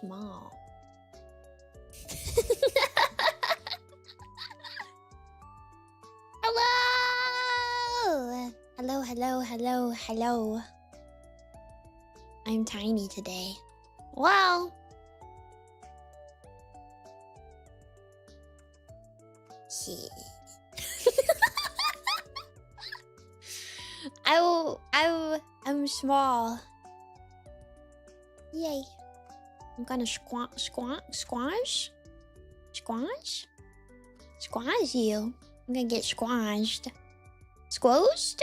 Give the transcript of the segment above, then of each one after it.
small. Hello! Hello, hello, hello, hello. I'm tiny today. Well, I'm small. Yay. I'm gonna squash you. I'm gonna get squashed. Squozed?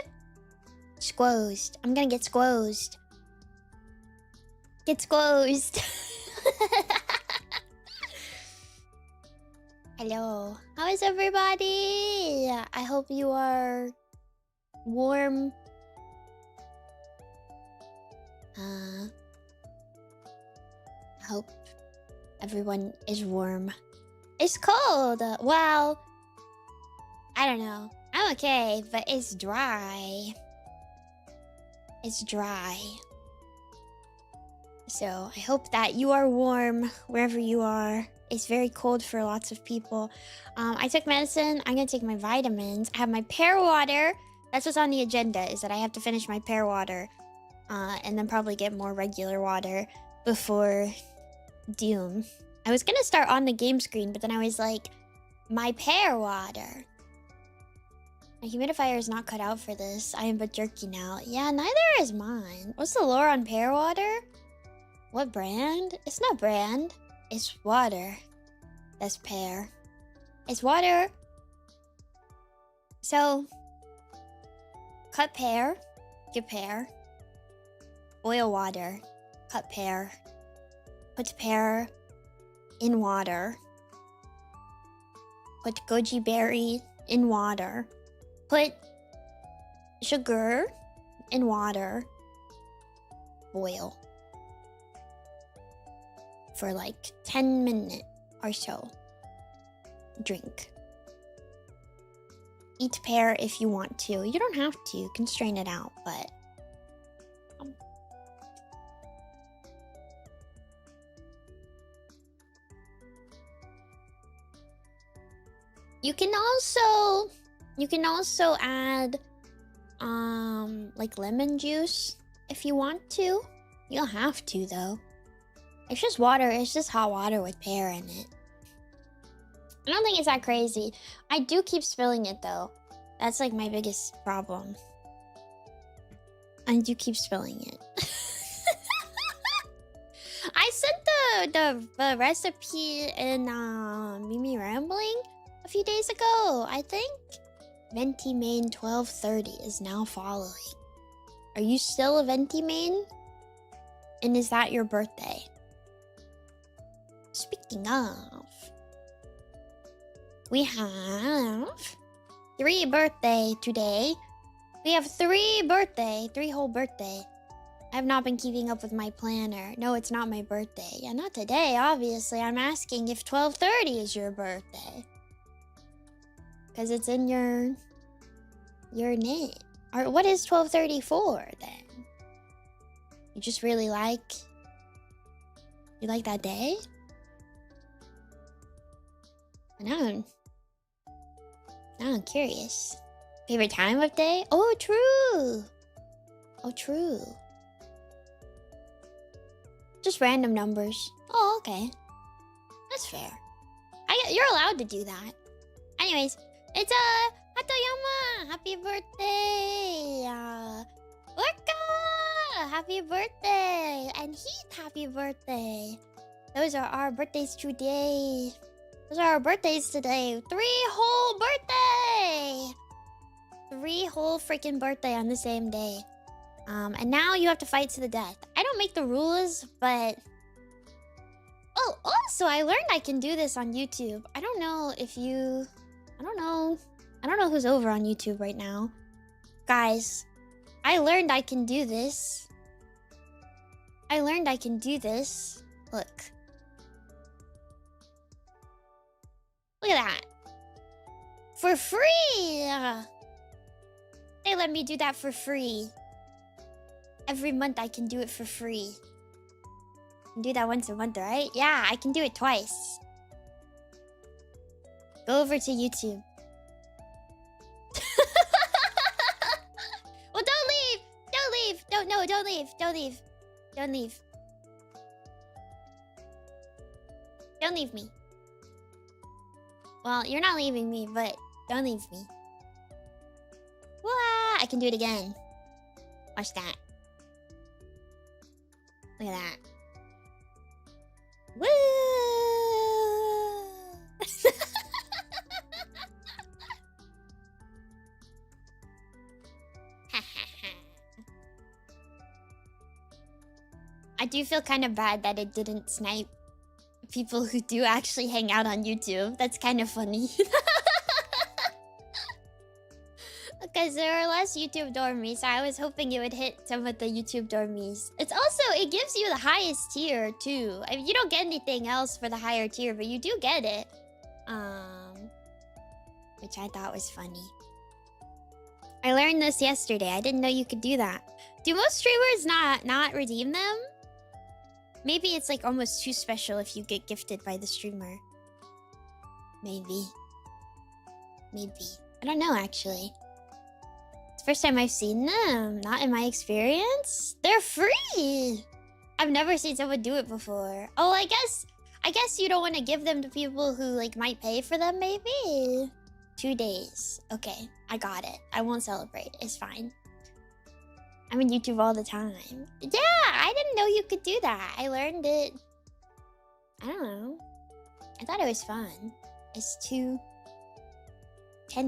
Squozed. I'm gonna get squozed. Get squozed. Hello. How is everybody? I hope you are warm. I hope everyone is warm. It's cold. Well, I don't know. I'm okay, but it's dry. It's dry. So I hope that you are warm wherever you are. It's very cold for lots of people. I took medicine. I'm gonna take my vitamins. I have my pear water. That's what's on the agenda, is that I have to finish my pear water. And then probably get more regular water before Doom. I was gonna start on the game screen, but then I was like, my pear water. My humidifier is not cut out for this. I am but jerky now. Yeah, neither is mine. What's the lore on pear water? What brand? It's not brand. It's water. That's pear. It's water. So, cut pear. Get pear. Boil water. Cut pear. Put pear in water. Put goji berry in water. Put sugar in water. Boil. For like 10 minutes or so. Drink. Eat pear if you want to. You don't have to. You can strain it out, but... You can also add like lemon juice if you want to. You don't have to though. It's just water. It's just hot water with pear in it. I don't think it's that crazy. I do keep spilling it though. That's like my biggest problem. I do keep spilling it. I sent the recipe in Mimi Rambling a few days ago, I think. Venti Main 1230 is now following. Are you still a Venti Main? And is that your birthday? Speaking of, we have 3 birthday today. We have 3 whole birthday. I have not been keeping up with my planner. No, it's not my birthday. Yeah, not today, obviously. I'm asking if 1230 is your birthday. Because it's in your name. Or what is 1234 then? You just really like... You like that day? Now I'm curious. Favorite time of day? Oh, true. Oh, true. Just random numbers. Oh, okay. That's fair. You're allowed to do that. Anyways, it's Hatoyama! Happy birthday! Orca! Happy birthday! And Heath, happy birthday! Those are our birthdays today. Those are our birthdays today. 3 whole birthday! 3 whole freaking birthday on the same day. And now you have to fight to the death. I don't make the rules, but... Oh, also, I learned I can do this on YouTube. I don't know if you... I don't know who's over on YouTube right now. Guys, I learned I can do this. Look. Look at that. For free! They let me do that for free. Every month I can do it for free. can do that once a month, right? Yeah, I can do it twice. Go over to YouTube. Well, don't leave! Don't leave! Don't leave! Don't leave! Don't leave. Don't leave me. Well, you're not leaving me, but don't leave me. Wah! I can do it again. Watch that. Look at that. Woo! I do feel kind of bad that it didn't snipe people who do actually hang out on YouTube. That's kind of funny. Because there are less YouTube dormies, so I was hoping it would hit some of the YouTube dormies. It's also, it gives you the highest tier, too. I mean, you don't get anything else for the higher tier, but you do get it. Which I thought was funny. I learned this yesterday. I didn't know you could do that. Do most streamers not redeem them? Maybe it's like almost too special if you get gifted by the streamer. Maybe. Maybe. I don't know, actually. It's the first time I've seen them. Not in my experience. They're free! I've never seen someone do it before. Oh, I guess you don't want to give them to people who, like, might pay for them, maybe? 2 days. Okay, I got it. I won't celebrate. It's fine. I'm on YouTube all the time. Yeah, I didn't know you could do that. I learned it. I don't know. I thought it was fun. It's 10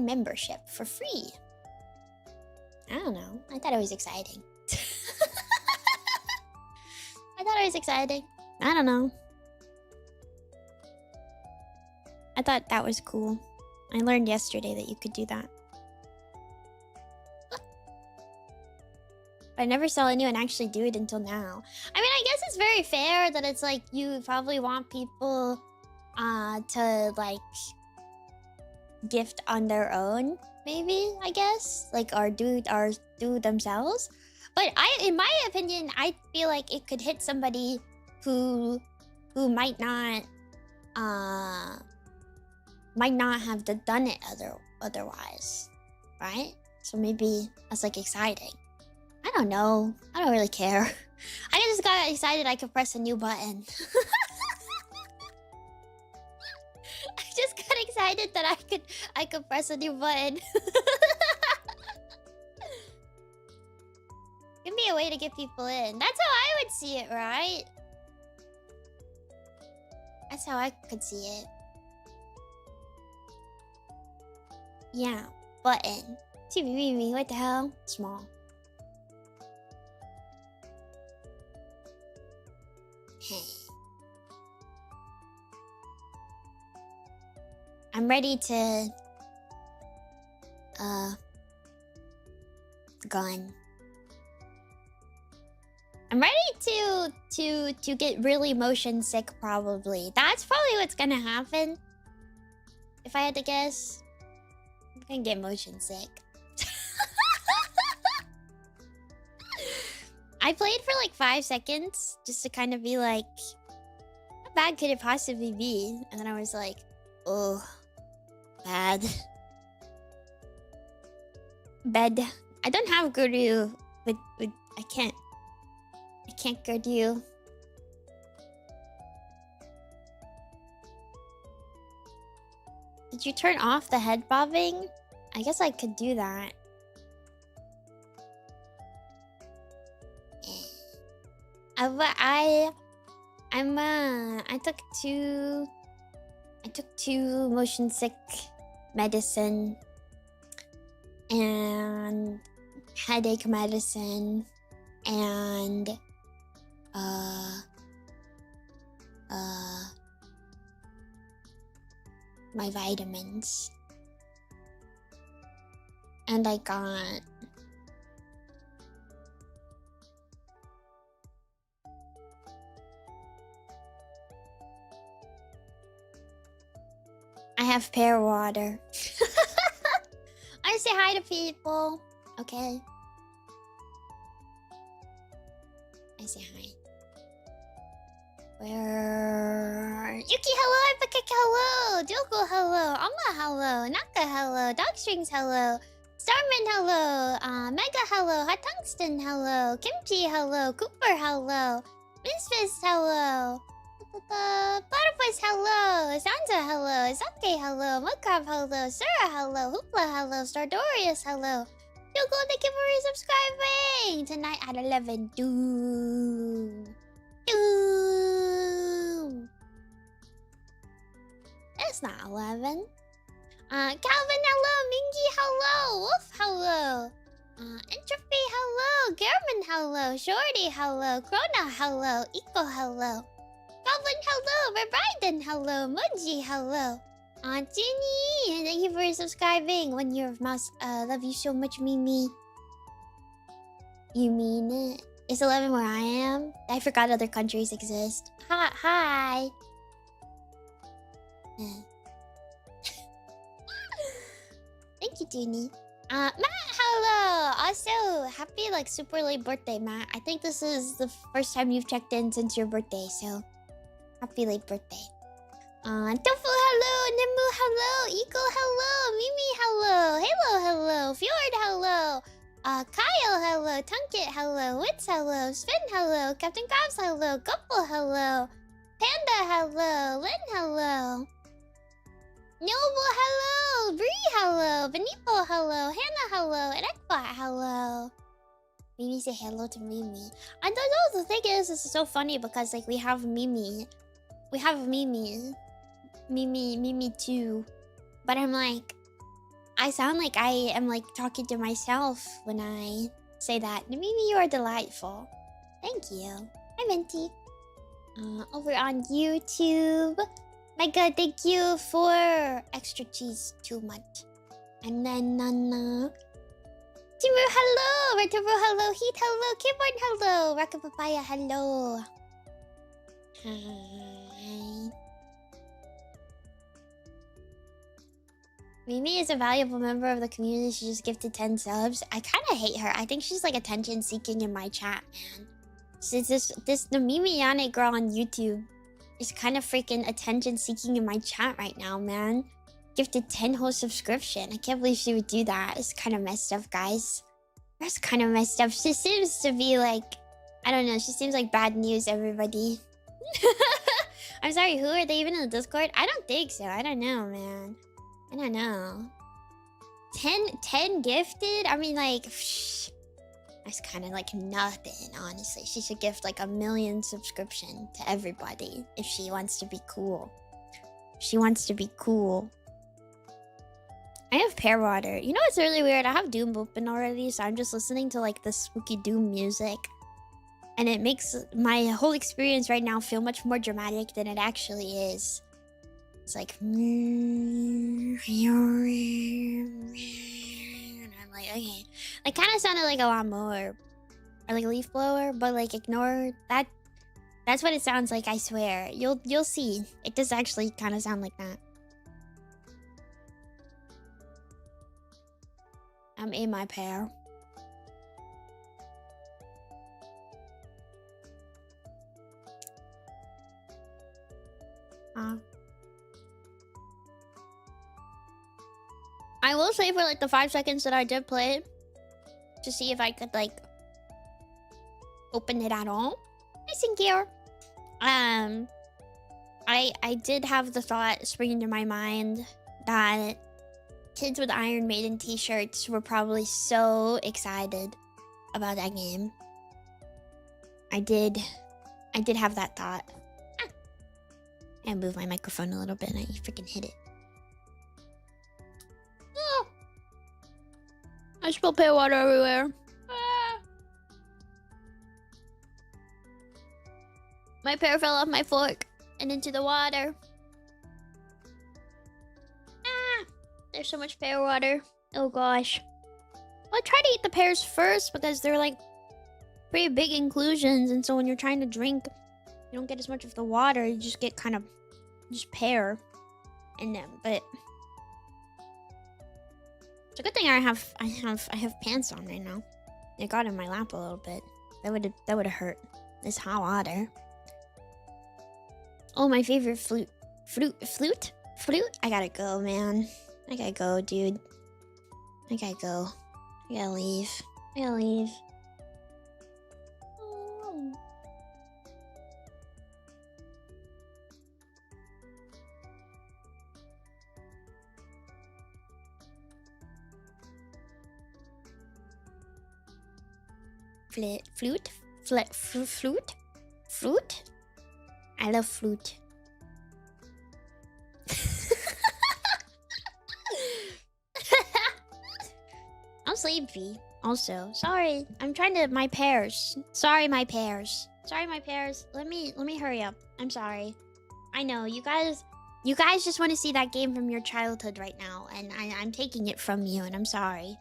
membership for free. I don't know. I thought it was exciting. I thought it was exciting. I don't know. I thought that was cool. I learned yesterday that you could do that. I never saw anyone actually do it until now. I mean, I guess it's very fair that it's like you probably want people to like gift on their own, maybe, I guess. Like or do themselves. But in my opinion, I feel like it could hit somebody who might not have done it otherwise. Right? So maybe that's like exciting. I don't know. I don't really care. I just got excited I could press a new button. I just got excited that I could press a new button. Give me a way to get people in. That's how I would see it, right? That's how I could see it. Yeah, button. TV, what the hell? Small. I'm ready to gun. I'm ready to get really motion sick probably. That's probably what's gonna happen. If I had to guess, I'm gonna get motion sick. I played for like 5 seconds just to kind of be like, how bad could it possibly be? And then I was like, oh, bad. Bed. I don't have Guru, but I can't Guru. Did you turn off the head bobbing? I guess I could do that. I took two motion sick medicine and headache medicine and my vitamins. And I got I have pear water. I say hi to people. Okay. I say hi. Where? Yuki, hello. Ipakek, hello. Diogo, hello. Amma, hello. Naka, hello. Dogstrings, hello. Starman, hello. Mega, hello. Hot Tungsten, hello. Kimchi, hello. Cooper, hello. Misfist, hello. Platypus, hello. Sansa, hello. Sake, hello. Mudcrab, hello. Sura, hello. Hoopla, hello. Stardorius, hello. Diogo, thank you for subscribing. Tonight at 11. Doom. Doom. It's not 11. Calvin, hello. Mingy, hello. Wolf, hello. Entropy, hello. German, hello. Shorty, hello. Krona, hello. Eco, hello. Goblin, hello. Rebiden, hello. Munji, hello. Ginny, thank you for subscribing. 1 year of mouse. Love you so much, Mimi. You mean it? Is 11 where I am? I forgot other countries exist. Hi. Thank you, Jeannie. Matt, hello. Also, happy super late birthday, Matt. I think this is the first time you've checked in since your birthday, so happy late birthday. Tofu, hello. Nemu, hello. Eagle, hello. Mimi, hello. Halo, hello. Fjord, hello. Kyle, hello. Tunkit, hello. Wits, hello. Sven, hello. Captain Krabs, hello. Gupple, hello. Panda, hello. Lynn, hello. Noble, hello. Bree, hello. Benipo, hello. Hannah, hello. And Ekbot, hello. Mimi say hello to Mimi. I don't know. The thing is, this is so funny because we have Mimi. We have Mimi too. But I'm I sound like I am talking to myself when I say that. Mimi, you are delightful. Thank you. Hi, Venti. Over on YouTube. Mega, thank you for extra cheese too much. And then Nana. Timu, hello. Retro, hello. Heat, hello. Keyboard, hello. Rocket Papaya, hello. Hi. Mimi is a valuable member of the community. She just gifted 10 subs. I kind of hate her. I think she's attention seeking in my chat, man. Since the Mimi Yane girl on YouTube is kind of freaking attention seeking in my chat right now, man. Gifted 10 whole subscription. I can't believe she would do that. It's kind of messed up, guys. That's kind of messed up. She seems to be I don't know. She seems like bad news, everybody. I'm sorry, who are they even in the Discord? I don't think so. I don't know, man. I don't know. 10 gifted? I mean, that's kind of nothing, honestly. She should gift 1 million subscription to everybody if she wants to be cool. She wants to be cool. I have pear water. You know what's really weird? I have Doom open already, so I'm just listening to the spooky Doom music. And it makes my whole experience right now feel much more dramatic than it actually is. It's and I'm okay. It kind of sounded like a lawnmower or a leaf blower, but ignore that. That's what it sounds like. I swear. You'll see. It does actually kind of sound like that. I'm in my pear. I will say for the 5 seconds that I did play it, to see if I could open it at all. I think here. I did have the thought spring into my mind that kids with Iron Maiden t-shirts were probably so excited about that game. I did have that thought. I moved my microphone a little bit and I freaking hit it. Oh. I spilled pear water everywhere. Ah. My pear fell off my fork and into the water. Ah, there's so much pear water. Oh gosh. Well, I try to eat the pears first because they're pretty big inclusions, and so when you're trying to drink, you don't get as much of the water. You just get kind of just pear in them. But it's a good thing I have pants on right now. It got in my lap a little bit. That would have hurt. This hot water. Oh, my favorite flute. Flute? I gotta go, man. I gotta go, dude. I gotta go. I gotta leave. I gotta leave. Oh. Flute? Flute? I love flute. I'm sleepy. Also, sorry. I'm trying to my pears. Sorry, my pears. Sorry, my pears. Let me hurry up. I'm sorry. I know you guys just want to see that game from your childhood right now, and I'm taking it from you, and I'm sorry.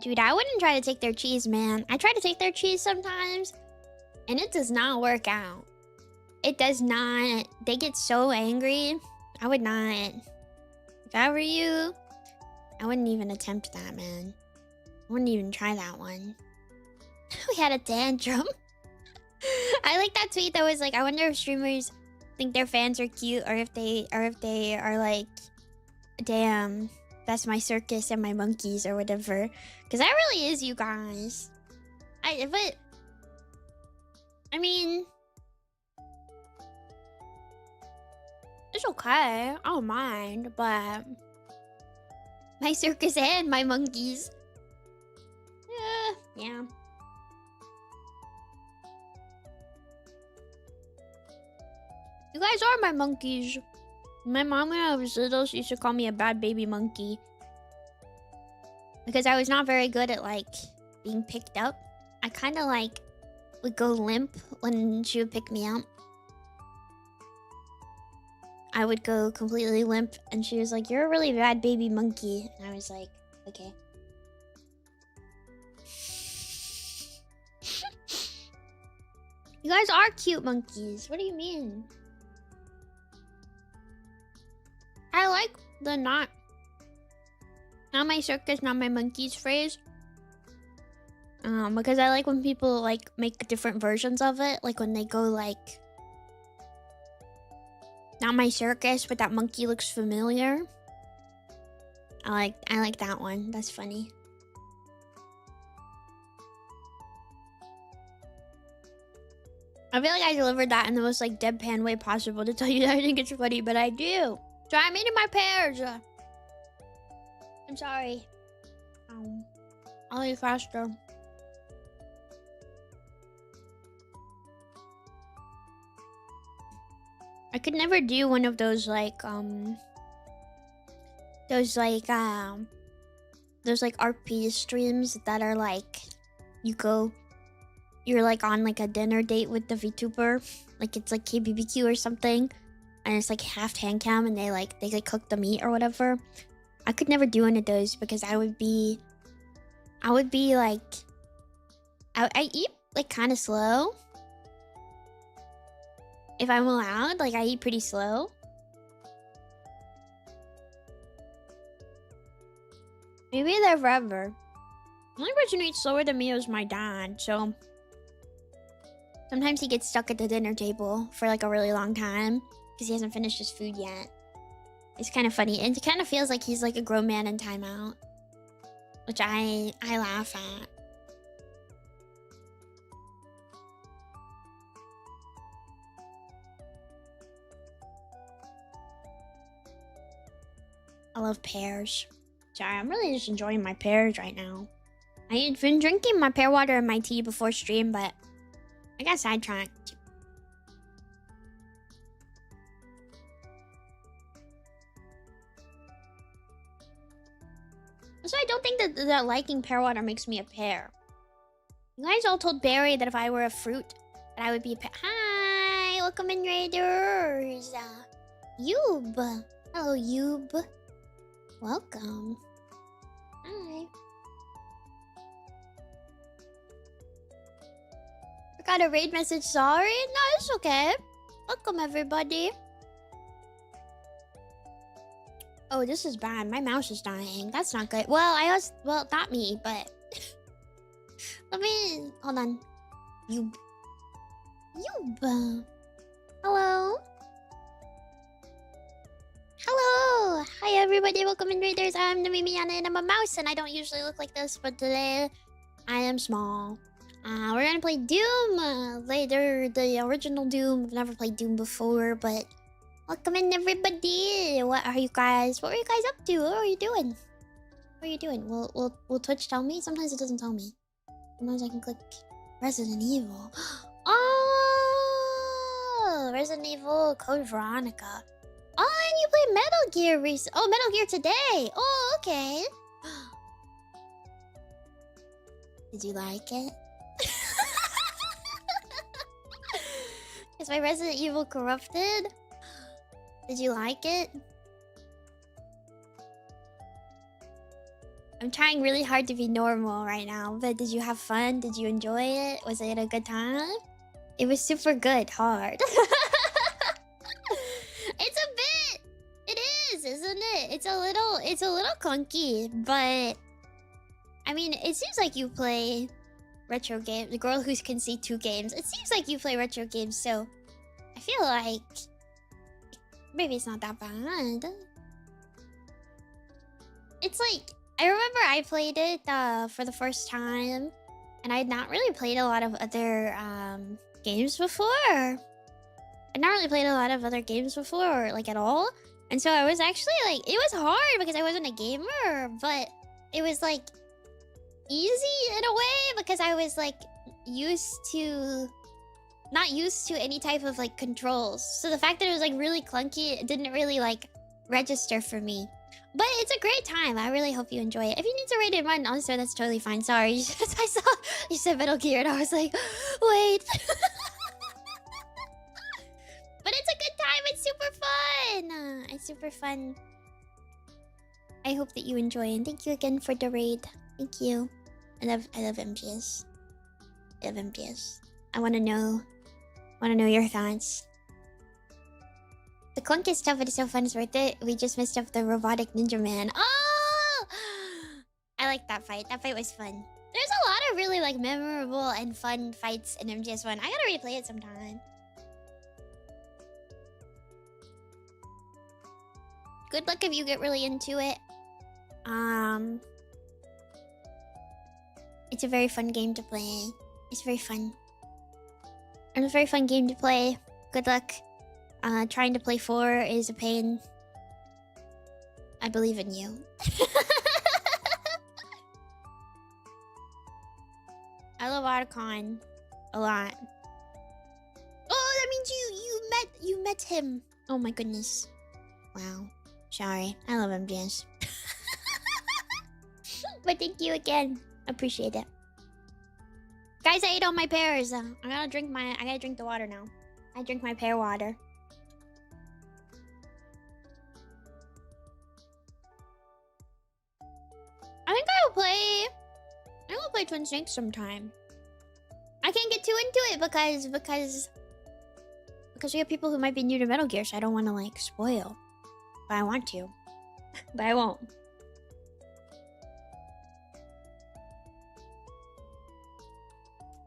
Dude, I wouldn't try to take their cheese, man. I try to take their cheese sometimes, and it does not work out. It does not. They get so angry. I would not. If I were you, I wouldn't even attempt that, man. I wouldn't even try that one. We had a tantrum. I like that tweet that was like, I wonder if streamers think their fans are cute, or if they are like, damn, that's my circus and my monkeys or whatever. Because that really is you guys. I mean, it's okay. I don't mind, but my circus and my monkeys. Yeah. You guys are my monkeys. My mom, when I was little, she used to call me a bad baby monkey. Because I was not very good at, like, being picked up. I kind of, like, would go limp when she would pick me up. I would go completely limp, and she was like, "You're a really bad baby monkey." And I was like, okay. You guys are cute monkeys. What do you mean? I like the not my circus, not my monkeys phrase. Because I like when people like make different versions of it. Like when they go like, not my circus, but that monkey looks familiar. I like that one. That's funny. I feel like I delivered that in the most like deadpan way possible to tell you that I think it's funny, but I do. So I'm eating my pears. I'm sorry. I'll eat faster. I could never do one of those like RP streams that are like you're like on like a dinner date with the Vtuber, like it's like KBBQ or something, and it's like half hand cam and they like cook the meat or whatever. I could never do one of those because I would be like I eat like kind of slow. If I'm allowed, like I eat pretty slow. Maybe they're forever. The only person who eats slower than me is my dad, so sometimes he gets stuck at the dinner table for like a really long time because he hasn't finished his food yet. It's kind of funny, and it kind of feels like he's like a grown man in timeout, which I laugh at. I love pears. Sorry, I'm really just enjoying my pears right now. I've been drinking my pear water and my tea before stream, but I got sidetracked. So I don't think that liking pear water makes me a pear. You guys all told Barry that if I were a fruit, that I would be a pear. Hi, welcome in, Raiders. Yube. Hello, Yube. Welcome. Hi. I got a raid message, sorry? No, it's okay. Welcome, everybody. Oh, this is bad. My mouse is dying. That's not good. Well, well, not me, but Let me hold on. You. Hello. Hello. Hi everybody. Welcome in, readers. I'm Nemimi, Yane, and I'm a mouse, and I don't usually look like this, but today I am small. We're gonna play Doom later. The original Doom. I've never played Doom before, but welcome in, everybody. What are you guys? What are you guys up to? What are you doing? What are you doing? Will Twitch tell me? Sometimes it doesn't tell me. Sometimes I can click Resident Evil. Oh, Resident Evil Code Veronica. Oh, and you play Metal Gear recently. Oh, Metal Gear today. Oh, okay. Did you like it? Is my Resident Evil corrupted? Did you like it? I'm trying really hard to be normal right now, but did you have fun? Did you enjoy it? Was it a good time? It was super good, hard. It's a bit. It is, isn't it? It's a little clunky, but I mean, it seems like you play retro games. The girl who can see 2 games. It seems like you play retro games, so I feel like maybe it's not that bad. It's like, I remember I played it for the first time, and I had not really played a lot of other games before. I'd not really played a lot of other games before, like at all. And so I was actually like, it was hard because I wasn't a gamer, but it was like easy in a way because I was like not used to any type of like controls. So the fact that it was like really clunky, it didn't really like register for me. But it's a great time. I really hope you enjoy it. If you need to rate it run, also that's totally fine. Sorry, I saw you said Metal Gear and I was like, wait. But it's a good time. It's super fun. It's super fun. I hope that you enjoy, and thank you again for the raid. Thank you. I love MGS. I love MGS. I wanna know your thoughts. The clunky stuff, but it's so fun, it's worth it. We just messed up the robotic ninja man. Oh! I like that fight. That fight was fun. There's a lot of really like memorable and fun fights in MGS1. I gotta replay it sometime. Good luck if you get really into it. It's a very fun game to play. It's very fun. And a very fun game to play. Good luck. Trying to play 4 is a pain. I believe in you. I love Otacon a lot. Oh, that means you met him. Oh my goodness. Wow. Sorry. I love MGS. But thank you again. Appreciate it. Guys, I ate all my pears. I gotta drink the water now. I drink my pear water. I think I will play Twin Snakes sometime. I can't get too into it because we have people who might be new to Metal Gear, so I don't want to like spoil. But I want to. But I won't.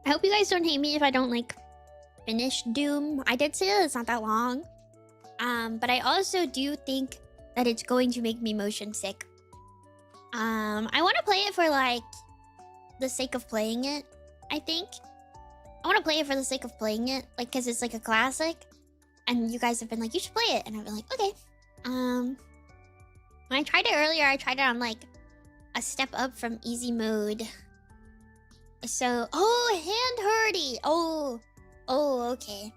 I hope you guys don't hate me if I don't like finish Doom. I did say that it's not that long. But I also do think that it's going to make me motion sick. I want to play it for like the sake of playing it, I think. I want to play it for the sake of playing it, like because it's like a classic. And you guys have been like, you should play it. And I've been like, okay. When I tried it earlier, I tried it on like a step up from easy mode. So, oh, hand hurdy. Oh, okay.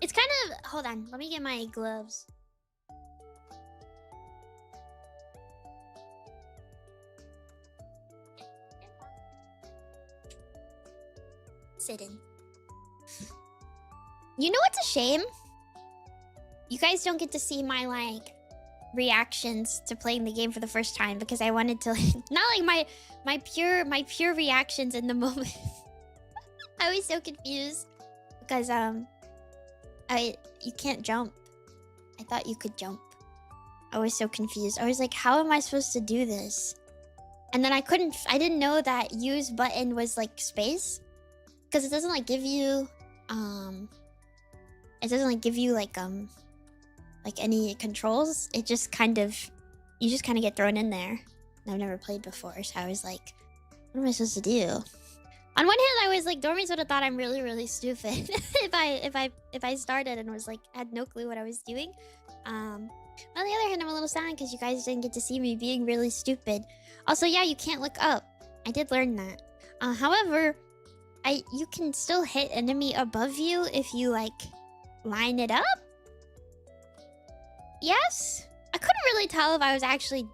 It's kind of, hold on, let me get my gloves. Sit in. You know what's a shame? You guys don't get to see my like reactions to playing the game for the first time because I wanted to like, not like my pure reactions in the moment. I was so confused because you can't jump. I thought you could jump. I was so confused. I was like, how am I supposed to do this? And then I didn't know that use button was like space. Because it doesn't like give you, it doesn't like give you like any controls. It just kind of, you just kind of get thrown in there. And I've never played before, so I was like, what am I supposed to do? On one hand, I was like, Dormies would have thought I'm really, really stupid if I started and was like, had no clue what I was doing. On the other hand, I'm a little sad because you guys didn't get to see me being really stupid. Also, yeah, you can't look up. I did learn that. However, you can still hit enemy above you if you like line it up. Yes, I couldn't really tell if I was actually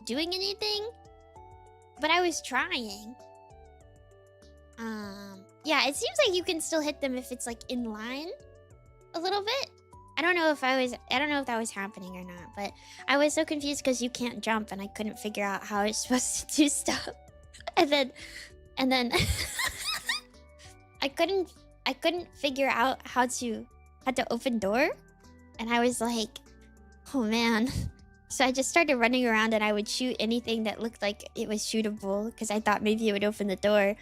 doing anything, but I was trying. Yeah, it seems like you can still hit them if it's like in line a little bit. I don't know if that was happening or not, but I was so confused because you can't jump and I couldn't figure out how I was supposed to do stuff. and then I couldn't figure out how to open door, and I was like, oh man. So I just started running around and I would shoot anything that looked like it was shootable because I thought maybe it would open the door.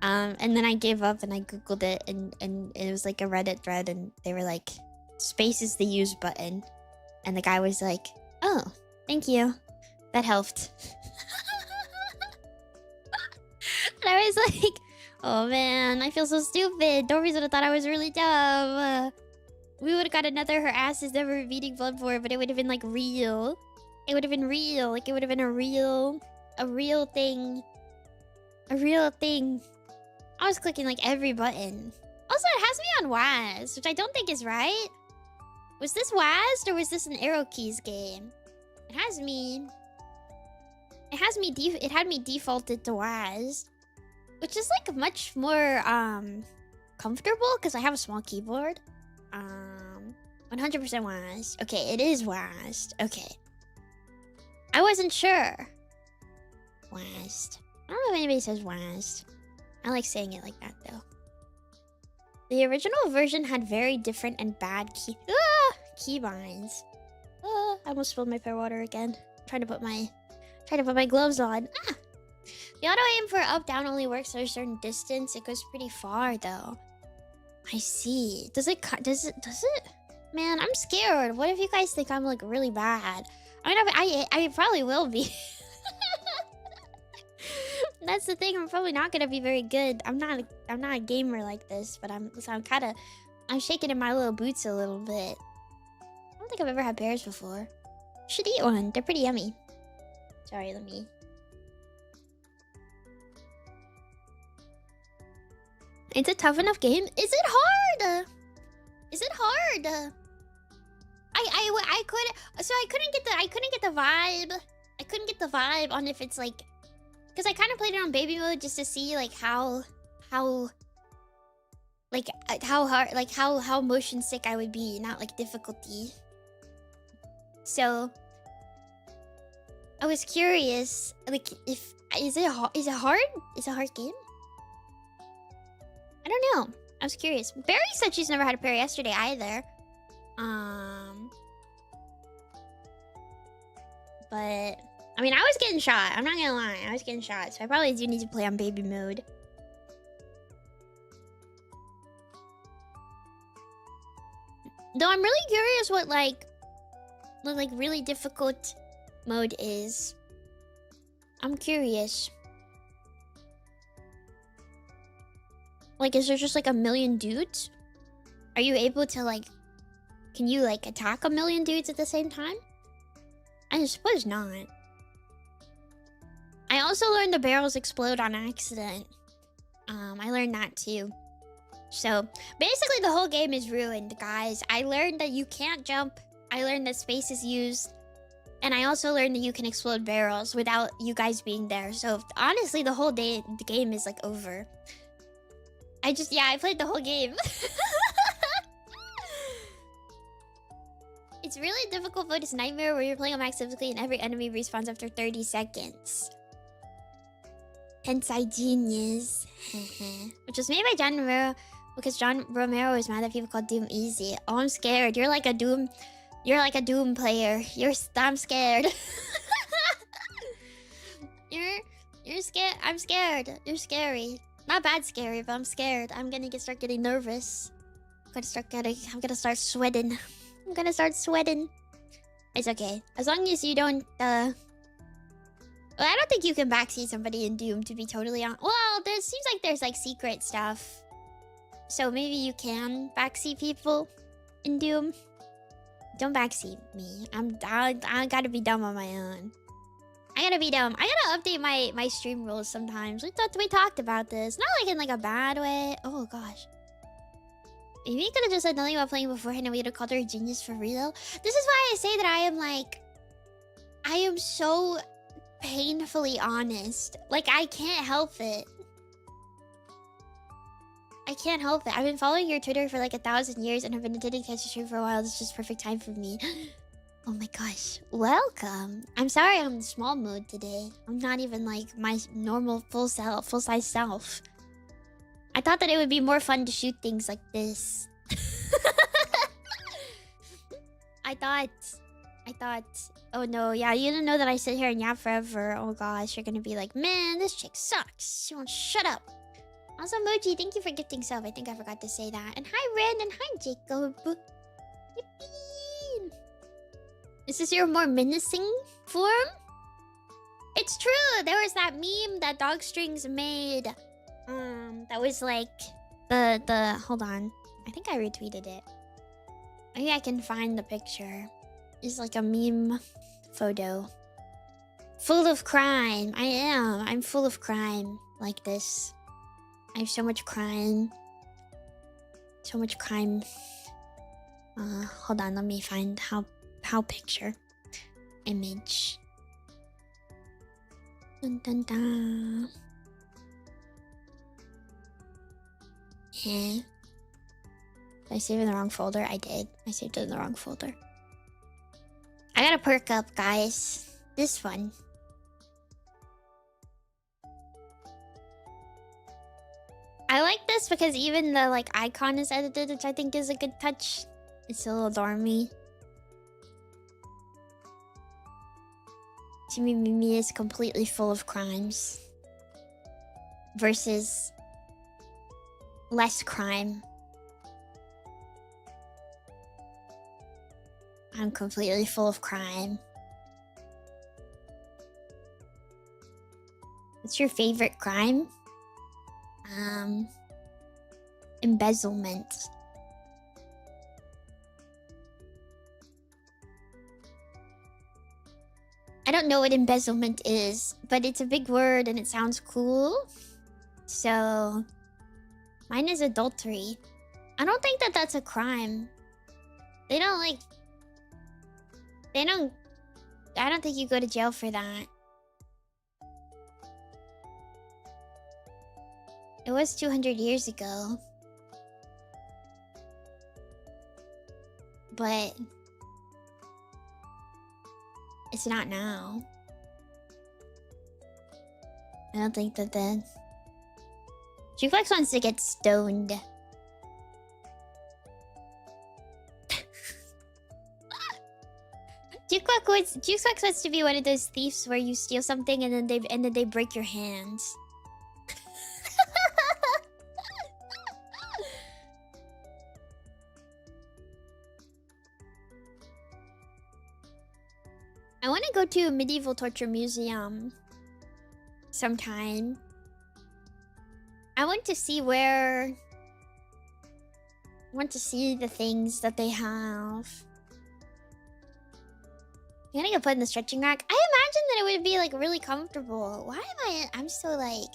And then I gave up and I googled it, and it was like a Reddit thread, and they were like, space is the use button. And the guy was like, oh, thank you. That helped. And I was like, oh man, I feel so stupid. Dormies would have thought I was really dumb. We would have got another her ass is never beating blood for, but it would have been like real. It would have been real. Like it would have been a real thing. A real thing. I was clicking like every button. Also, it has me on WASD, which I don't think is right. Was this WASD or was this an arrow keys game? It had me defaulted to WASD, which is like much more comfortable because I have a small keyboard. 100% WASD. Okay, it is WASD. Okay. I wasn't sure. WASD. I don't know if anybody says WASD. I like saying it like that though. The original version had very different and bad keybinds. I almost spilled my pear water again. Trying to put my gloves on. The auto aim for up down only works at a certain distance. It goes pretty far though. I see. Does it? Man, I'm scared. What if you guys think I'm like really bad? I mean, I probably will be. That's the thing. I'm probably not gonna be very good. I'm not a gamer like this, but I'm shaking in my little boots a little bit. I don't think I've ever had pears before. Should eat one. They're pretty yummy. Sorry, let me. It's a tough enough game. Is it hard? Is it hard? I couldn't get the vibe. I couldn't get the vibe on if it's like, because I kind of played it on baby mode just to see like how hard, like how motion sick I would be, not like difficulty. So I was curious, like is it hard? Is it a hard game? I don't know. I was curious. Barry said she's never had a pear yesterday either. But I mean, I was getting shot. I'm not gonna lie. I was getting shot, so I probably do need to play on baby mode. Though I'm really curious what like really difficult mode is. I'm curious. Like, is there just like a million dudes? Are you able to like, can you like attack a million dudes at the same time? I suppose not. I also learned the barrels explode on accident. I learned that too. So basically the whole game is ruined, guys. I learned that you can't jump. I learned that space is used. And I also learned that you can explode barrels without you guys being there. So honestly, the game is like over. I played the whole game. It's really difficult for this nightmare where you're playing on max difficulty and every enemy respawns after 30 seconds. Hence I genius. Which was made by John Romero because John Romero was mad that people called Doom easy. Oh, I'm scared. You're like a Doom player. I'm scared. You're scared. I'm scared. You're scary. Not bad scary, but I'm scared. I'm gonna start getting nervous. I'm gonna start sweating. I'm gonna start sweating. It's okay. As long as you don't, well, I don't think you can backseat somebody in Doom, to be totally honest. Well, there seems like there's, like, secret stuff. So maybe you can backseat people in Doom. Don't backseat me. I gotta be dumb on my own. I gotta be dumb. I gotta update my stream rules sometimes. We talked about this. Not like in like a bad way. Oh gosh. Maybe you could have just said nothing about playing beforehand and we would have called her a genius for real. This is why I say that I am so painfully honest. Like, I can't help it. I can't help it. I've been following your Twitter for like 1,000 years and have been attending Catch stream for a while. It's just perfect time for me. Oh my gosh. Welcome. I'm sorry I'm in small mode today. I'm not even like my normal full-size self. I thought that it would be more fun to shoot things like this. I thought, oh no, yeah, you didn't know that I sit here and yap forever. Oh gosh, you're gonna be like, man, this chick sucks. She won't shut up. Also, Moji, thank you for gifting sub. I think I forgot to say that. And hi, Ren, and hi, Jacob. Yippee! Is this your more menacing form? It's true. There was that meme that Dog Strings made. That was like the hold on. I think I retweeted it. Maybe I can find the picture. It's like a meme photo. Full of crime. I am. I'm full of crime like this. I have so much crime. So much crime. Hold on, let me find how picture. Image. Dun dun dun. Yeah. Did I save it in the wrong folder? I did. I saved it in the wrong folder. I gotta perk up, guys. This fun. I like this because even the like icon is edited, which I think is a good touch. It's a little dormy. Nemimi is completely full of crimes. Versus less crime. I'm completely full of crime. What's your favorite crime? Embezzlement. I don't know what embezzlement is, but it's a big word and it sounds cool. So, mine is adultery. I don't think that that's a crime. They don't like... They don't... I don't think you go to jail for that. It was 200 years ago. But... it's not now. I don't think that the... Jukebox wants to get stoned. Jukebox wants to be one of those thieves where you steal something and then they break your hands. I want to go to a medieval torture museum sometime. I want to see where... I want to see the things that they have. I'm gonna get put in the stretching rack. I imagine that it would be like really comfortable. Why am I'm still like...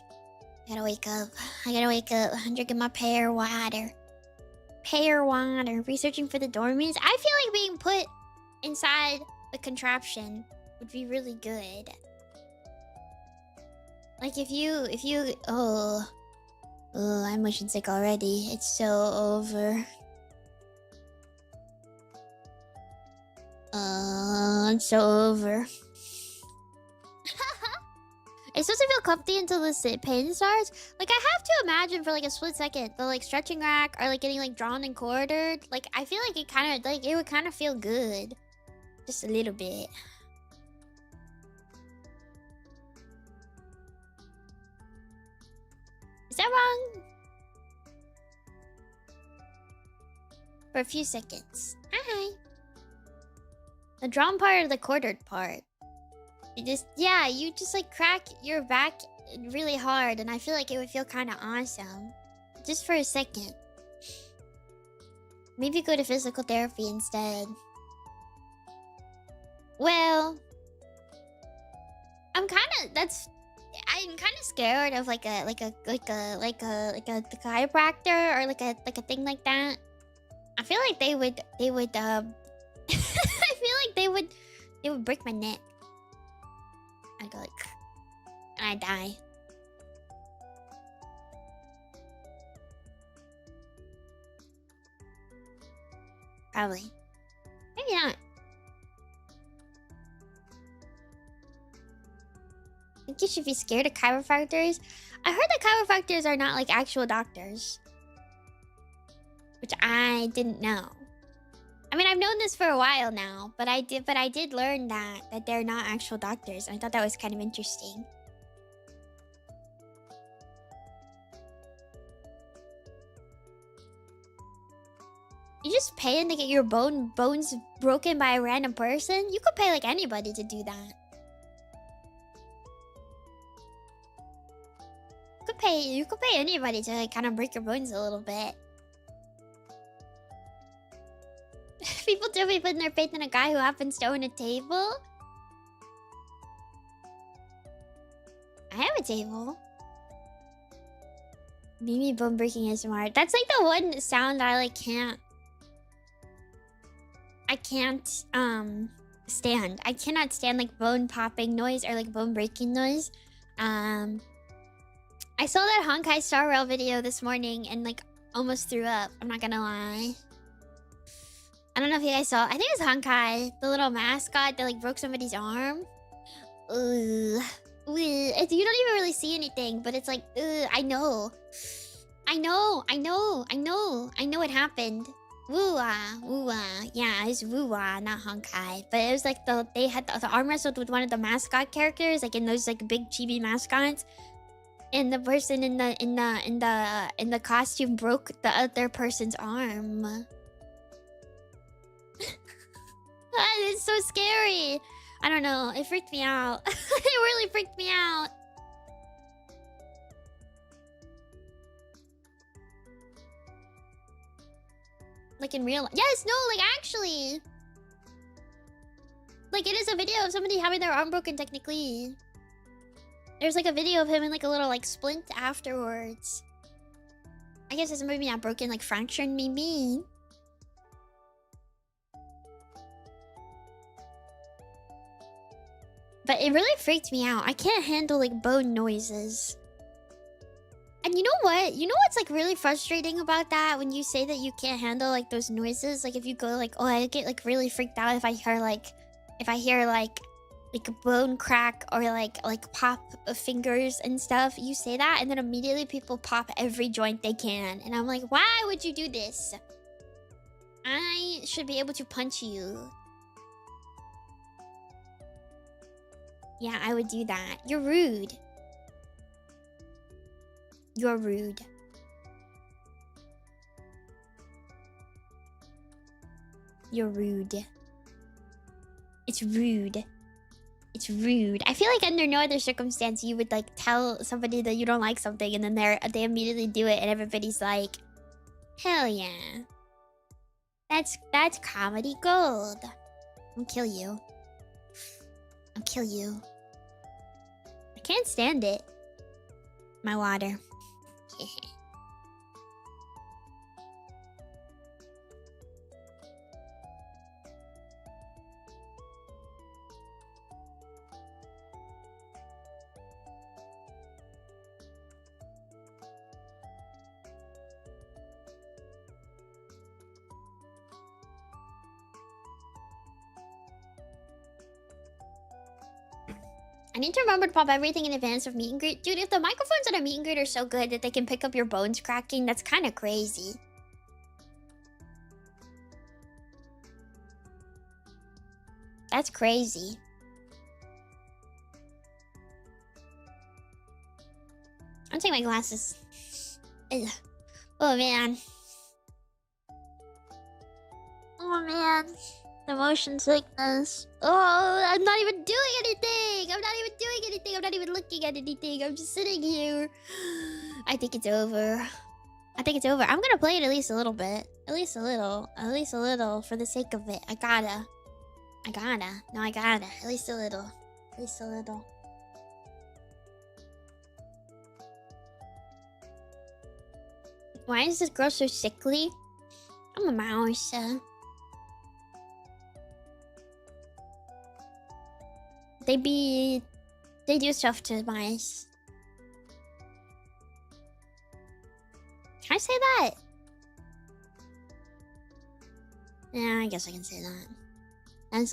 I gotta wake up. I'm drinking my pear water. Pear water. Researching for the dormies. I feel like being put inside the contraption would be really good. Like if you oh I'm motion sick already. It's so over. It's so over. It's supposed to feel comfy until the pain starts. Like I have to imagine for like a split second the like stretching rack or like getting like drawn and quartered. Like I feel like it would kind of feel good. Just a little bit. that wrong? For a few seconds. Hi. The drawn part or the quartered part? You just like crack your back really hard, and I feel like it would feel kind of awesome. Just for a second. Maybe go to physical therapy instead. Well, I'm kind of scared of like a chiropractor or like a thing like that. I feel like they would I feel like they would break my neck. I'd go like, and I'd die. Probably. Maybe not. I think you should be scared of chiropractors. I heard that chiropractors are not like actual doctors. Which I didn't know. I mean, I've known this for a while now, but I did learn that they're not actual doctors. And I thought that was kind of interesting. You just paying to get your bones broken by a random person? You could pay like anybody to do that. You could pay anybody to like kind of break your bones a little bit. People do be putting their faith in a guy who happens to own a table. I have a table. Mimi bone breaking ASMR. That's like the one sound I like can't stand. I cannot stand like bone popping noise or like bone breaking noise. I saw that Honkai Star Rail video this morning and like almost threw up. I'm not gonna lie. I don't know if you guys saw. I think it was Honkai, the little mascot that like broke somebody's arm. Ugh. You don't even really see anything, but it's like, I know it happened. Woo-ah. Yeah, it's woo-ah, not Honkai. But it was like they had the arm wrestled with one of the mascot characters, like in those like big chibi mascots. And the person in the costume broke the other person's arm. It's so scary. I don't know. It freaked me out. It really freaked me out. Like in real life. Yes, no, like actually. Like it is a video of somebody having their arm broken technically. There's like a video of him in like a little like splint afterwards. I guess it's maybe not broken, like fractured maybe. But it really freaked me out. I can't handle like bone noises. And you know what? You know what's like really frustrating about that? When you say that you can't handle like those noises. Like if you go like, oh, I get like really freaked out if I hear like a bone crack or like pop of fingers and stuff. You say that and then immediately people pop every joint they can. And I'm like, why would you do this? I should be able to punch you. Yeah, I would do that. You're rude. You're rude. You're rude. It's rude. It's rude. I feel like under no other circumstance you would like tell somebody that you don't like something and then they immediately do it and everybody's like, hell yeah. That's comedy gold. I'll kill you. I'll kill you. I can't stand it. My water. I need to remember to pop everything in advance of meet and greet. Dude, if the microphones at a meet and greet are so good that they can pick up your bones cracking, that's kind of crazy. That's crazy. I'll take my glasses. Ugh. Oh man. Oh man. The motion sickness. Oh, I'm not even doing anything. I'm not even doing anything. I'm not even looking at anything. I'm just sitting here. I think it's over. I think it's over. I'm gonna play it at least a little bit. At least a little. At least a little for the sake of it. I gotta. No, I gotta. At least a little. At least a little. Why is this girl so sickly? I'm a mouse. They do stuff to mice. Can I say that? Yeah, I guess I can say that. That's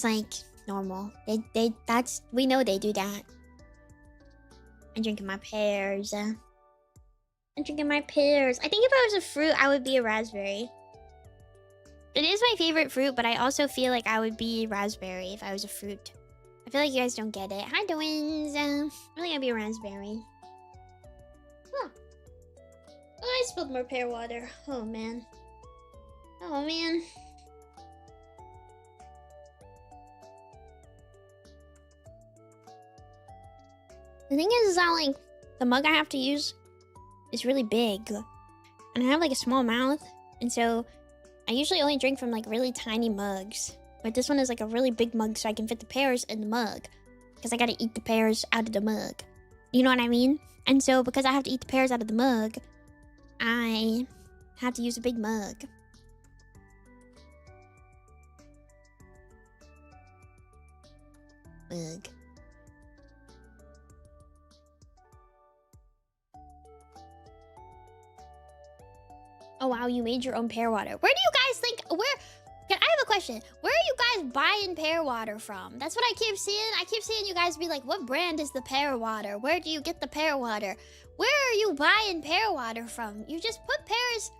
like normal. We know they do that. I'm drinking my pears. I'm drinking my pears. I think if I was a fruit, I would be a raspberry. It is my favorite fruit, but I also feel like I would be raspberry if I was a fruit. I feel like you guys don't get it. Hi, twins. I'm really gonna be a raspberry. Huh. Oh, I spilled more pear water. Oh, man. Oh, man. The thing is that, like, the mug I have to use is really big. And I have, like, a small mouth. And so I usually only drink from, like, really tiny mugs. But this one is, like, a really big mug so I can fit the pears in the mug. Because I gotta eat the pears out of the mug. You know what I mean? And so because I have to eat the pears out of the mug, I have to use a big mug. Mug. Oh wow, you made your own pear water. Where do you guys think, I have a question. Where are you guys buying pear water from? That's what I keep seeing. I keep seeing you guys be like, what brand is the pear water? Where do you get the pear water? Where are you buying pear water from? You just put pears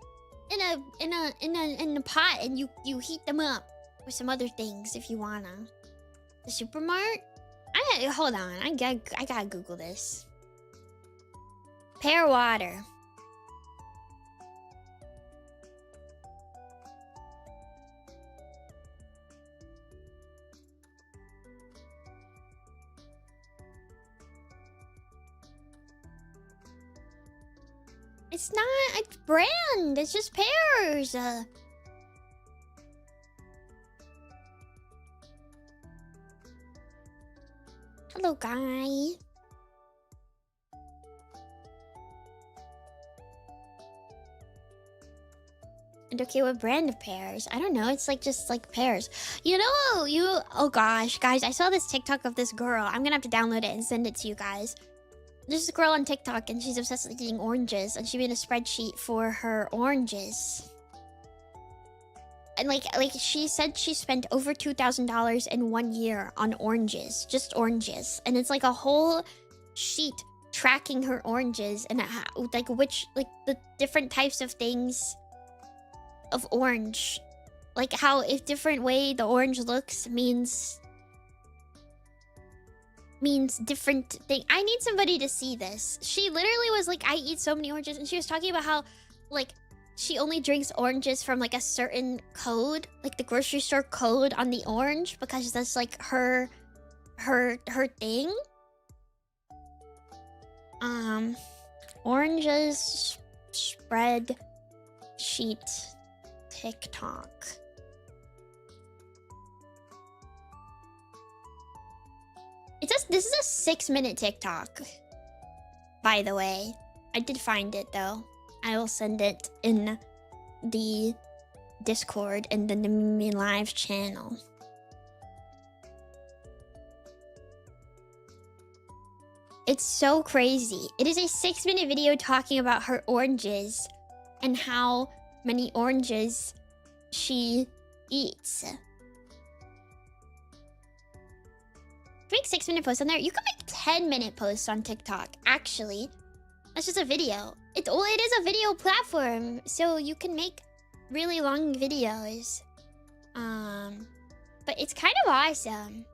in a pot and you heat them up with some other things if you wanna. The supermart? Hold on, I gotta Google this. Pear water. It's not a brand. It's just pears. Hello, guy. And okay, what brand of pears? I don't know. It's like just like pears. You know, oh gosh, guys, I saw this TikTok of this girl. I'm gonna have to download it and send it to you guys. There's a girl on TikTok and she's obsessed with eating oranges and she made a spreadsheet for her oranges. And like she said she spent over $2,000 in 1 year on oranges, just oranges. And it's like a whole sheet tracking her oranges and like the different types of things of orange. Like how if different way the orange looks means different thing. I need somebody to see this. She literally was like, I eat so many oranges, and she was talking about how like she only drinks oranges from like a certain code, like the grocery store code on the orange, because that's like her thing. Oranges spread sheet TikTok. This is a 6-minute TikTok, by the way. I did find it though. I will send it in the Discord and the Nemimi live channel. It's so crazy. It is a 6-minute video talking about her oranges and how many oranges she eats. Make 6-minute posts on there. You can make 10-minute posts on TikTok, actually. That's just a video. It is a video platform, so you can make really long videos. But it's kind of awesome.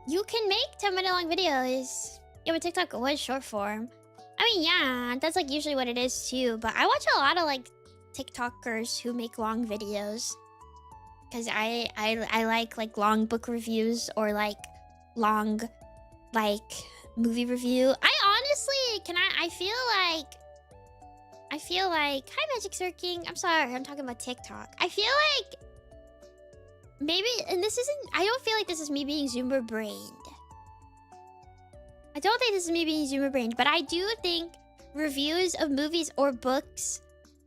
You can make 10-minute long videos. Yeah, but TikTok was short form. I mean, yeah, that's like usually what it is too. But I watch a lot of like TikTokers who make long videos. Because I like long book reviews or like long like movie review. I honestly I feel like hi Magic Cirking. I'm sorry, I'm talking about TikTok. I feel like maybe, and this isn't, I don't feel like this is me being zoomer brained. I don't think this is me being zoomer brained, but I do think reviews of movies or books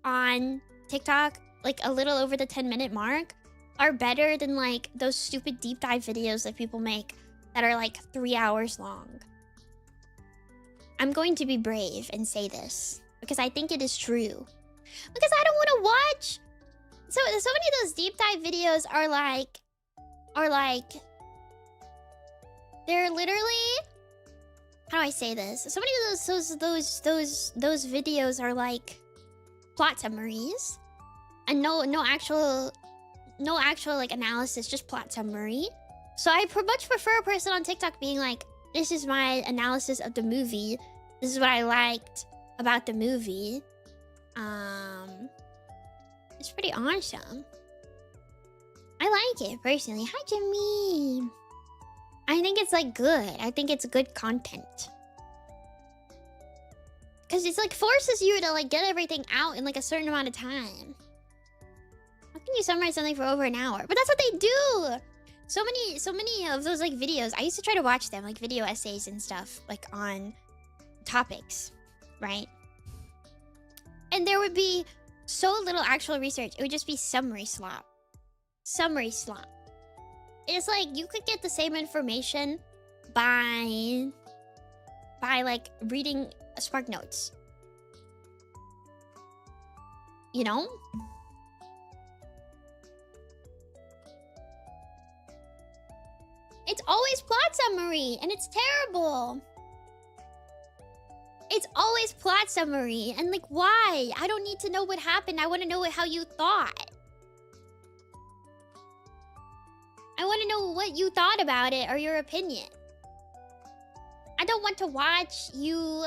on TikTok, like a little over the 10-minute mark, are better than like those stupid deep dive videos that people make that are like 3 hours long. I'm going to be brave and say this because I think it is true. Because I don't want to watch. So many of those deep dive videos are like they're literally, how do I say this? So many of those videos are like plot summaries and no actual like analysis, just plot summary. So I much prefer a person on TikTok being like, this is my analysis of the movie. This is what I liked about the movie. It's pretty awesome. I like it personally. Hi, Jimmy. I think it's like good. I think it's good content. Because it's like forces you to like get everything out in like a certain amount of time. How can you summarize something for over an hour? But that's what they do. So many of those like videos. I used to try to watch them, like video essays and stuff, like on topics, right? And there would be so little actual research. It would just be summary slop. Summary slop. It's like you could get the same information by like reading Spark Notes. You know? It's always plot summary, and it's terrible. It's always plot summary, and like, why? I don't need to know what happened. I want to know how you thought. I want to know what you thought about it or your opinion. I don't want to watch you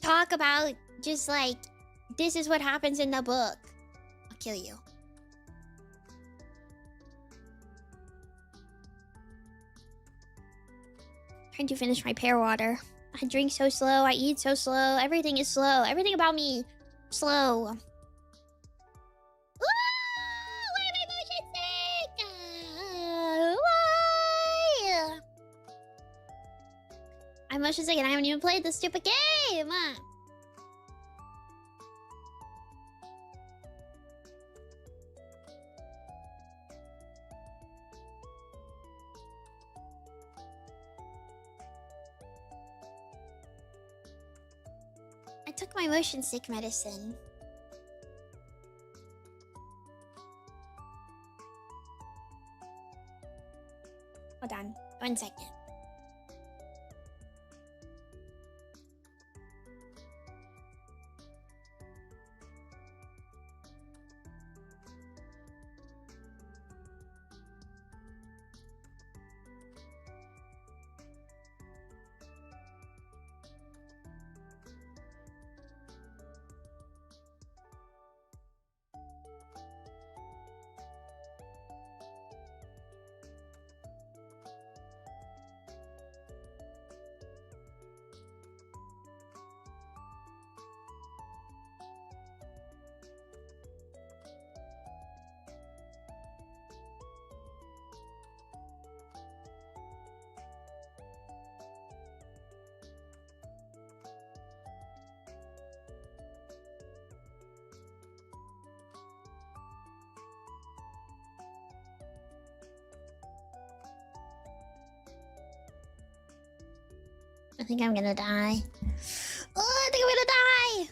talk about just like, this is what happens in the book. I'll kill you. Trying to finish my pear water. I drink so slow. I eat so slow. Everything is slow. Everything about me, slow. Why am I motion sick? Why? I'm motion sick and I haven't even played this stupid game. I took my motion sick medicine. Hold on, 1 second. I think I'm gonna die. Oh, I think I'm gonna die!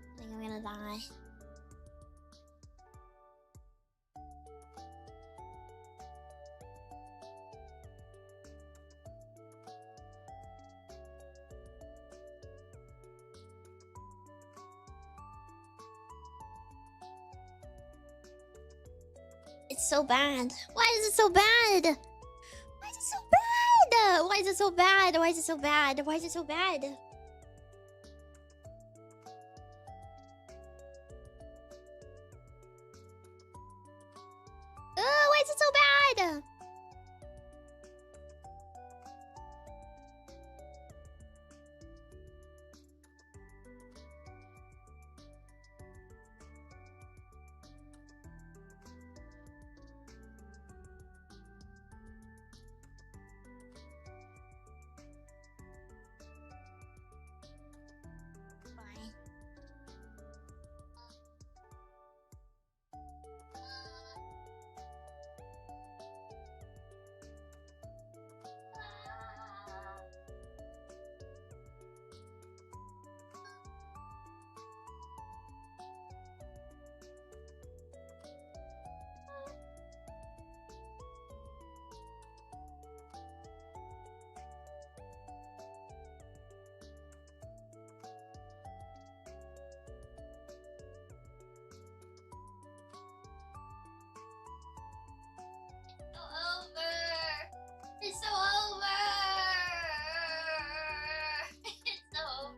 I think I'm gonna die. It's so bad. Why is it so bad? Why is it so bad? Why is it so bad? Why is it so bad? Why is it so bad? Why is it so bad? It's so over. It's so over. So over.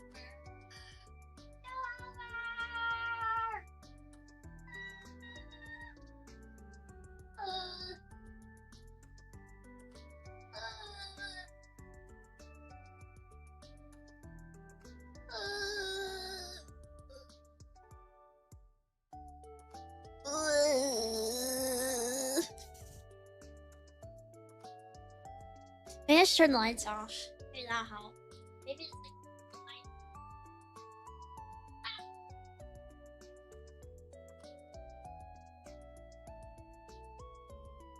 Maybe I should turn the lights off. Maybe that'll help. Maybe it's like the light.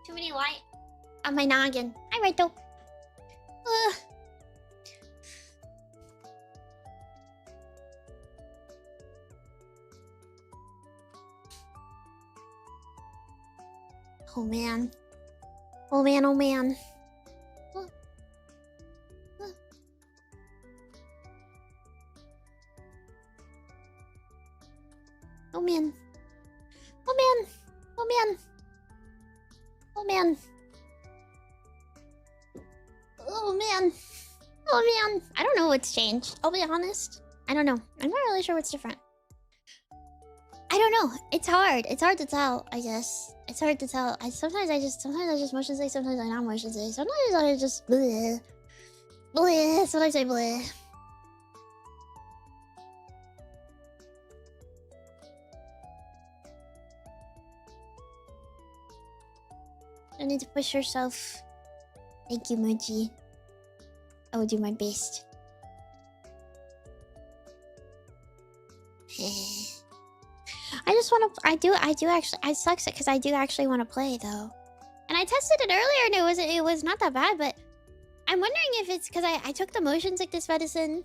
Too many light on my noggin. Hi, Rito. Oh man. Oh man, oh man. Oh man. Oh man. Oh man. Oh man. Oh man. Oh man. I don't know what's changed. I'll be honest. I don't know. I'm not really sure what's different. I don't know. It's hard. It's hard to tell, I guess. It's hard to tell. Sometimes I just motion say, sometimes I not motion say. Sometimes I just bleh. Bleh. Sometimes I bleh. You need to push yourself. Thank you, Moji. I will do my best. I just want to. I do actually. I sucks because I do actually want to play though, and I tested it earlier and it was not that bad. But I'm wondering if it's because I took the motion sickness medicine.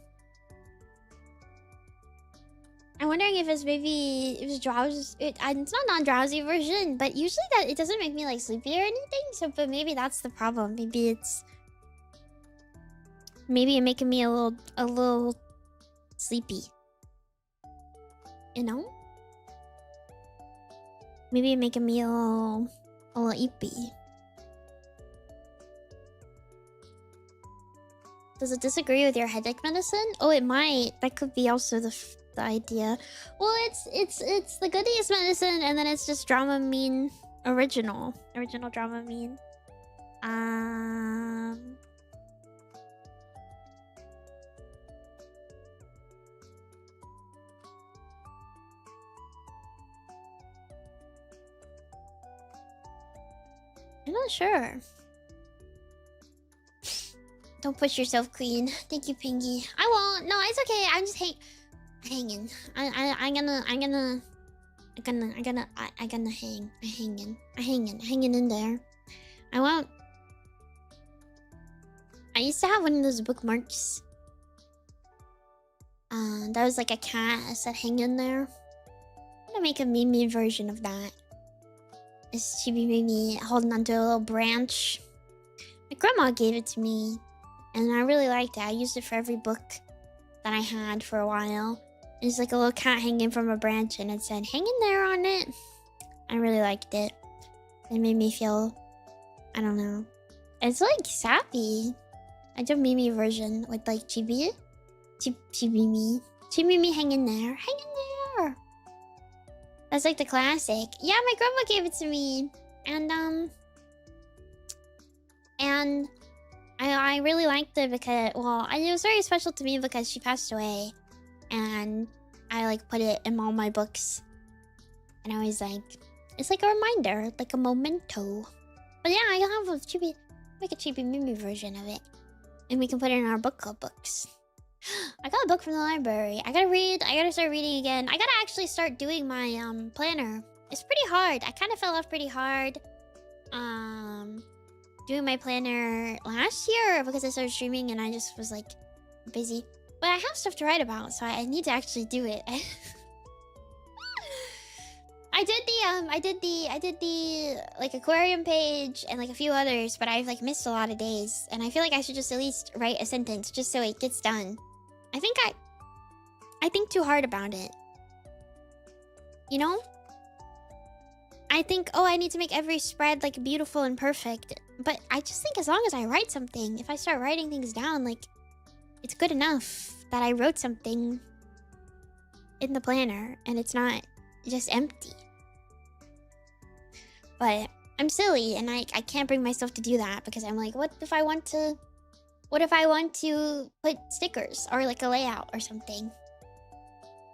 I'm wondering if it's maybe it was drowsy. It's not non-drowsy version, but usually that it doesn't make me like sleepy or anything. So, but maybe that's the problem. Maybe it's making me a little sleepy. You know? Maybe making me a little eepy. Does it disagree with your headache medicine? Oh, it might. That could be also the idea. Well, it's the goodiest medicine, and then it's just Dramamine original Dramamine. I'm not sure. Don't push yourself, Queen. Thank you, Pingy. I won't. No, it's okay. I'm just hanging. I'm hanging in there. I won't. I used to have one of those bookmarks. That was like a cat. I said hang in there. I'm gonna make a Mimi version of that. She be maybe holding onto a little branch. My grandma gave it to me, and I really liked it. I used it for every book that I had for a while. It's like a little cat hanging from a branch, and it said hang in there on it. I really liked it. It made me feel, I don't know. It's like sappy. I do Mimi version with like Chibi. Chibimi. Chibimi, hang in there. Hang in there. That's like the classic. Yeah, my grandma gave it to me. And I really liked it because, well, it was very special to me because she passed away. And I like put it in all my books. And I was like, it's like a reminder, like a memento. But yeah, I have a Chibi, make a Chibi Mimi version of it. And we can put it in our book club books. I got a book from the library. I gotta read. I gotta start reading again. I gotta actually start doing my planner. It's pretty hard. I kind of fell off pretty hard. Doing my planner last year because I started streaming and I just was like busy. But I have stuff to write about, so I need to actually do it. I did the like aquarium page and like a few others, but I've like missed a lot of days, and I feel like I should just at least write a sentence just so it gets done. I think too hard about it. You know? I think, oh, I need to make every spread like beautiful and perfect. But I just think as long as I write something, if I start writing things down, like it's good enough that I wrote something in the planner and it's not just empty. But I'm silly and I can't bring myself to do that because I'm like, what if I want to put stickers or like a layout or something?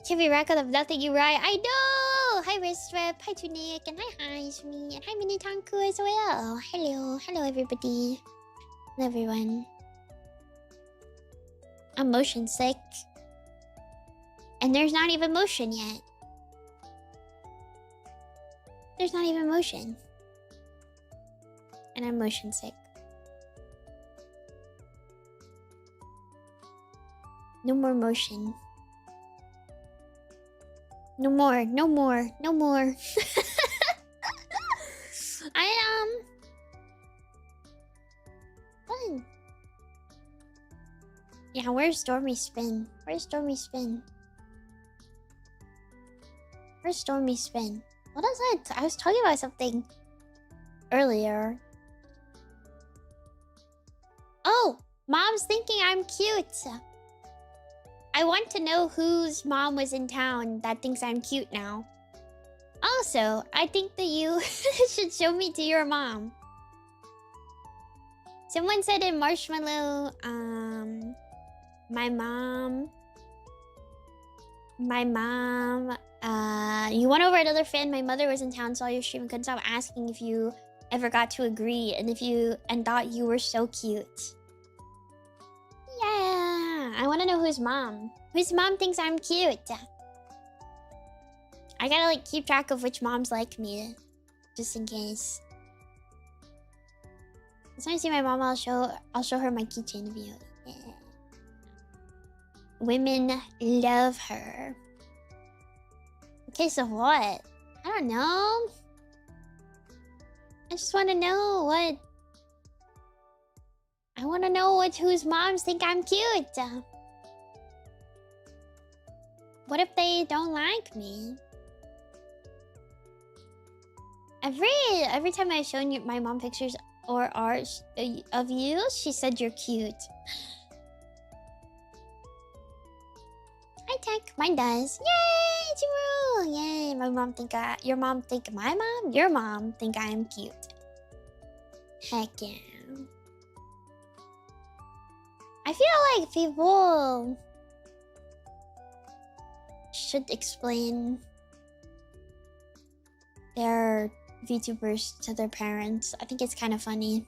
Can't be record of nothing you write. I know! Hi Wristweb, hi Tunic, and hi Izumi, and hi Mini Tanku as well. Hello, hello everybody. Hello everyone. I'm motion sick. And there's not even motion yet. There's not even motion. And I'm motion sick. No more motion. No more, no more, no more. Fun. Yeah, where's Stormy Spin? Where's Stormy Spin? Where's Stormy Spin? What is it? I was talking about something earlier. Oh, mom's thinking I'm cute. I want to know whose mom was in town that thinks I'm cute now. Also, I think that you should show me to your mom. Someone said in Marshmallow, my mom, you went over another fan. My mother was in town, saw your stream, and couldn't stop asking if you ever got to agree and thought you were so cute. Yeah, I want to know whose mom thinks I'm cute. I gotta like keep track of which moms like me, just in case. As soon as I see my mom, I'll show her my keychain video. Yeah. Women love her. In case of what? I don't know. I just want to know what. I want to know whose moms think I'm cute. What if they don't like me? Every time I've shown you my mom pictures or art of you, she said you're cute. Hi Tech, mine does. Yay, Jiru! Yay, your mom think I'm cute. Heck yeah. I feel like people should explain their VTubers to their parents. I think it's kind of funny.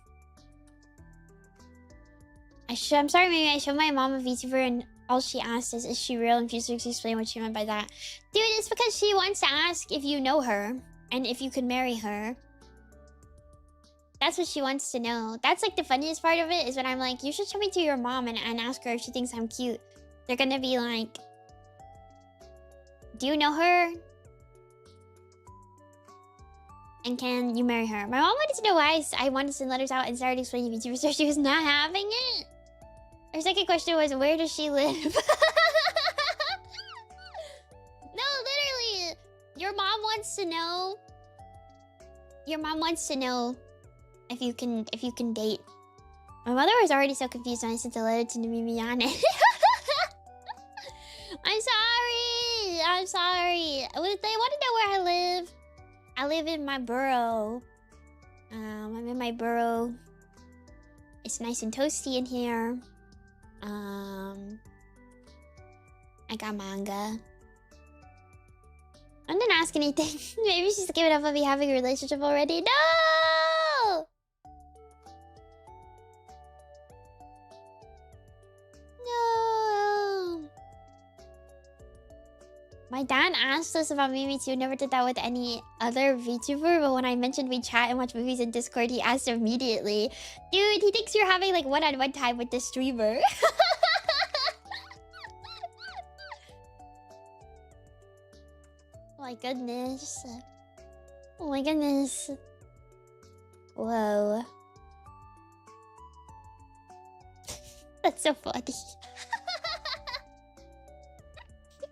I'm sorry, maybe I showed my mom a VTuber and all she asked is she real? And Future explain what she meant by that. Dude, it's because she wants to ask if you know her and if you could marry her. That's what she wants to know. That's like the funniest part of it is when I'm like, you should show me to your mom and ask her if she thinks I'm cute. They're gonna be like, do you know her? And can you marry her? My mom wanted to know why I wanted to send letters out and started explaining VTuber, so she was not having it. Her second question was, where does she live? No, literally. Your mom wants to know Your mom wants to know if you can date. My mother was already so confused when I sent a letter to Nemimi Yane. I'm sorry. I'm sorry. They want to know where I live. I live in my burrow. I'm in my burrow. It's nice and toasty in here. I got manga. I didn't ask anything. Maybe she's giving up on me having a relationship already. No! No! My dad asked us about Mimi too. Never did that with any other VTuber, but when I mentioned we chat and watch movies in Discord, he asked immediately. Dude, he thinks you're having like one-on-one time with the streamer. Oh my goodness. Oh my goodness. Whoa. That's so funny.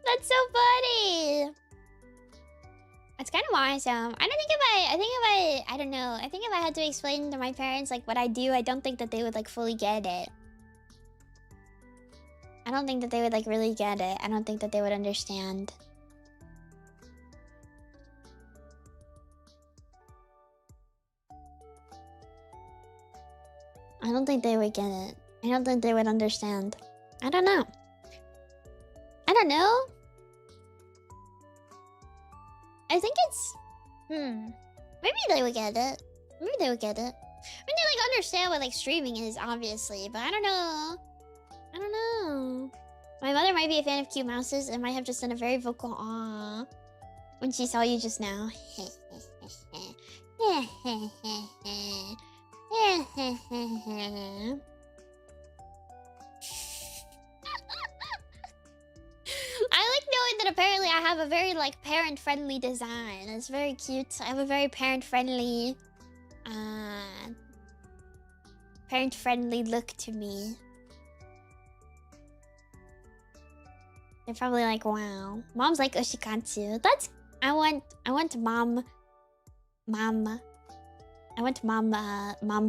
That's so funny. It's kind of awesome. I don't know. I think if I had to explain to my parents like what I do, I don't think that they would like fully get it. I don't think that they would like really get it. I don't think that they would understand. I don't think they would get it. I don't think they would understand. I don't know. I don't know. I think it's... Maybe they would get it. Maybe they would get it. I mean, they like understand what like streaming is, obviously, but I don't know. I don't know. My mother might be a fan of cute mouses and might have just done a very vocal "aww" when she saw you just now. I like knowing that apparently I have a very like parent-friendly design. It's very cute. I have a very parent-friendly look to me. They're probably like, wow. Mom's like Oshikatsu. That's I want mom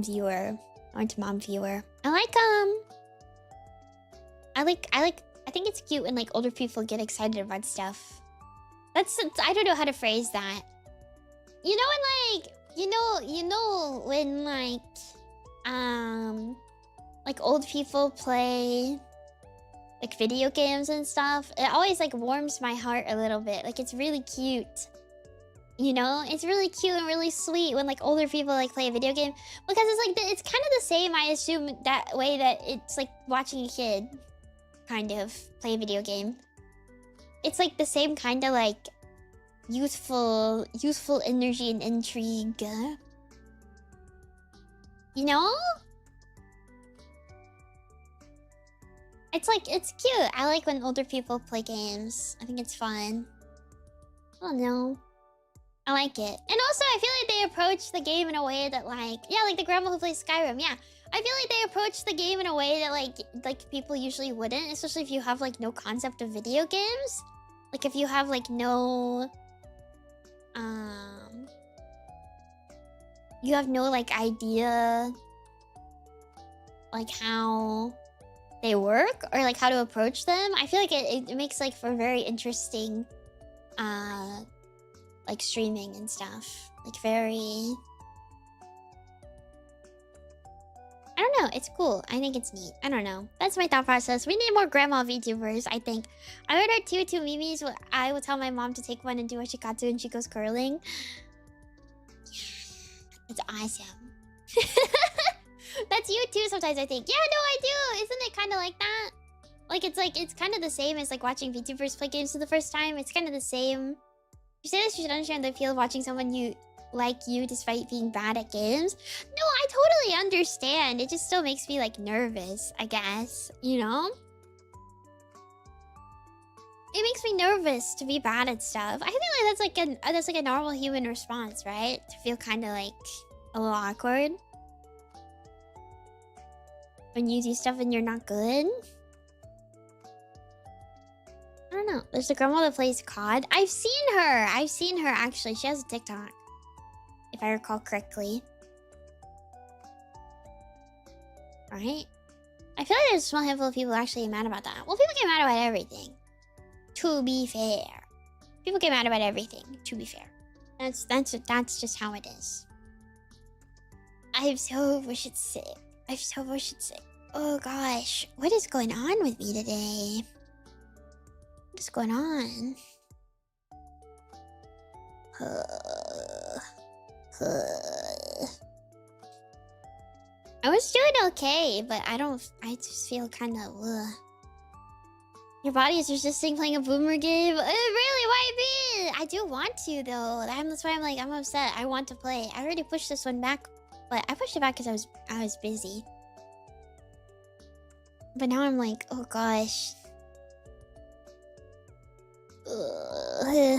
viewer. I think it's cute when like older people get excited about stuff. I don't know how to phrase that. You know when like old people play like video games and stuff. It always like warms my heart a little bit. Like it's really cute. You know, it's really cute and really sweet when like older people like play a video game, because it's like it's kind of the same, I assume, that way that it's like watching a kid kind of play a video game. It's like the same kind of like youthful energy and intrigue. You know? It's like, it's cute. I like when older people play games. I think it's fun. I don't know. I like it. And also, I feel like they approach the game in a way that like... Yeah, like the grandma who plays Skyrim, yeah. I feel like they approach the game in a way that like people usually wouldn't. Especially if you have like no concept of video games. Like if you have like no... You have no like idea... Like how... they work, or like how to approach them. I feel like it makes like for very interesting like streaming and stuff. Like very... I don't know, it's cool. I think it's neat. I don't know. That's my thought process. We need more grandma VTubers, I think. I ordered two Mimis. I will tell my mom to take one and do a shikatsu and she goes curling. Yeah, it's awesome. That's you too sometimes, I think. Yeah, no, I do. Isn't it kind of like that? Like, it's kind of the same as like watching VTubers play games for the first time. It's kind of the same. You say this, you should understand the feel of watching someone you despite being bad at games. No, I totally understand. It just still makes me like nervous, I guess. You know? It makes me nervous to be bad at stuff. I feel like that's like a normal human response, right? To feel kind of like a little awkward when you do stuff and you're not good. I don't know. There's a grandma that plays COD. I've seen her actually. She has a TikTok. if I recall correctly. Right? I feel like there's a small handful of people actually get mad about that. Well, people get mad about everything. To be fair. People get mad about everything, to be fair. That's just how it is. I'm so sick. I'm so sick. Oh gosh. What is going on with me today? What is going on? I was doing okay, but I just feel kind of Your body is resisting playing a boomer game? Really? Why me? I do want to, though. That's why I'm upset. I want to play. I already pushed this one back, but I pushed it back because I was busy. But now I'm like, oh gosh.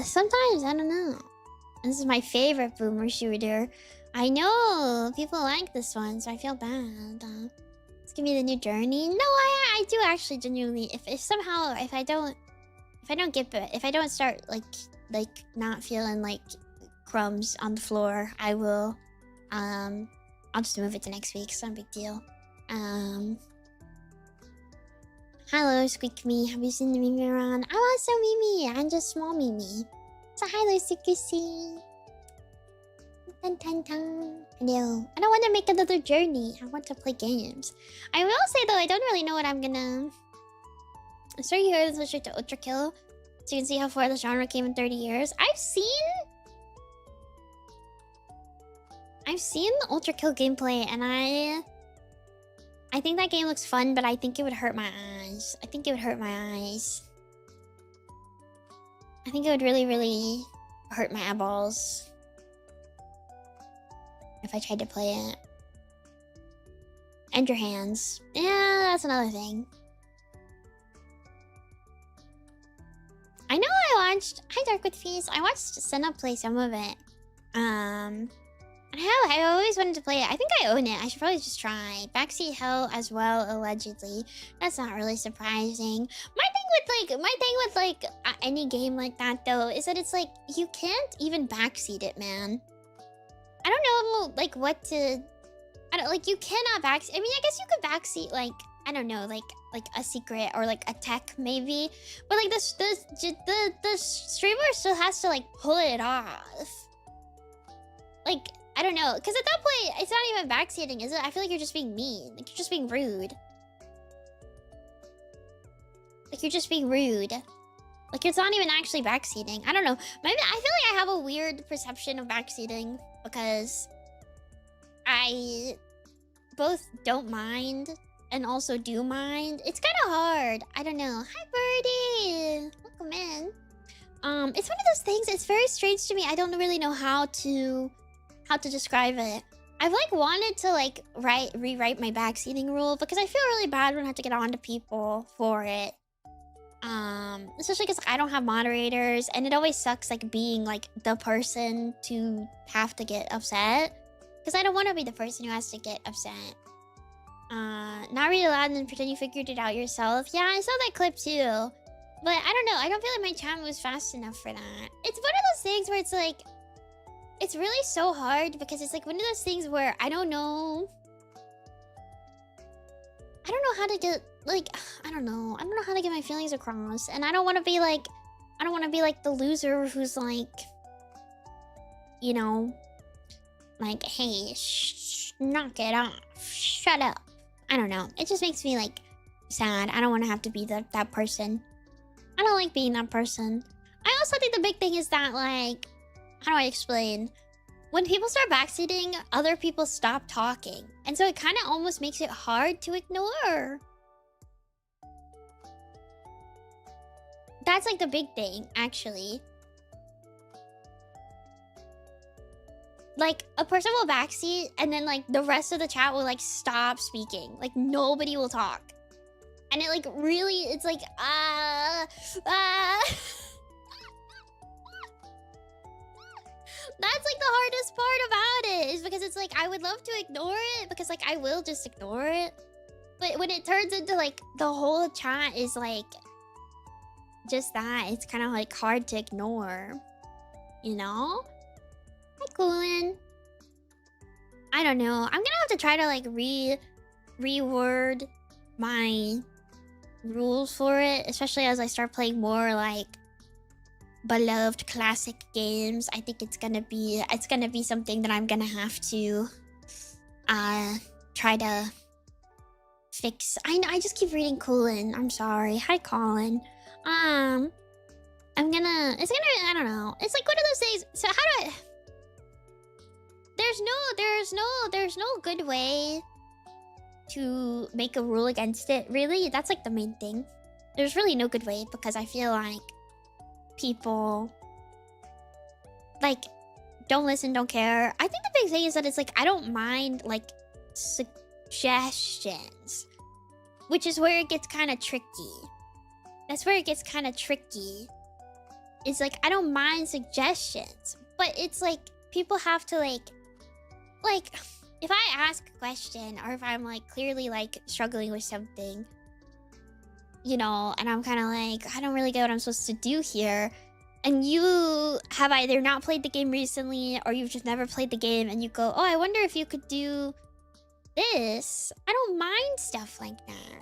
Sometimes, I don't know. This is my favorite boomer shooter. I know people like this one, so I feel bad. Let's give me the new journey. No, I do actually genuinely. If somehow if I don't start like not feeling like crumbs on the floor, I will I'll just move it to next week. It's not a big deal. Hello, Squeak me. Have you seen the Mimi around? I'm also Mimi. I'm just small Mimi. So hello, Sukusi. Hello. I don't want to make another journey. I want to play games. I will say though, I don't really know what I'm gonna. I started here to switch to Ultra Kill, so you can see how far the genre came in 30 years. I've seen the Ultra Kill gameplay, and I think that game looks fun, but I think it would hurt my eyes. I think it would hurt my eyes. I think it would really, really hurt my eyeballs if I tried to play it. And your hands. Yeah, that's another thing. I know I watched... Hi, Dark with Feast. I watched Senna play some of it. I always wanted to play it. I think I own it. I should probably just try. Backseat Hell as well, allegedly. That's not really surprising. My thing with any game like that though is that it's like you can't even backseat it, man. I don't know like what to. I don't like you cannot backseat. I mean, I guess you could backseat like I don't know, like a secret or like a tech maybe, but like the streamer still has to like pull it off. Like. I don't know, because at that point, it's not even backseating, is it? I feel like you're just being mean. Like, you're just being rude. Like, you're just being rude. Like, it's not even actually backseating. I don't know. Maybe I feel like I have a weird perception of backseating because I both don't mind and also do mind. It's kind of hard. I don't know. Hi, Birdie. Welcome in. It's one of those things. It's very strange to me. I don't really know how to describe it. I've like wanted to like rewrite my backseating rule because I feel really bad when I have to get on to people for it. Especially because I don't have moderators and it always sucks like being like the person to have to get upset. Because I don't want to be the person who has to get upset. Not read aloud and then pretend you figured it out yourself. Yeah, I saw that clip too. But I don't know, I don't feel like my chat was fast enough for that. It's one of those things where it's like it's really so hard because it's like one of those things where I don't know how to get like I don't know how to get my feelings across, and I don't want to be like the loser who's like, you know, like, hey, knock it off, shut up. I don't know, it just makes me like sad. I don't want to have to be that person. I don't like being that person. I also think the big thing is that like, how do I explain? When people start backseating, other people stop talking. And so it kind of almost makes it hard to ignore. That's like the big thing, actually. Like, a person will backseat and then like the rest of the chat will like stop speaking. Like nobody will talk. And it like really, it's like, That's like the hardest part about it, is because it's like I would love to ignore it because like I will just ignore it, but when it turns into like the whole chat is like just that, it's kind of like hard to ignore, you know? Hi, Coolin. I don't know. I'm gonna have to try to like reword my rules for it, especially as I start playing more like beloved classic games. I think it's gonna be something that I'm gonna have to try to fix. I just keep reading Colin. I'm sorry. Hi Colin. I don't know. It's like one of those days. So how do I there's no good way to make a rule against it, really. That's like the main thing. There's really no good way, because I feel like people like don't listen, don't care. I think the big thing is that it's like I don't mind like suggestions, which is where it gets kind of tricky. That's where it gets kind of tricky. It's like I don't mind suggestions, but it's like people have to like if I ask a question, or if I'm like clearly like struggling with something, you know, and I'm kind of like, I don't really get what I'm supposed to do here, and you have either not played the game recently or you've just never played the game, and you go, oh, I wonder if you could do this. I don't mind stuff like that.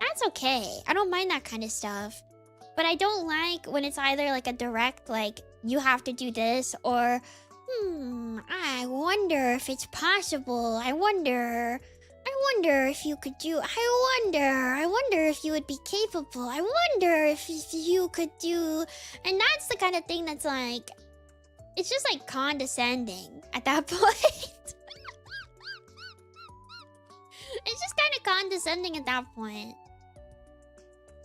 That's okay. I don't mind that kind of stuff. But I don't like when it's either like a direct, like, you have to do this, or, I wonder if it's possible. I wonder if you could do, I wonder if you would be capable. I wonder if you could do, and that's the kind of thing that's like, it's just like condescending at that point. It's just kind of condescending at that point.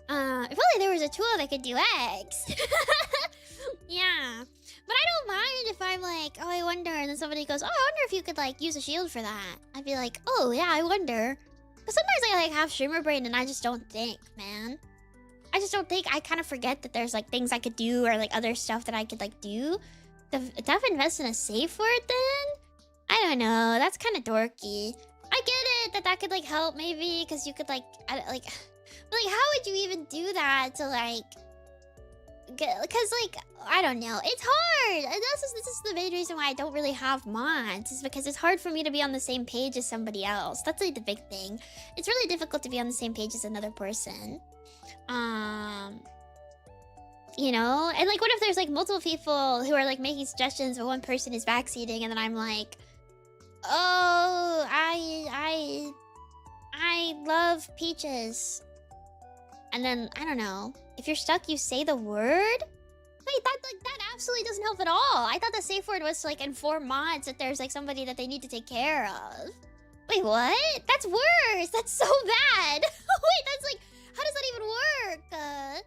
If only there was a tool that could do X. Yeah. But I don't mind if I'm like, oh, I wonder, and then somebody goes, oh, I wonder if you could like use a shield for that. I'd be like, oh yeah, I wonder. Because sometimes I like have streamer brain and I just don't think, man. I just don't think. I kind of forget that there's like things I could do, or like other stuff that I could like do. Def invest in a safe word then? I don't know. That's kind of dorky. I get it that could like help maybe, because you could like, but like how would you even do that to like because like I don't know, it's hard. And this is the main reason why I don't really have mods, is because it's hard for me to be on the same page as somebody else. That's like the big thing. It's really difficult to be on the same page as another person, you know. And like, what if there's like multiple people who are like making suggestions, but one person is backseating, and then I'm like, oh, I love peaches. And then, I don't know, if you're stuck, you say the word? Wait, that absolutely doesn't help at all. I thought the safe word was to, like, inform mods that there's, like, somebody that they need to take care of. Wait, what? That's worse. That's so bad. Wait, that's, like, how does that even work? How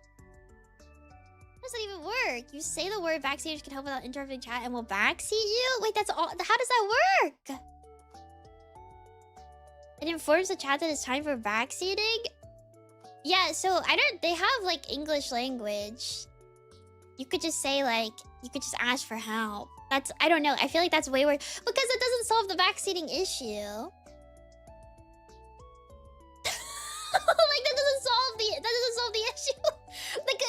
does that even work? You say the word, backseaters can help without interrupting chat and will backseat you? Wait, that's all. How does that work? It informs the chat that it's time for backseating? Yeah, so they have like English language. You could just say like, you could just ask for help. I don't know, I feel like that's way worse, because it doesn't solve the backseating issue. Like that doesn't solve the issue. Like,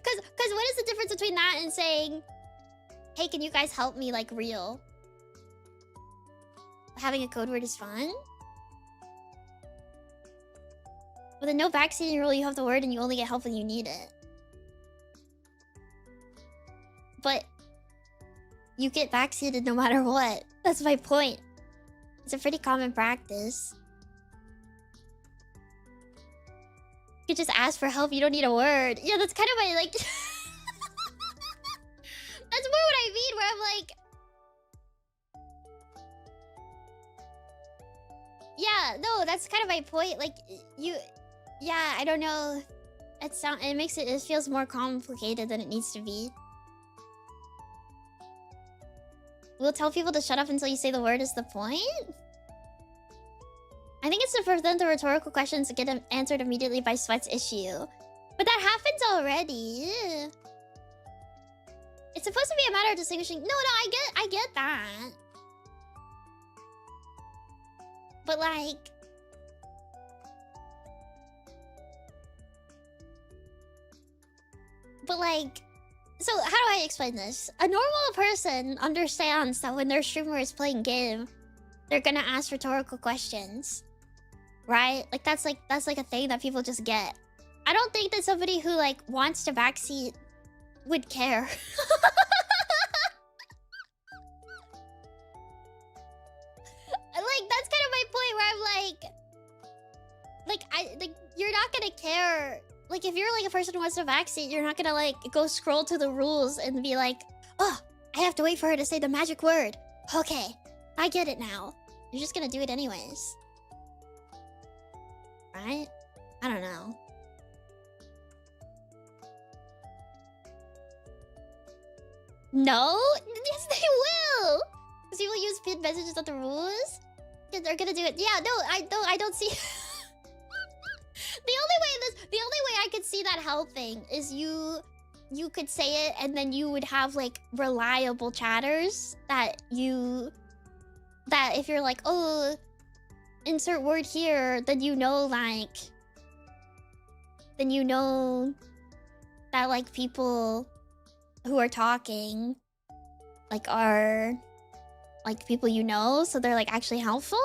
cause what is the difference between that and saying, hey, can you guys help me like real? Having a code word is fun? With a no backseating rule, you have the word and you only get help when you need it. But you get backseated no matter what. That's my point. It's a pretty common practice. You could just ask for help, you don't need a word. Yeah, that's kind of my, like... That's more what I mean, where I'm like... Yeah, no, that's kind of my point. Like, yeah, I don't know. It feels more complicated than it needs to be. We'll tell people to shut up until you say the word is the point? I think it's to prevent the rhetorical questions to get answered immediately by Sweat's issue. But that happens already. It's supposed to be a matter of distinguishing... No, I get that. But like... So how do I explain this? A normal person understands that when their streamer is playing game, they're gonna ask rhetorical questions, right? Like that's like a thing that people just get. I don't think that somebody who like wants to backseat would care. Like that's kind of my point where I'm like you're not gonna care. Like if you're like a person who wants to backseat, you're not gonna like go scroll to the rules and be like, oh, I have to wait for her to say the magic word. Okay, I get it now. You're just gonna do it anyways. Right? I don't know. No? Yes, they will! Because people use pinned messages on the rules? They're gonna do it. Yeah, no, I don't see... The only way I could see that helping is you could say it and then you would have like reliable chatters that if you're like, oh, insert word here, then you know that like people who are talking like are like people you know, so they're like actually helpful.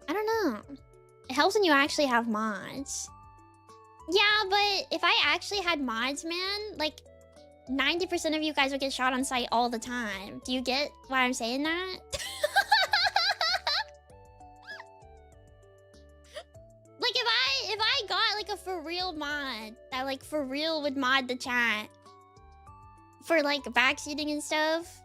I don't know. It helps when you actually have mods. Yeah, but if I actually had mods, man, like 90% of you guys would get shot on sight all the time. Do you get why I'm saying that? Like if I got like a for real mod that like for real would mod the chat for like backseating and stuff,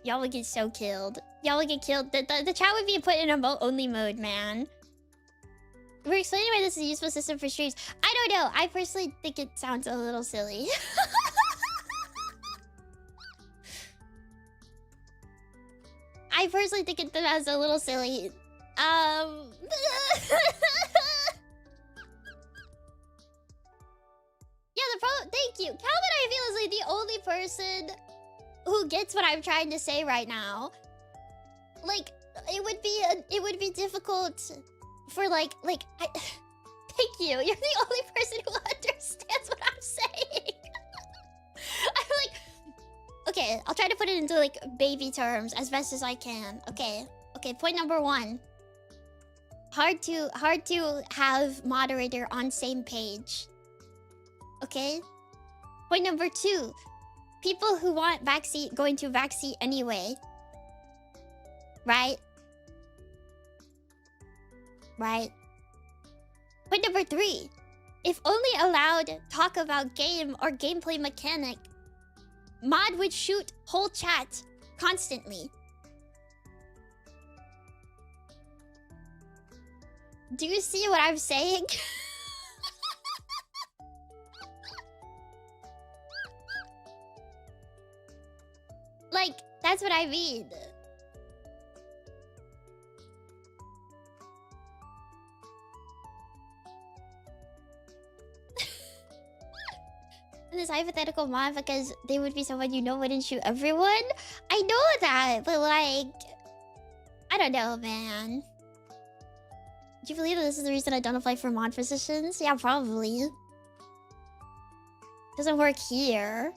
y'all would get so killed. Y'all would get killed. The chat would be put in emote only mode, man. We're explaining why this is a useful system for streams. I don't know. I personally think it sounds a little silly. I personally think it sounds a little silly. Yeah, the problem... Thank you. Calvin, I feel, is like the only person who gets what I'm trying to say right now. Like, it would be difficult for thank you. You're the only person who understands what I'm saying. I'm like, okay, I'll try to put it into like baby terms as best as I can. Okay, point number 1. Hard to have moderator on same page. Okay? Point number 2. People who want backseat going to backseat anyway. Right? Right? Point number 3. If only allowed talk about game or gameplay mechanic, mod would shoot whole chat constantly. Do you see what I'm saying? Like, that's what I mean. In this hypothetical mod, because they would be someone you know wouldn't shoot everyone. I know that, but like, I don't know, man. Do you believe that this is the reason I don't apply for mod positions? Yeah, probably. Doesn't work here.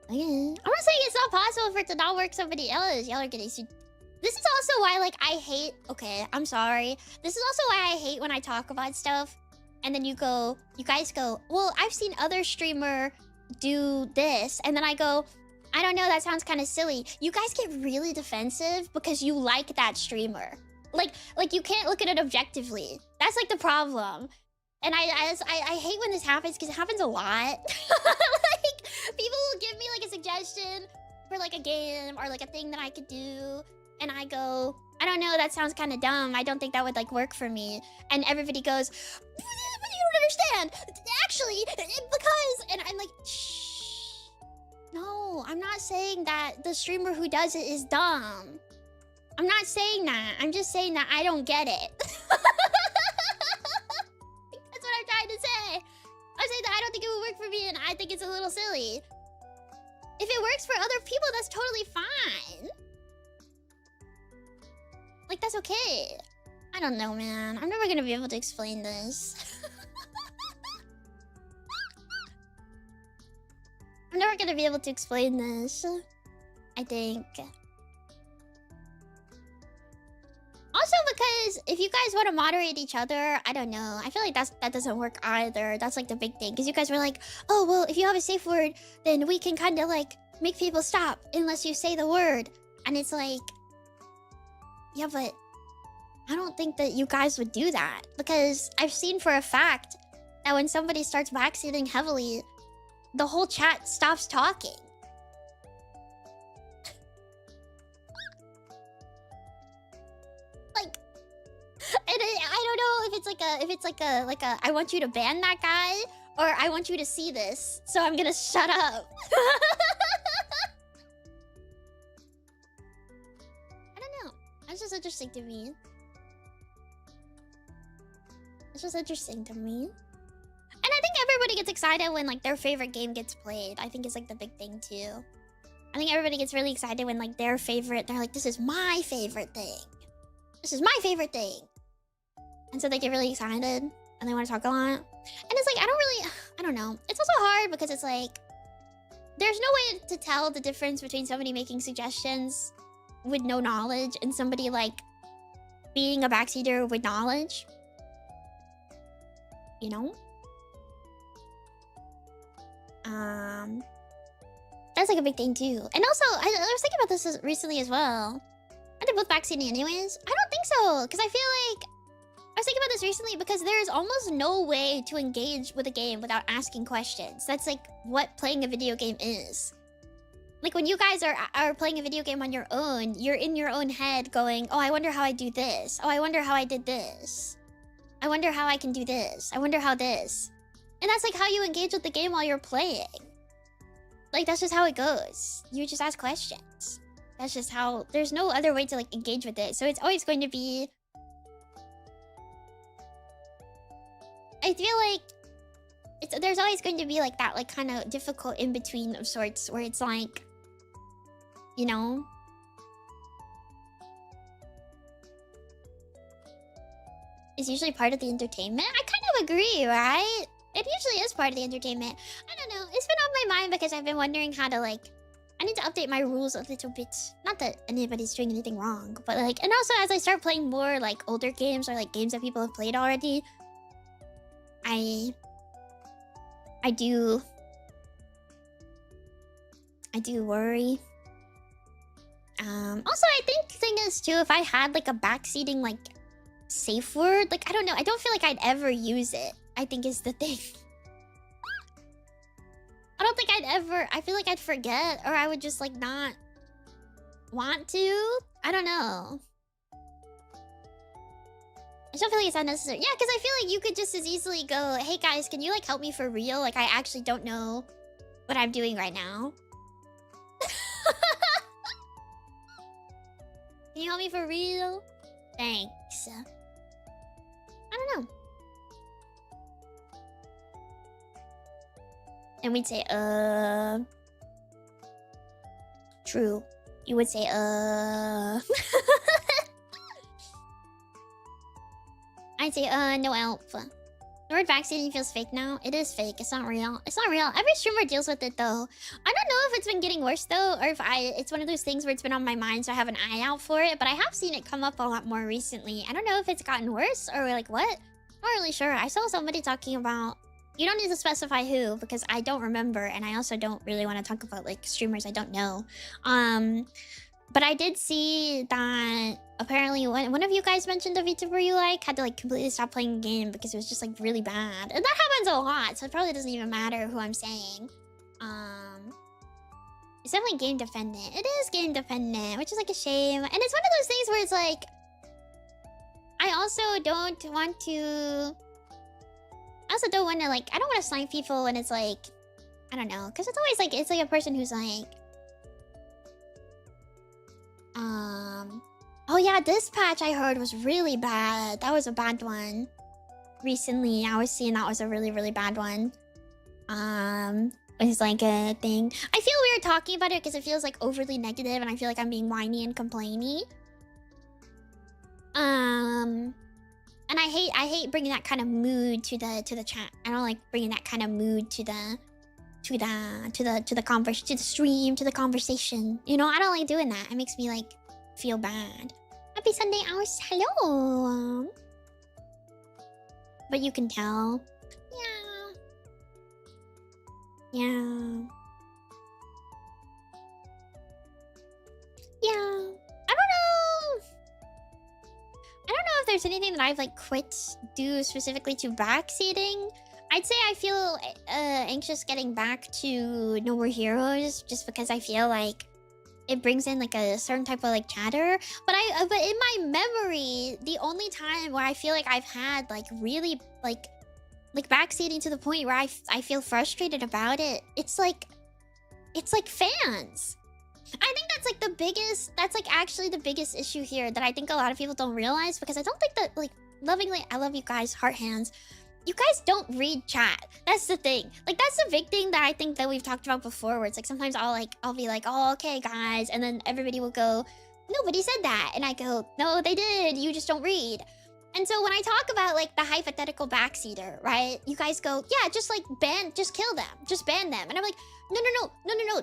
Okay. I'm not saying it's not possible for it to not work somebody else. Y'all are getting... This is also why, like, I hate... Okay, I'm sorry. This is also why I hate when I talk about stuff. And then you guys go, well, I've seen other streamer do this. And then I go, I don't know, that sounds kind of silly. You guys get really defensive because you like that streamer. Like you can't look at it objectively. That's like the problem. And I hate when this happens because it happens a lot. Like, people will give me like a suggestion for like a game or like a thing that I could do. And I go, I don't know, that sounds kind of dumb. I don't think that would like work for me. And everybody goes, but you don't understand. Actually, because... And I'm like, shh. No, I'm not saying that the streamer who does it is dumb. I'm not saying that. I'm just saying that I don't get it. That's what I'm trying to say. I'm saying that I don't think it would work for me and I think it's a little silly. If it works for other people, that's totally fine. Like, that's okay. I don't know, man. I'm never gonna be able to explain this. never gonna be able to explain this, I think. Also, because if you guys want to moderate each other, I don't know. I feel like that doesn't work either. That's like the big thing. Because you guys were like, oh, well, if you have a safe word, then we can kind of like make people stop unless you say the word. And it's like, yeah, but I don't think that you guys would do that. Because I've seen for a fact that when somebody starts backseating heavily, the whole chat stops talking. Like, and I don't know if it's like a I want you to ban that guy or I want you to see this, so I'm gonna shut up. I don't know. That's just interesting to me. It's just interesting to me. And I think everybody gets excited when like their favorite game gets played. I think it's like the big thing too. I think everybody gets really excited when like their favorite, they're like, this is my favorite thing. This is my favorite thing. And so they get really excited and they want to talk a lot. And it's like, I don't know. It's also hard because it's like, there's no way to tell the difference between somebody making suggestions with no knowledge and somebody like being a backseater with knowledge. You know? That's like a big thing too. And also, I was thinking about this recently as well. Are they both backseating anyways? I don't think so, because I feel like I was thinking about this recently because there's almost no way to engage with a game without asking questions. That's like what playing a video game is. Like when you guys are playing a video game on your own, you're in your own head going, oh, I wonder how I do this. Oh, I wonder how I did this. I wonder how I can do this. I wonder how this. And that's like how you engage with the game while you're playing. Like that's just how it goes. You just ask questions. That's just how, there's no other way to like engage with it. So it's always going to be, I feel like there's always going to be like that like kind of difficult in between of sorts where it's like, you know, it's usually part of the entertainment. I kind of agree, right? It usually is part of the entertainment. I don't know. It's been on my mind because I've been wondering how to like, I need to update my rules a little bit. Not that anybody's doing anything wrong, but like, and also as I start playing more like older games or like games that people have played already, I do worry. Also I think the thing is too, if I had like a backseating like safe word, like I don't know, I don't feel like I'd ever use it, I think is the thing. I don't think I'd ever, I feel like I'd forget or I would just like not want to. I don't know. I don't feel like it's unnecessary. Yeah, because I feel like you could just as easily go, hey guys, can you like help me for real? Like I actually don't know what I'm doing right now. Can you help me for real? Thanks. I don't know. And we'd say, true. You would say, I'd say, no help. The word vaccinating feels fake now. It is fake. It's not real. It's not real. Every streamer deals with it, though. I don't know if it's been getting worse, though, or if it's one of those things where it's been on my mind, so I have an eye out for it. But I have seen it come up a lot more recently. I don't know if it's gotten worse or, like, what? Not really sure. I saw somebody talking about... You don't need to specify who, because I don't remember, and I also don't really want to talk about, like, streamers I don't know. But I did see that apparently one of you guys mentioned a Vtuber you like had to like completely stop playing the game because it was just like really bad. And that happens a lot, so it probably doesn't even matter who I'm saying. It's definitely game dependent. It is game dependent, which is like a shame. And it's one of those things where it's like, I also don't want to like, I don't want to snipe people when it's like, I don't know, because it's always like, it's like a person who's like, oh yeah, this patch I heard was really bad. That was a bad one. Recently, I was seeing that was a really, really bad one. It's like a thing. I feel weird talking about it because it feels like overly negative and I feel like I'm being whiny and complainy. And I hate bringing that kind of mood to the chat. I don't like bringing that kind of mood to to the stream, to the conversation. You know, I don't like doing that. It makes me like feel bad. Happy Sunday hours, hello. But you can tell. Yeah. Yeah. Yeah. I don't know. I don't know if there's anything that I've like quit due specifically to backseating. I'd say I feel anxious getting back to No More Heroes just because I feel like it brings in like a certain type of like chatter. But in my memory, the only time where I feel like I've had like really like backseating to the point where I feel frustrated about it, it's like fans. I think that's like that's like actually the biggest issue here that I think a lot of people don't realize, because I don't think that like lovingly, I love you guys, heart hands. You guys don't read chat. That's the thing. Like, that's the big thing that I think that we've talked about before, where it's like sometimes I'll be like, oh, okay, guys. And then everybody will go, nobody said that. And I go, no, they did. You just don't read. And so when I talk about like the hypothetical backseater, right? You guys go, yeah, just like just kill them. Just ban them. And I'm like, no.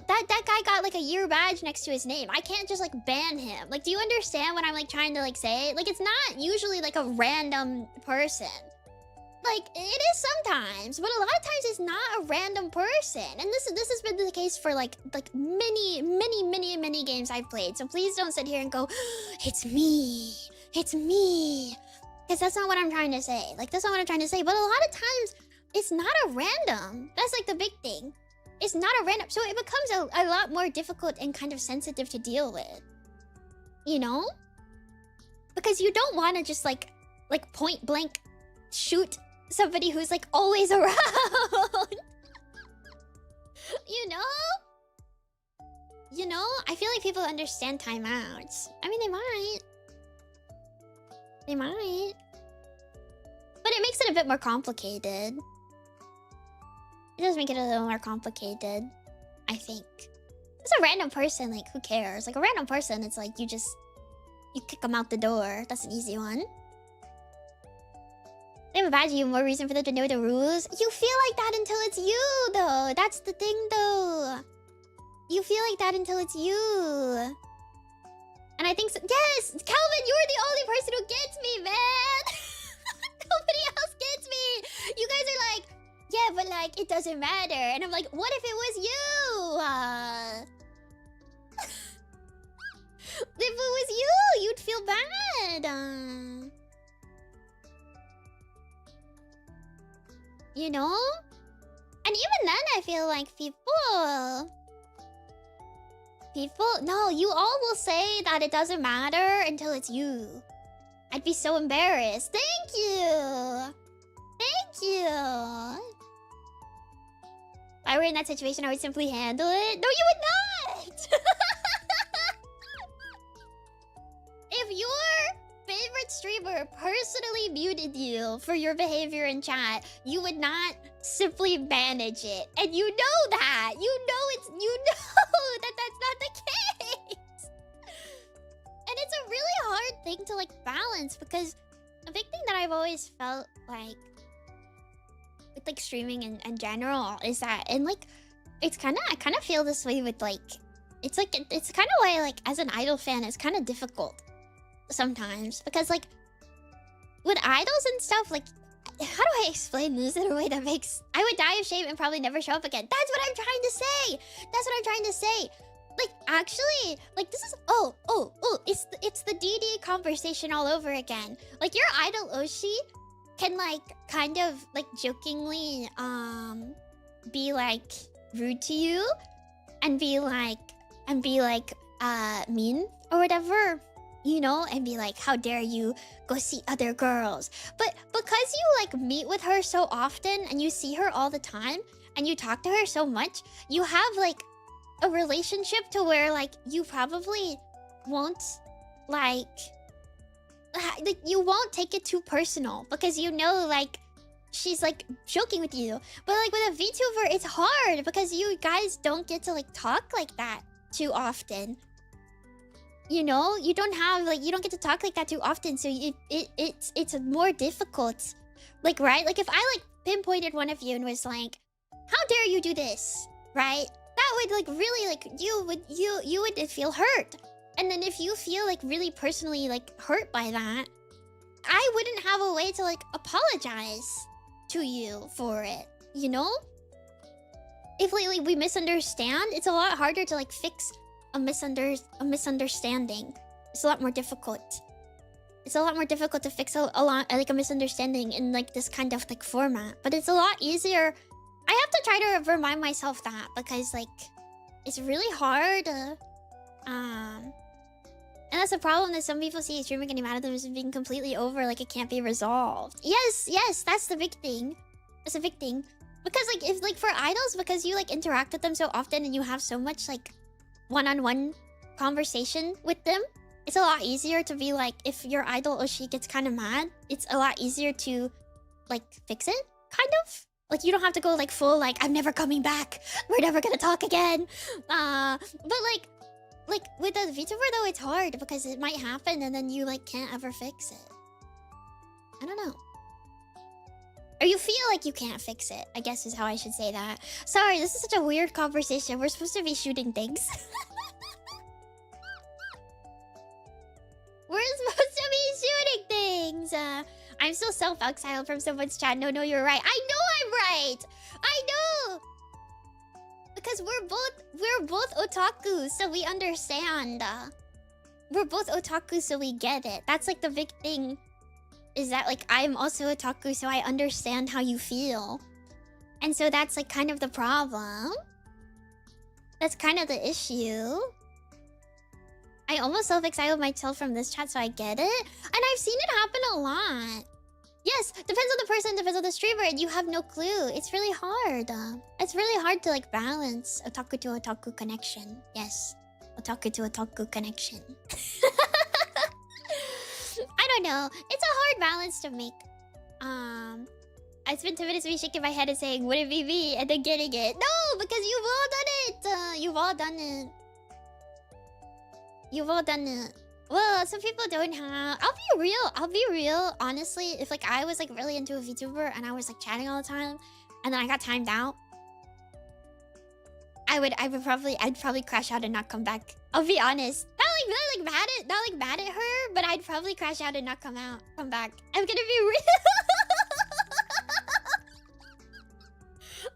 That guy got like a year badge next to his name. I can't just like ban him. Like, do you understand what I'm like trying to like say? Like, it's not usually like a random person. Like, it is sometimes, but a lot of times it's not a random person. And this has been the case for like many games I've played. So please don't sit here and go, it's me. Because that's not what I'm trying to say. Like, that's not what I'm trying to say. But a lot of times, it's not a random. That's like the big thing. It's not a random. So it becomes a lot more difficult and kind of sensitive to deal with. You know? Because you don't want to just like point blank shoot somebody who's like always around. You know? I feel like people understand timeouts. I mean, they might. But it makes it a bit more complicated. It does make it a little more complicated, I think. It's a random person, like, who cares? Like, a random person, it's like, you kick them out the door. That's an easy one. They have a badge, you have more reason for them to know the rules. You feel like that until it's you, though. That's the thing, though. You feel like that until it's you. And I think so. Yes! Calvin, you're the only person who gets me, man! Nobody else gets me! You guys are like, yeah, but like, it doesn't matter. And I'm like, what if it was you? If it was you, you'd feel bad. You know? And even then, I feel like people... No, you all will say that it doesn't matter until it's you. I'd be so embarrassed. Thank you! Thank you! If I were in that situation, I would simply handle it. No, you would not! If your favorite streamer personally muted you for your behavior in chat, you would not simply manage it. And you know that! You know that that's not the case! And it's a really hard thing to like balance, because a big thing that I've always felt like with like streaming in general is that, and like I kind of feel this way with like, it's kind of why like as an idol fan it's kind of difficult sometimes, because like with idols and stuff, like, how do I explain this in a way that makes... I would die of shame and probably never show up again. That's what I'm trying to say. That's what I'm trying to say. Like, actually, like, this is... It's the DD conversation all over again. Like, your idol Oshi can, like, kind of, like, jokingly, be, like, rude to you. And be, like, mean or whatever. You know, and be like, how dare you go see other girls. But because you like meet with her so often and you see her all the time and you talk to her so much, you have like a relationship to where like you probably won't like you won't take it too personal, because you know like she's like joking with you. But like with a VTuber, it's hard because you guys don't get to like talk like that too often. You know, you don't get to talk like that too often, so it's more difficult. Like, right? Like, if I, like, pinpointed one of you and was like, how dare you do this? right? That would like really like you would feel hurt. And then if you feel like really personally like hurt by that, I wouldn't have a way to like apologize to you for it, you know? If like we misunderstand, it's a lot harder to like fix a misunderstanding. It's a lot more difficult. It's a lot more difficult to fix a misunderstanding in like this kind of like format. But it's a lot easier. I have to try to remind myself that because like it's really hard. And that's a problem that some people see streaming getting mad at them as being completely over, like it can't be resolved. Yes, that's the big thing. That's a big thing. Because like if like for idols, because you like interact with them so often and you have so much like one-on-one conversation with them, it's a lot easier to be like, if your idol or she gets kind of mad, it's a lot easier to like fix it, kind of. Like you don't have to go like full like, I'm never coming back, we're never gonna talk again. But like with a VTuber though, it's hard because it might happen and then you like can't ever fix it. I don't know. Or you feel like you can't fix it, I guess is how I should say that. Sorry, this is such a weird conversation. We're supposed to be shooting things. We're supposed to be shooting things. I'm still self-exiled from someone's chat. No, you're right. I know I'm right. I know. Because we're both otaku, so we understand. We're both otaku, so we get it. That's like the big thing. Is that like I'm also otaku, so I understand how you feel. And so that's like kind of the problem. That's kind of the issue. I almost self-exiled myself from this chat, so I get it. And I've seen it happen a lot. Yes, depends on the person, depends on the streamer, and you have no clue. It's really hard. It's really hard to like balance otaku to otaku connection. Yes, otaku to otaku connection. I don't know. It's a hard balance to make. I spent 2 minutes me shaking my head and saying, would it be me? And then getting it. No, because you've all done it. You've all done it. You've all done it. Well, some people don't have... I'll be real. Honestly, if like I was like really into a VTuber and I was like chatting all the time and then I got timed out, I'd probably crash out and not come back. I'll be honest. Not like mad at her, but I'd probably crash out and not come back. I'm gonna be real.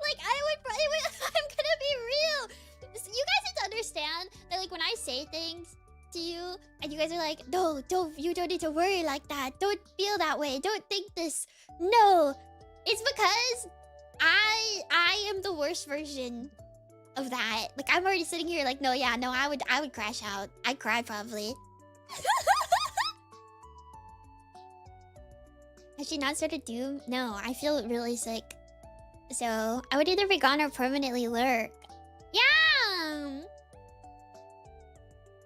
Like I'm gonna be real. You guys need to understand that like when I say things to you and you guys are like, no, you don't need to worry like that. Don't feel that way. Don't think this. No, it's because I am the worst version of that. Like I'm already sitting here like, no, I would crash out. I'd cry probably. Has she not started Doom? No, I feel really sick. So I would either be gone or permanently lurk. Yeah.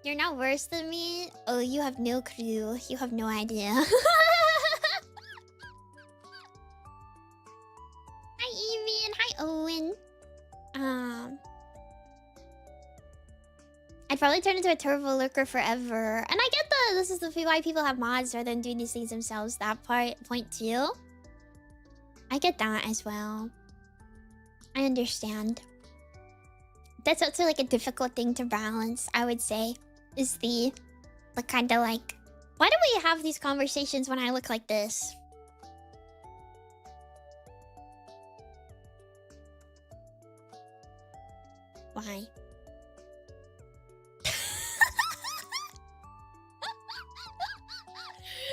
You're not worse than me? Oh, you have no clue. You have no idea. Hi, Evian. Hi, Owen. I'd probably turn into a turbo lurker forever. And I get this is why people have mods rather than doing these things themselves. That point too. I get that as well. I understand. That's also like a difficult thing to balance, I would say. Is the kind of like, why do we have these conversations when I look like this? Why?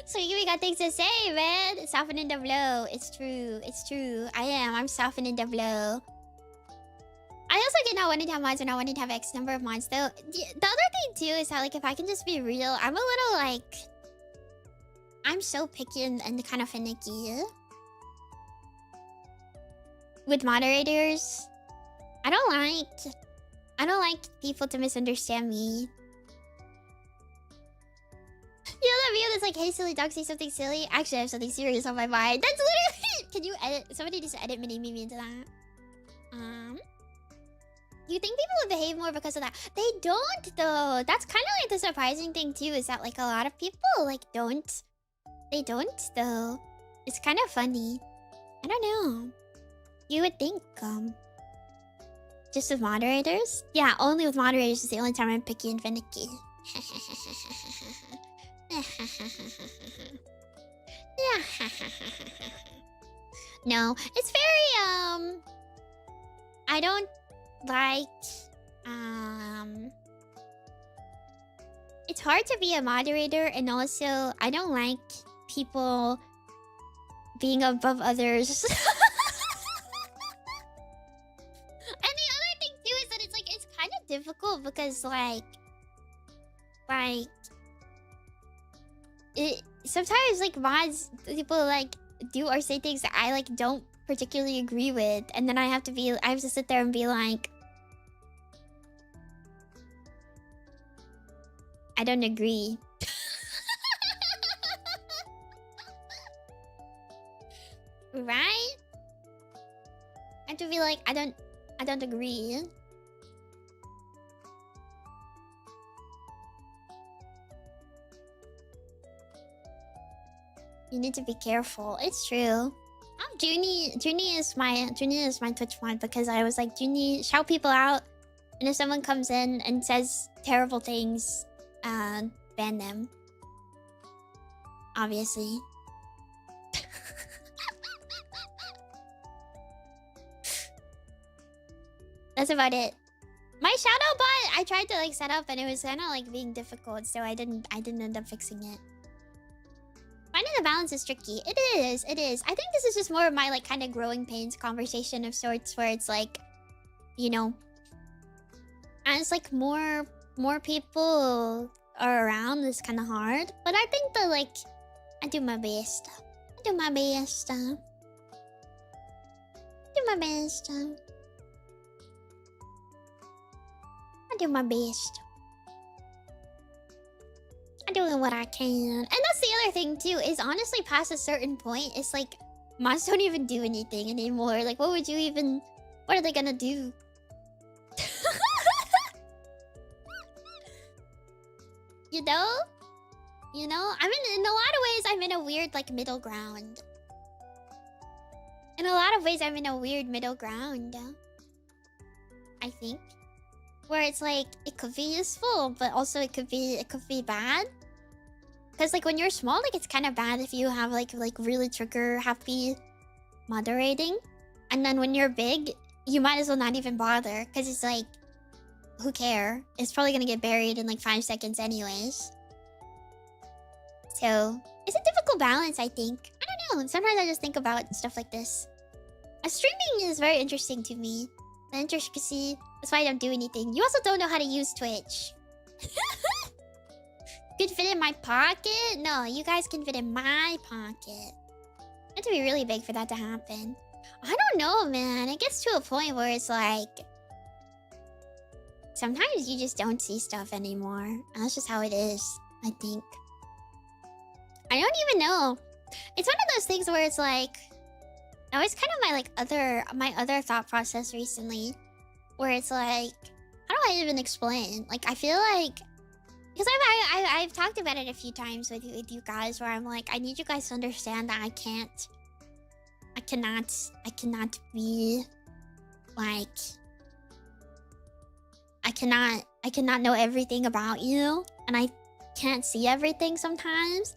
So you got things to say, man. Softening the blow. It's true. It's true. I'm softening the blow. I also get not wanting to have mods or not wanting to have X number of mods, though. The other thing, too, is that, like, if I can just be real, I'm a little, like... I'm so picky and kind of finicky. With moderators. I don't like people to misunderstand me. You know that video that's like, hey, silly dog, say something silly? Actually, I have something serious on my mind. That's literally... Can you edit... Somebody just edit Nemimi into that. You think people would behave more because of that? They don't, though. That's kind of like the surprising thing, too, is that, like, a lot of people, like, don't. They don't, though. It's kind of funny. I don't know. You would think, Just with moderators? Yeah, only with moderators is the only time I'm picky and finicky. No, it's very, I don't like, it's hard to be a moderator, and also I don't like people being above others. And the other thing too is that it's kind of difficult because it sometimes mods people do or say things that I don't particularly agree with, and then I have to sit there and be like, I don't agree. Right? I have to be like, I don't agree. You need to be careful. It's true. Junie is my Twitch mod because I was like, Junie, shout people out, and if someone comes in and says terrible things, ban them. Obviously. That's about it. My shadow bot, I tried to set up, and it was kind of being difficult, so I didn't end up fixing it. Finding the balance is tricky. It is. I think this is just more of my kind of growing pains conversation of sorts, where it's you know, as more people are around, it's kind of hard. But I think that I do my best. I do my best. I'm doing what I can. And that's the other thing too, is honestly past a certain point, it's mods don't even do anything anymore. What are they gonna do? You know? In a lot of ways, I'm in a weird middle ground. In a lot of ways, I'm in a weird middle ground. I think. Where it's it could be useful, but also it could be bad. Because when you're small, it's kind of bad if you have really trigger happy moderating. And then when you're big, you might as well not even bother, because it's who care? It's probably gonna get buried in 5 seconds anyways. So it's a difficult balance, I think. I don't know. Sometimes I just think about stuff like this. Streaming is very interesting to me. The intricacy. That's why I don't do anything. You also don't know how to use Twitch. Could fit in my pocket? No, you guys can fit in my pocket. You have to be really big for that to happen. I don't know, man. It gets to a point where it's sometimes you just don't see stuff anymore. And that's just how it is, I think. I don't even know. It's one of those things where it's that was kind of my other thought process recently, where it's how do I even explain? I feel because I've talked about it a few times with you guys, where I'm I need you guys to understand that I cannot be I cannot know everything about you, and I can't see everything sometimes,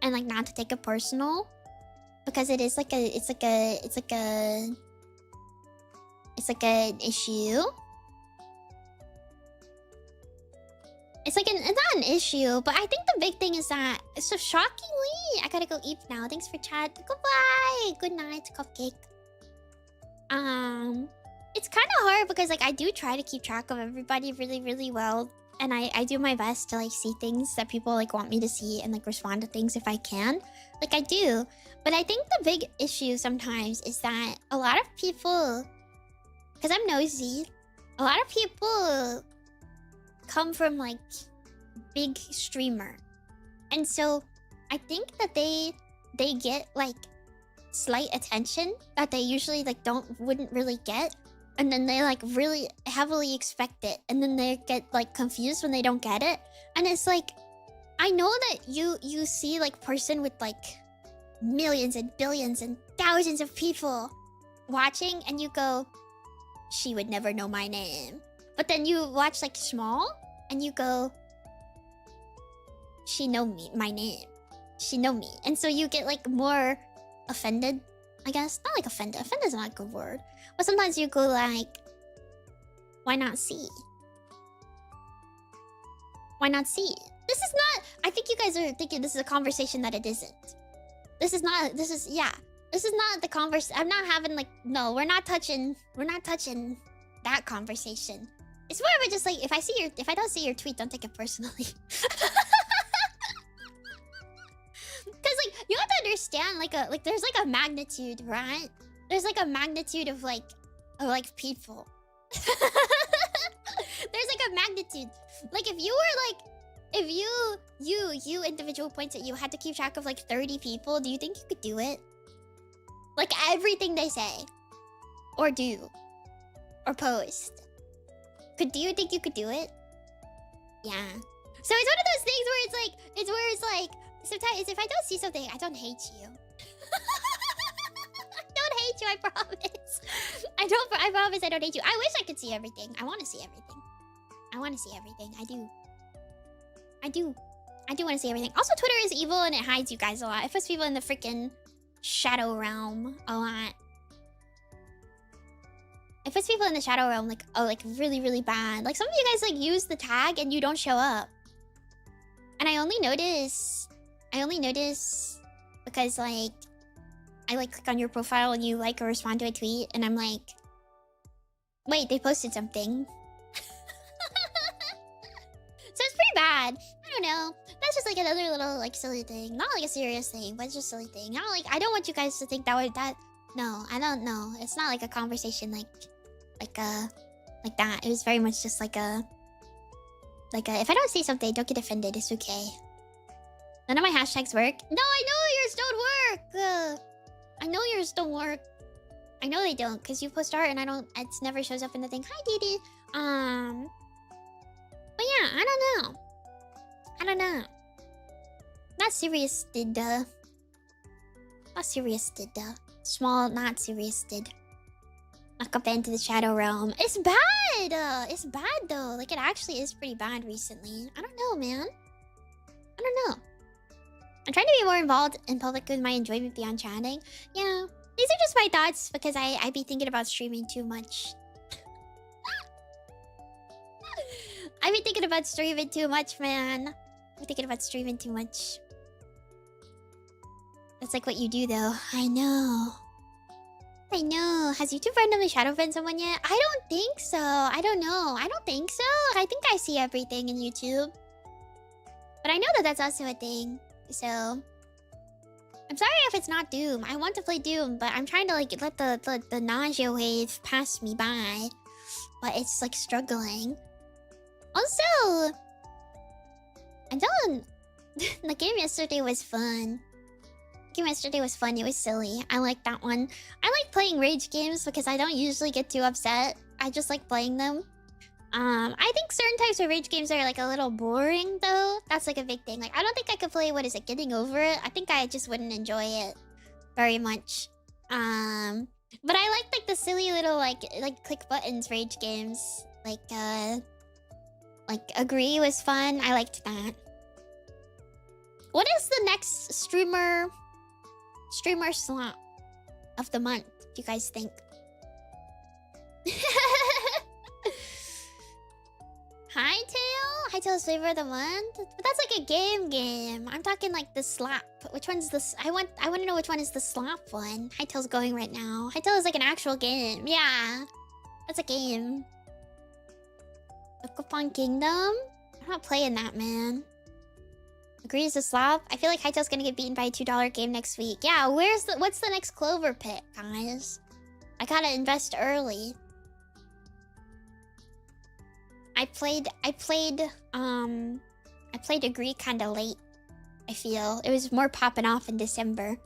and not to take it personal. Because it is an issue. It's not an issue, but I think the big thing is that, so shockingly, I gotta go eat now. Thanks for chat. Goodbye. Good night, cupcake. It's kind of hard because I do try to keep track of everybody really, really well. And I do my best to see things that people want me to see, and respond to things if I can. I do. But I think the big issue sometimes is that a lot of people, because I'm nosy, a lot of people come from big streamer. And so I think that they get slight attention that they usually wouldn't really get. And then they really heavily expect it, and then they get confused when they don't get it. And it's I know that you see person with millions and billions and thousands of people watching, and you go, she would never know my name. But then you watch like small and you go, she know me, my name. She know me. And so you get like more offended, I guess. Not like offended. Offended is not a good word. But sometimes you go like, why not see? Why not see? This is not... I think you guys are thinking this is a conversation that it isn't. This is not... This is... Yeah. This is not the conversation... I'm not having like... No, we're not touching... We're not touching that conversation. It's more of a just like... If I don't see your tweet, don't take it personally. Because like... You have to understand like a... Like there's like a magnitude, right? There's like a magnitude of like people. There's like a magnitude. Like if you were like... If you individual points at you had to keep track of like 30 people, do you think you could do it? Like everything they say. Or do. Or post. Do you think you could do it? Yeah. So it's one of those things where it's like sometimes if I don't see something, I don't hate you. I don't hate you, I promise. I promise I don't hate you. I wish I could see everything. I want to see everything. I want to see everything. I do want to see everything. Also, Twitter is evil and it hides you guys a lot. It puts people in the freaking shadow realm a lot. It puts people in the shadow realm like, oh, like really, really bad. Like some of you guys like use the tag and you don't show up. And I only notice because like, I like click on your profile and you like or respond to a tweet and I'm like, wait, they posted something. So it's pretty bad. I don't know. That's just like another little like silly thing. Not like a serious thing, but it's just a silly thing. Not like I don't want you guys to think that. No, I don't know. It's not like a conversation like that. It was very much just like a if I don't see something, don't get offended. It's okay. None of my hashtags work. No, I know yours don't work. I know yours don't work. I know they don't because you post art and it never shows up in the thing. Hi, Didi. But yeah, I don't know. Not serious did Small, not serious did. Knock up into the shadow realm. It's bad! It's bad though. Like it actually is pretty bad recently. I don't know, man. I don't know. I'm trying to be more involved in public with my enjoyment beyond chatting. Yeah. These are just my thoughts because I be thinking about streaming too much. I've been thinking about streaming too much, man. I'm thinking about streaming too much. That's like what you do, though. I know. Has YouTube randomly shadow banned someone yet? I don't think so. I don't know. I don't think so. I think I see everything in YouTube. But I know that that's also a thing. So... I'm sorry if it's not Doom. I want to play Doom, but I'm trying to like let the nausea wave pass me by. But it's like struggling. Also, the game yesterday was fun. It was silly. I like that one. I like playing rage games because I don't usually get too upset. I just like playing them. I think certain types of rage games are like a little boring though. That's like a big thing. Like I don't think I could play Getting Over It. I think I just wouldn't enjoy it very much. But I like the silly little like click buttons rage games. Like Agree was fun. I liked that. What is the next streamer slot of the month, do you guys think? Hightail's flavor of the month? But that's like a game. I'm talking like the slap. Which one's this? I want to know which one is the slap one. Hightail's going right now. Hightail is like an actual game. Yeah. That's a game. Look upon Kingdom? I'm not playing that, man. Agrees to slap. I feel like Hightail's gonna get beaten by a $2 game next week. Yeah, what's the next Clover pick, guys? I gotta invest early. I played Agree kinda late. I feel it was more popping off in December.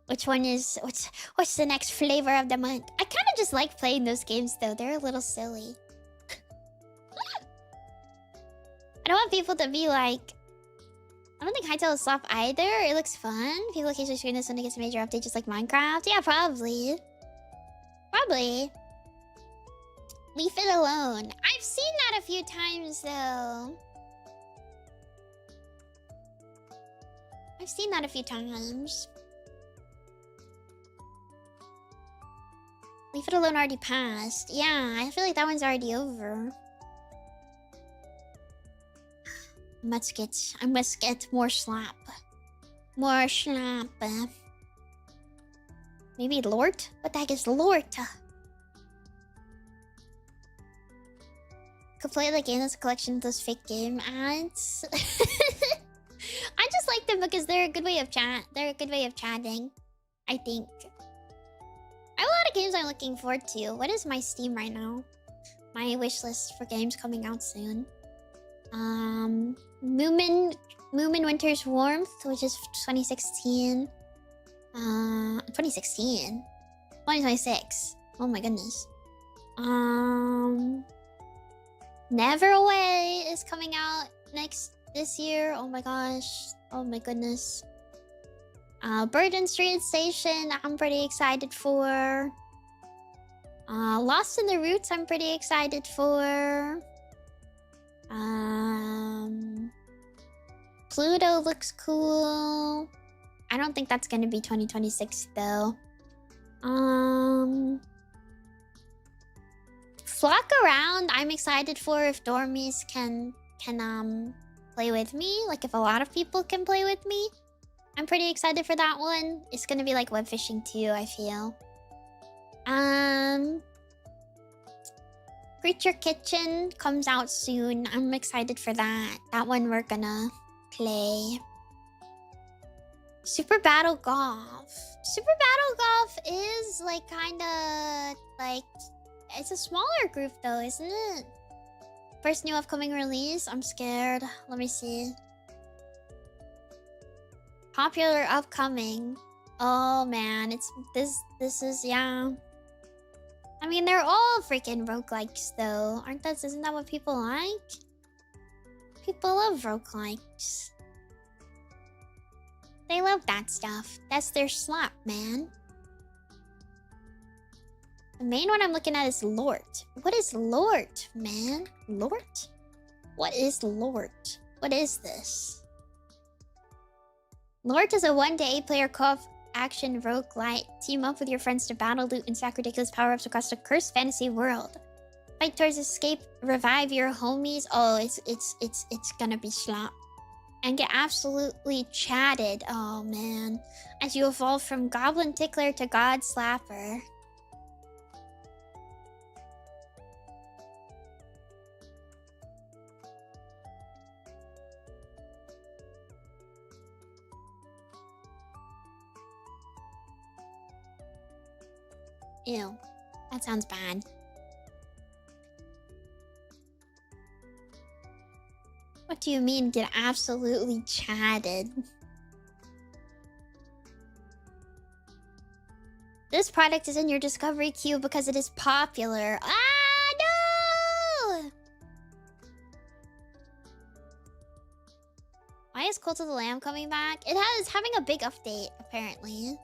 What's the next flavor of the month? I kind of just like playing those games though. They're a little silly. I don't want people to be like, I don't think Hytale is slap either. It looks fun. People occasionally stream this when it gets a major update, just like Minecraft. Yeah, probably. Leave it alone. I've seen that a few times, though. I've seen that a few times. Leave it alone already passed. Yeah, I feel like that one's already over. I must get more slap. More slap. Maybe Lord? What the heck is Lord? Could play the game as a collection of those fake game ads. I just like them because they're a good way of chatting. I think. I have a lot of games I'm looking forward to. What is my Steam right now? My wish list for games coming out soon. Moomin Winter's Warmth, which is 2016. 2016? 2026. Oh my goodness. Never Away is coming out this year. Oh my gosh. Oh my goodness. Burden Street Station, I'm pretty excited for. Lost in the Roots, I'm pretty excited for. Pluto looks cool. I don't think that's gonna be 2026 though. Flock Around, I'm excited for if Dormies can play with me. Like if a lot of people can play with me. I'm pretty excited for that one. It's gonna be like web fishing too, I feel. Creature Kitchen comes out soon. I'm excited for that. That one we're gonna play. Super Battle Golf. Super Battle Golf is like kinda like it's a smaller group though, isn't it? First new upcoming release. I'm scared. Let me see. Popular upcoming. Oh man, it's this is yeah. I mean, they're all freaking roguelikes though. Isn't that what people like? People love roguelikes. They love that stuff. That's their slap, man. The main one I'm looking at is Lord. What is Lord, man? Lord? What is Lord? What is this? Lord is a 1-to-8 player co-op action roguelite. Team up with your friends to battle, loot, and stack ridiculous power-ups across the cursed fantasy world. Fight towards escape, revive your homies. Oh, it's gonna be slap. And get absolutely chatted. Oh man. As you evolve from Goblin Tickler to God Slapper. Ew. That sounds bad. What do you mean get absolutely chatted? This product is in your discovery queue because it is popular. Ah, no! Why is Cult of the Lamb coming back? It's having a big update, apparently.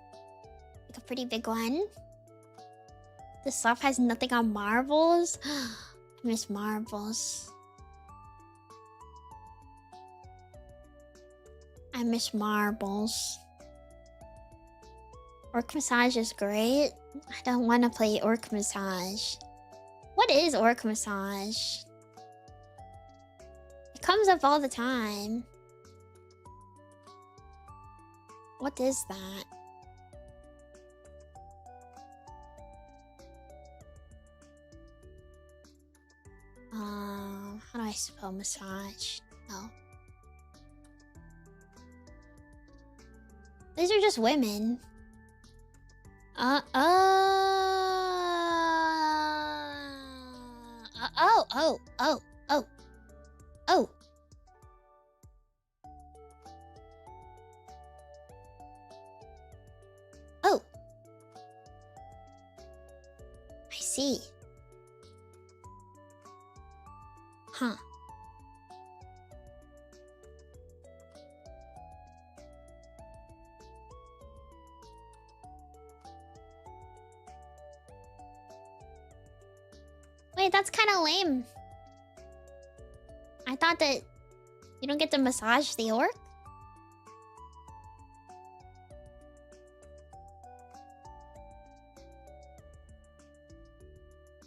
Like a pretty big one. This stuff has nothing on marbles. I miss marbles. I miss marbles. Orc Massage is great. I don't want to play Orc Massage. What is Orc Massage? It comes up all the time. What is that? How do I spell massage? No. These are just women. Oh. I see. Huh. Wait, lame. I thought that you don't get to massage the orc.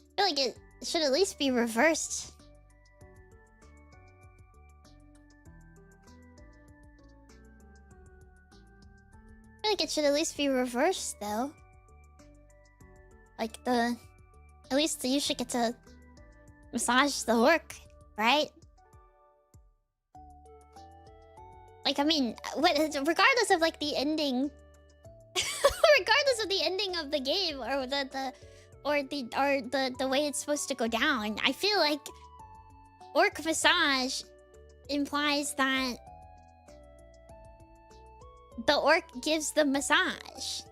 I feel like it should at least be reversed. I feel like it should at least be reversed, though. Like at least you should get to massage the orc, right? Like, I mean, regardless of like the ending, regardless of the ending of the game or the way it's supposed to go down, I feel like orc massage implies that the orc gives the massage.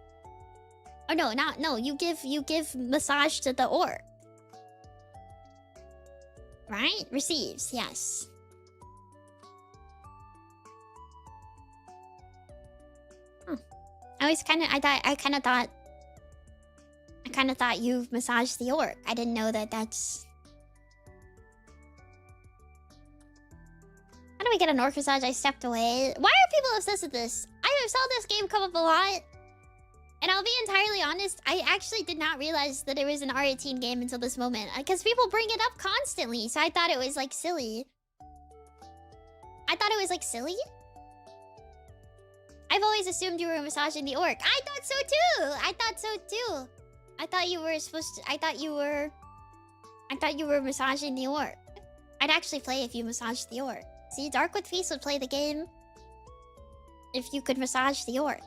Oh no, you give massage to the orc. Right? Receives, yes. I kind of thought you massaged the orc. I didn't know that that's... How do we get an orc massage? I stepped away. Why are people obsessed with this? I saw this game come up a lot. And I'll be entirely honest, I actually did not realize that it was an R18 game until this moment. Because people bring it up constantly, so I thought it was, like, silly. I've always assumed you were massaging the orc. I thought so too! I thought you were supposed to... I thought you were massaging the orc. I'd actually play if you massaged the orc. See, Darkwood Feast would play the game if you could massage the orc.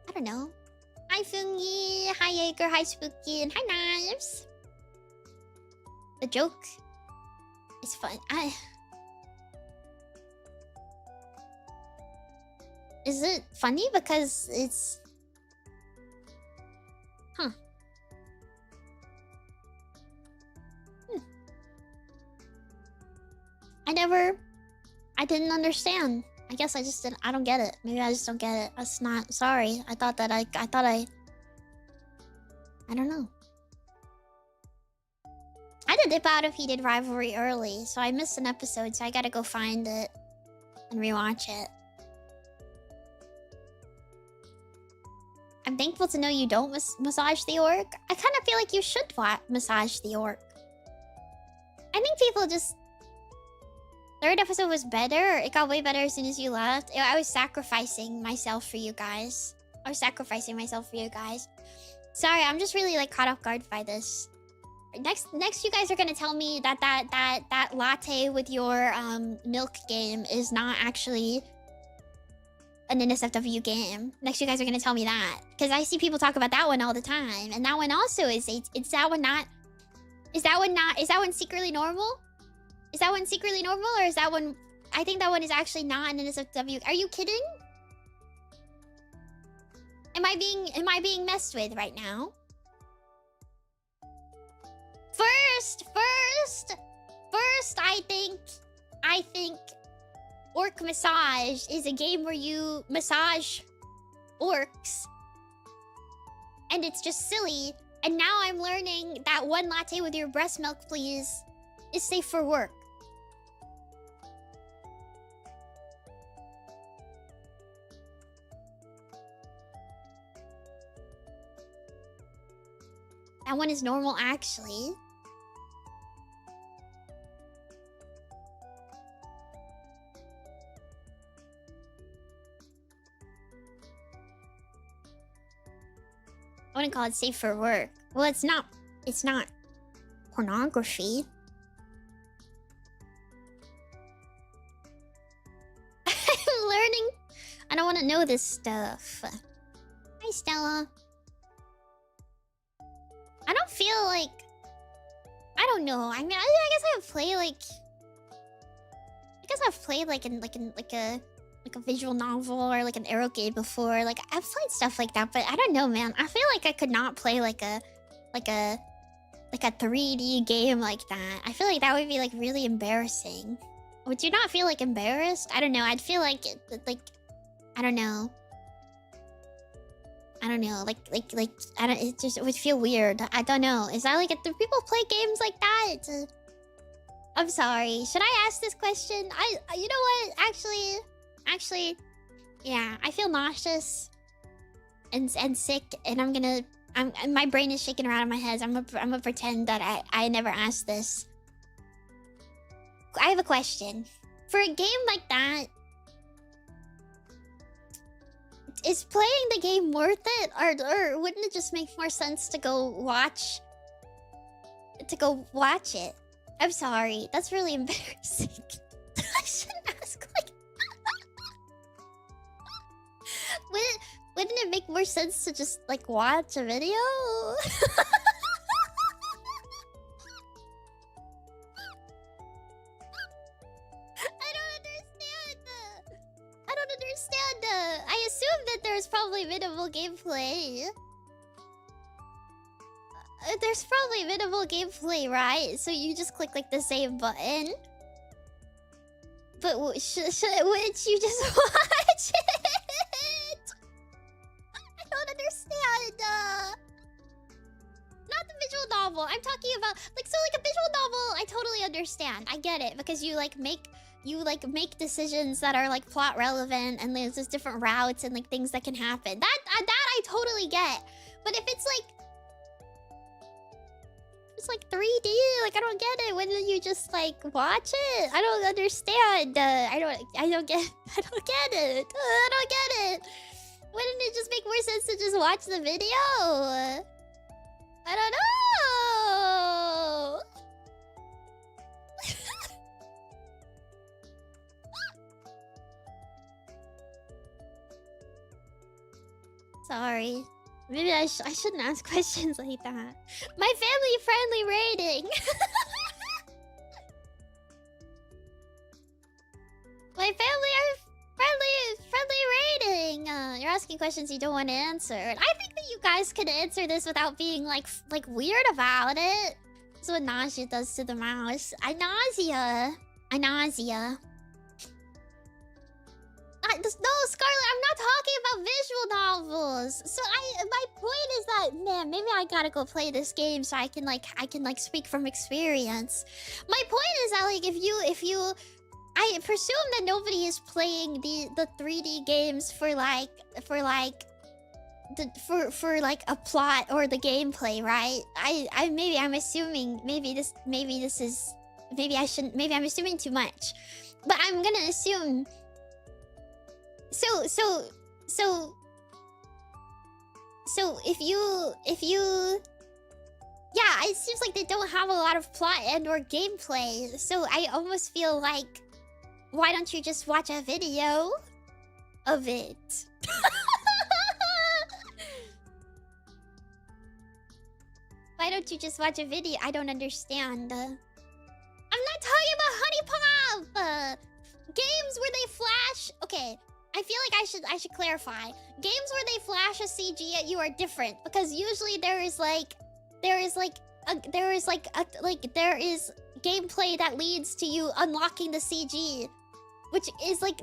I don't know. Hi, Fungi. Hi, Jaeger. Hi, Spooky. And hi, Knives. The joke is fun. Is it funny because it's... Huh. I didn't understand. I guess I don't get it. Maybe I just don't get it. That's not... Sorry. I thought I don't know. I had to dip out of Heated Rivalry early, so I missed an episode, so I gotta go find it and rewatch it. I'm thankful to know you don't massage the orc. I kind of feel like you should massage the orc. I think people just... Third episode was better. It got way better as soon as you left. I was sacrificing myself for you guys. Sorry, I'm just really like caught off guard by this. Next, you guys are gonna tell me that latte with your milk game is not actually an NSFW game. Next, you guys are gonna tell me that, because I see people talk about that one all the time, and that one also is that one secretly normal? Is that one secretly normal, or is that one... I think that one is actually not an NSFW. Are you kidding? Am I being messed with right now? First, I think Orc Massage is a game where you massage orcs. And it's just silly. And now I'm learning that one latte with your breast milk, please, is safe for work. That one is normal, actually. I wouldn't call it safe for work. Well, it's not pornography. I'm learning. I don't want to know this stuff. Hi, Stella. I don't feel like... I don't know. I mean, I guess I've played like... I guess I've played like a visual novel or like an arrow game before. Like, I've played stuff like that, but I don't know, man. I feel like I could not play like a 3D game like that. I feel like that would be like really embarrassing. Would you not feel like embarrassed? I don't know. I'd feel like I don't know. I don't know, I don't. It would feel weird. I don't know. Is that like? Do people play games like that? I'm sorry. Should I ask this question? You know what? Actually, yeah. I feel nauseous and sick, and my brain is shaking around in my head. I'm gonna pretend that I never asked this. I have a question. For a game like that, is playing the game worth it, or wouldn't it just make more sense to go watch it? I'm sorry, that's really embarrassing. I shouldn't ask like. Wouldn't it make more sense to just like watch a video? I don't understand. I assume that there's probably minimal gameplay. There's probably minimal gameplay, right? So you just click like the same button. But wouldn't you just watch it? I don't understand. Not the visual novel. I'm talking about like a visual novel. I totally understand. I get it because you make decisions that are like plot relevant, and there's just different routes and like things that can happen. That I totally get. But if it's like 3D, like I don't get it. Wouldn't you just like watch it? I don't understand. I don't get it. I don't get it. Wouldn't it just make more sense to just watch the video? I don't know. Sorry. Maybe I shouldn't ask questions like that. My family-friendly rating. My family-friendly rating. You're asking questions you don't want answered. I think that you guys could answer this without being like weird about it. That's what nausea does to the mouse. I nausea. No, Scarlet, I'm not talking about visual novels. So my point is that, man, maybe I gotta go play this game so I can speak from experience. My point is that like if you I presume that nobody is playing the 3D games for a plot or the gameplay, right? I'm assuming maybe I'm assuming too much. But I'm gonna assume So if you yeah, it seems like they don't have a lot of plot and or gameplay. So I almost feel like, why don't you just watch a video of it? Why don't you just watch a video? I don't understand. I'm not talking about Honey Pop! Games where they flash... Okay, I feel like I should clarify. Games where they flash a CG at you are different, because usually there is gameplay that leads to you unlocking the CG, which is like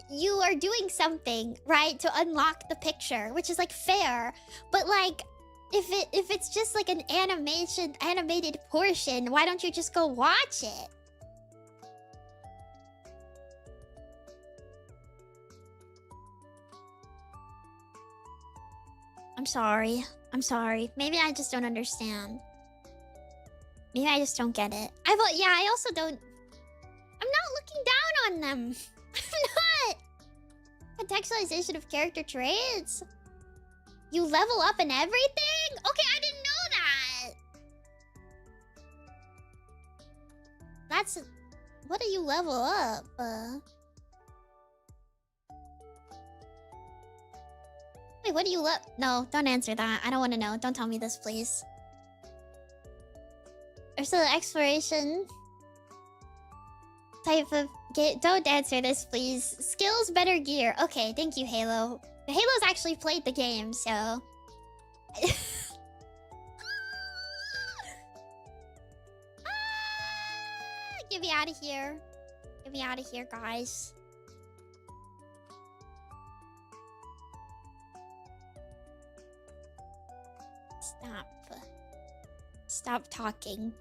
you are doing something, right, to unlock the picture, which is like fair. But like if it's just like an animated portion, why don't you just go watch it? I'm sorry. Maybe I just don't understand. Maybe I just don't get it. I also don't... I'm not looking down on them. I'm not. Contextualization of character traits. You level up and everything? Okay, I didn't know that. That's... What do you level up? Wait, what do you look? No, don't answer that. I don't want to know. Don't tell me this, please. Or still exploration type of game. Don't answer this, please. Skills, better gear. Okay, thank you, Halo. Halo's actually played the game, so... Get me out of here. Get me out of here, guys. Stop talking.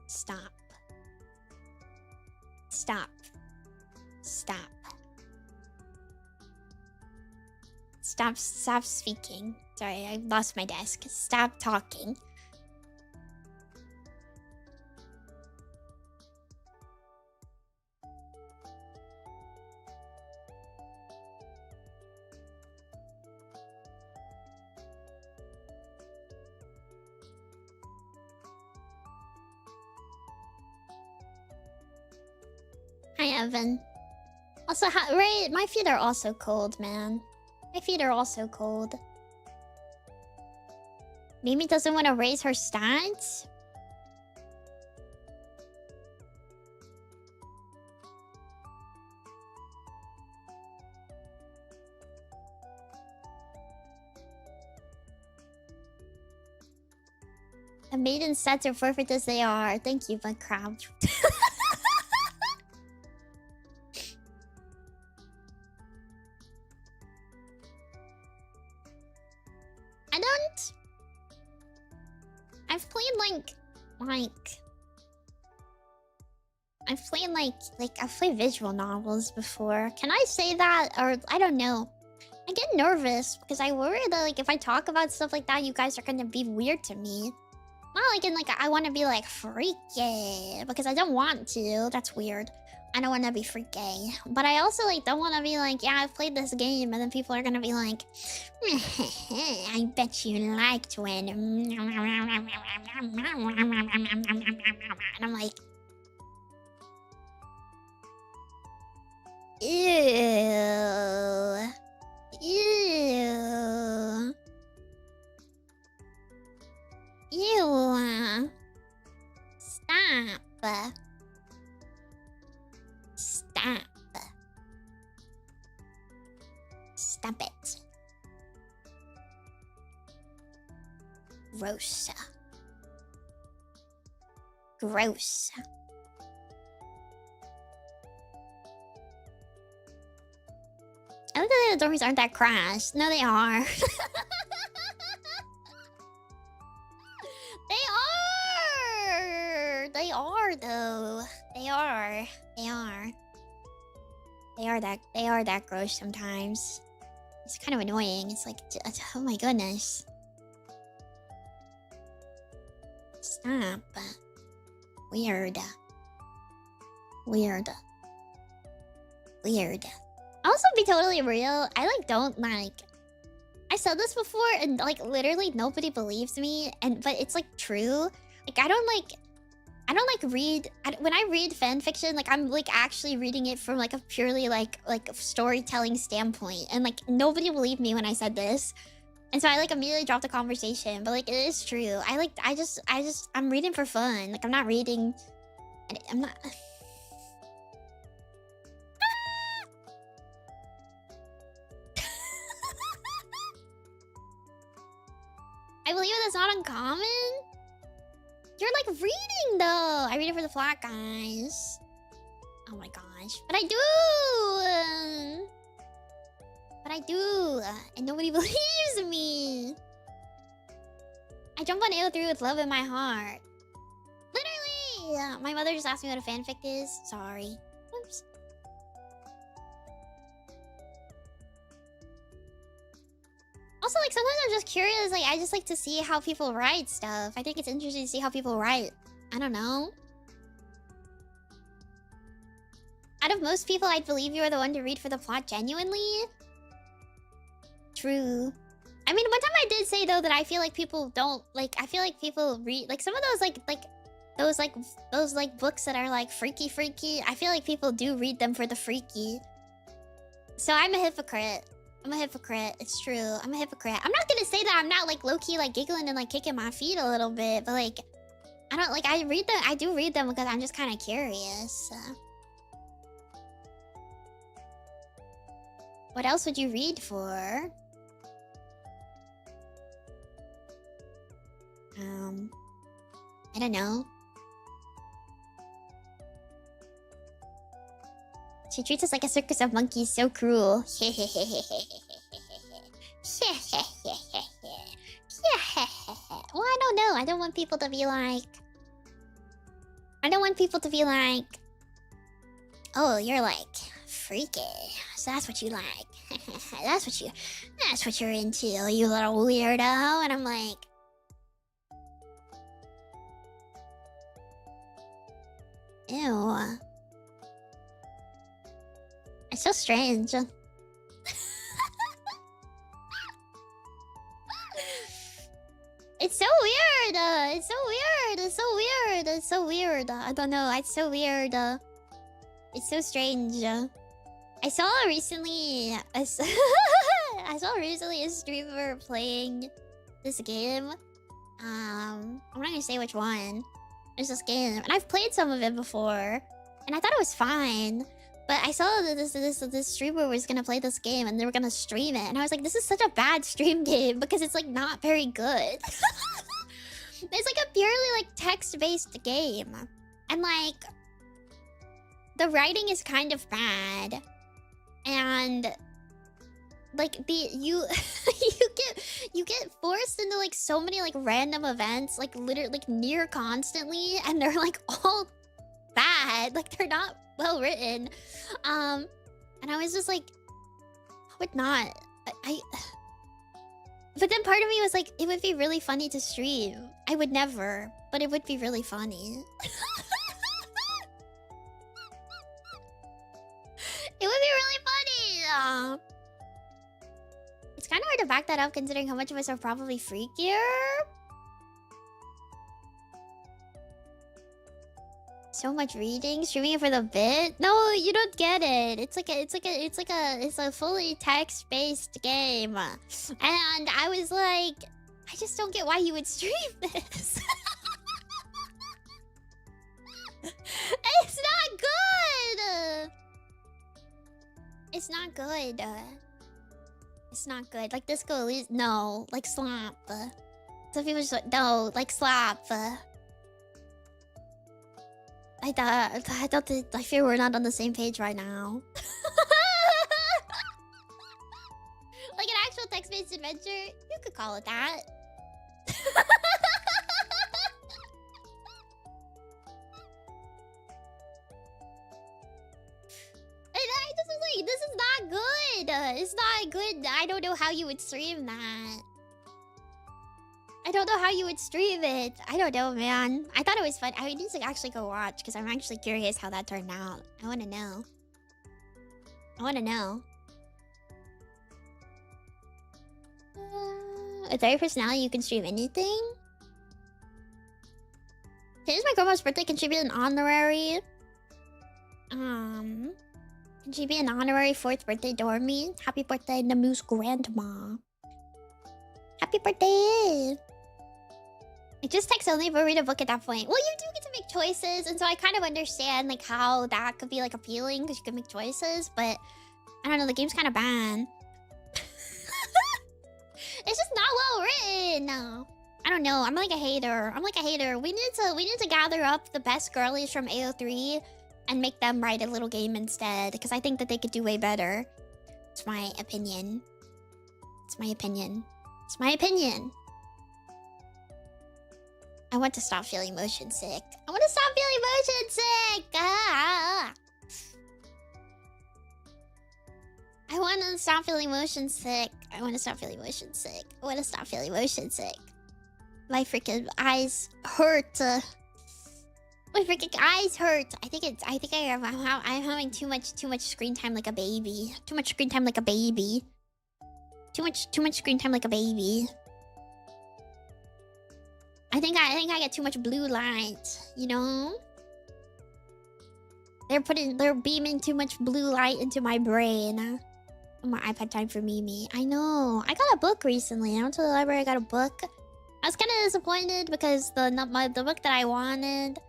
Stop. Stop. Stop. Stop speaking. Sorry, I lost my desk. Stop talking. Hi, Evan. Also, Ray, my feet are also cold, man. My feet are also cold. Mimi doesn't want to raise her stats? The maiden stats are perfect as they are. Thank you, Bug Crab. I don't... I've played I've played visual novels before. Can I say that? Or, I don't know. I get nervous because I worry that, like, if I talk about stuff like that, you guys are gonna be weird to me. Not like in, like, I want to be, like, freaky. Because I don't want to. That's weird. I don't want to be freaky. But I also, like, don't want to be like, yeah, I've played this game. And then people are gonna be like, I bet you liked when... And I'm like... Ew. Ew. Ew. Stop. Stop. Stop it. Gross. Gross. I look at the doors aren't that crashed. No, they are. They are! They are, though. They are. They are. They are that gross sometimes. It's kind of annoying. It's like, oh my goodness. Stop. Weird. Weird. Weird. Also, be totally real, I, like, don't, like... I said this before, and, like, literally nobody believes me, but it's, like, true. Like, I don't, like, read... when I read fanfiction, like, I'm, like, actually reading it from, like, a purely, like, storytelling standpoint. And, like, nobody believed me when I said this. And so I, like, immediately dropped the conversation. But, like, it is true. I'm reading for fun. Like, I'm not reading... I'm not... I believe that's not uncommon. You're like reading though. I read it for the flat guys. Oh my gosh. But I do. But I do. And nobody believes me. I jump on AO3 with love in my heart. Literally. My mother just asked me what a fanfic is. Sorry. Oops. Also, like, sometimes I'm just curious, like, I just like to see how people write stuff. I think it's interesting to see how people write. I don't know. Out of most people, I'd believe you are the one to read for the plot genuinely. True. I mean, one time I did say, though, that I feel like people don't, like, I feel like people read, like, some of those, those books that are, like, freaky. I feel like people do read them for the freaky. So I'm a hypocrite. I'm a hypocrite. It's true. I'm a hypocrite. I'm not gonna say that I'm not, like, low-key, like, giggling and, like, kicking my feet a little bit. But, like, I don't, like, I read them. I do read them because I'm just kind of curious. What else would you read for? I don't know. She treats us like a circus of monkeys. So cruel. What know. I don't want people to be like... I don't want people to be like... Oh, you're like freaky. So that's what you like. That's what you're into, you little weirdo. And I'm like... Ew. It's so strange. It's so weird. It's so weird. It's so weird. It's so weird. I don't know. It's so weird. It's so strange. I saw recently. I saw recently a streamer playing this game. I'm not gonna say which one. There's this game, and I've played some of it before, and I thought it was fine. But I saw that this streamer was gonna play this game, and they were gonna stream it, and I was like, this is such a bad stream game because it's like not very good. It's like a purely like text-based game, and like the writing is kind of bad, and like you get forced into like so many like random events, like literally like near constantly, and they're like all bad, like they're not well written. And I was just like, I would not. But then part of me was like, it would be really funny to stream. I would never, but it would be really funny. It would be really funny. It's kind of hard to back that up considering how much of us are probably freakier. So much reading, streaming it for the bit. No, you don't get it. It's a fully text-based game, and I was like, I just don't get why you would stream this. It's not good. It's not good. It's not good. Like this girl is no, like slap. Some people just like, no, like slap. I thought that I fear we're not on the same page right now. Like an actual text-based adventure, you could call it that. This is not good. It's not good. I don't know how you would stream that. I don't know how you would stream it. I don't know, man. I thought it was fun. I need to actually go watch because I'm actually curious how that turned out. I want to know. I want to know. With every personality, you can stream anything. Today's my grandma's birthday. Can she be an honorary? Can she be an honorary 4th birthday dormy? Happy birthday, Namu's grandma. Happy birthday! I just text only but read a book at that point. Well, you do get to make choices, and so I kind of understand like how that could be like appealing because you can make choices, but I don't know, the game's kind of bad. It's just not well written. No. I don't know. I'm like a hater. We need to gather up the best girlies from AO3 and make them write a little game instead, because I think that they could do way better. It's my opinion. It's my opinion. It's my opinion. I want to stop feeling motion sick. I want to stop feeling motion sick. Ah. I want to stop feeling motion sick. I want to stop feeling motion sick. I want to stop feeling motion sick. My freaking eyes hurt. My freaking eyes hurt. I'm having too much screen time like a baby. Too much screen time like a baby. Too much screen time like a baby. I think I get too much blue light, you know? They're beaming too much blue light into my brain. More iPad time for Mimi. I know. I got a book recently. I went to the library, I got a book. I was kind of disappointed because the book that I wanted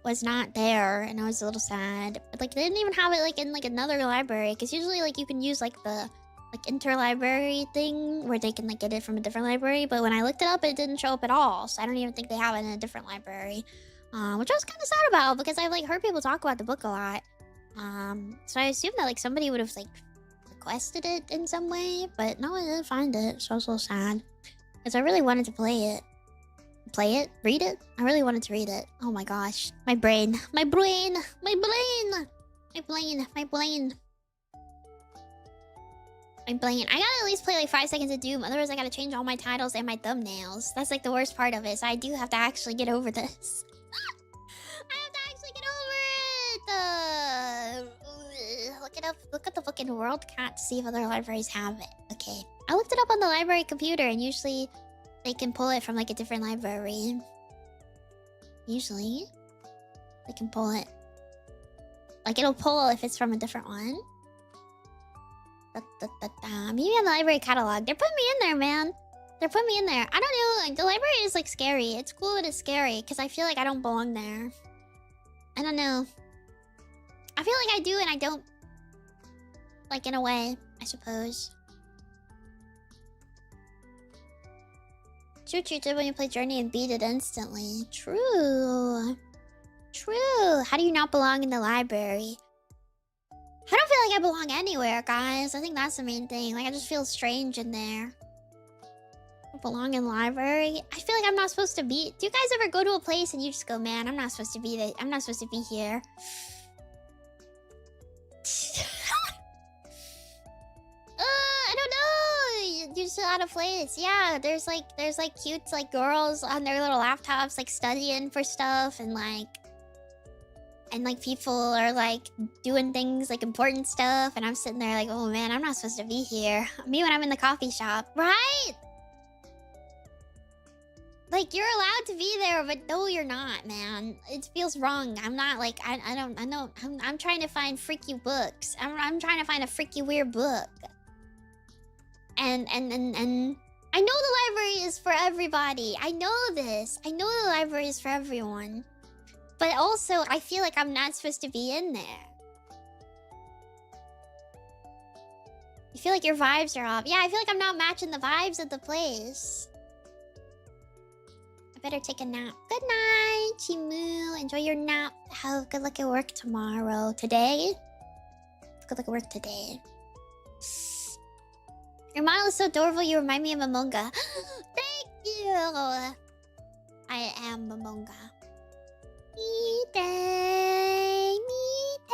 was not there, and I was a little sad. But like they didn't even have it like in like another library, because usually like you can use like the interlibrary thing where they can like get it from a different library, but when I looked it up it didn't show up at all, so I don't even think they have it in a different library, which I was kind of sad about because I've like heard people talk about the book a lot. So I assumed that like somebody would have like requested it in some way, but no, I didn't find it, so I was a little sad. Because I really wanted to play it. Play it? Read it? I really wanted to read it. Oh my gosh. My brain. My brain! My brain! My brain. My brain. My brain. I gotta at least play like 5 seconds of Doom. Otherwise I gotta change all my titles and my thumbnails. That's like the worst part of it. So I do have to actually get over this. I have to actually get over it! Look it up. Look at the fucking World Cat to see if other libraries have it. Okay. I looked it up on the library computer and usually they can pull it from like a different library. Usually they can pull it. Like it'll pull if it's from a different one. Maybe on the library catalog. They're putting me in there, man. They're putting me in there. I don't know. Like, the library is like scary. It's cool, but it's scary because I feel like I don't belong there. I don't know. I feel like I do and I don't. Like in a way, I suppose. True, when you play Journey and beat it instantly. True. True. How do you not belong in the library? I don't feel like I belong anywhere, guys. I think that's the main thing. Like, I just feel strange in there. I belong in the library? I feel like I'm not supposed to be... Do you guys ever go to a place and you just go, man, I'm not supposed to be there. I'm not supposed to be here. I don't know. You're just out of place. Yeah, there's like cute like girls on their little laptops like studying for stuff and like people are like doing things like important stuff and I'm sitting there like, oh man, I'm not supposed to be here. Me when I'm in the coffee shop, right? Like you're allowed to be there, but no, you're not, man. It feels wrong. I'm not like I'm trying to find freaky books. I'm trying to find a freaky weird book. And I know the library is for everybody. I know this. I know the library is for everyone. But also, I feel like I'm not supposed to be in there. You feel like your vibes are off. Yeah, I feel like I'm not matching the vibes of the place. I better take a nap. Good night, Chimu. Enjoy your nap. Have good luck at work tomorrow. Today? Good luck at work today. Your model is so adorable, you remind me of Momonga. Thank you! I am Momonga. Mite, mite, mite,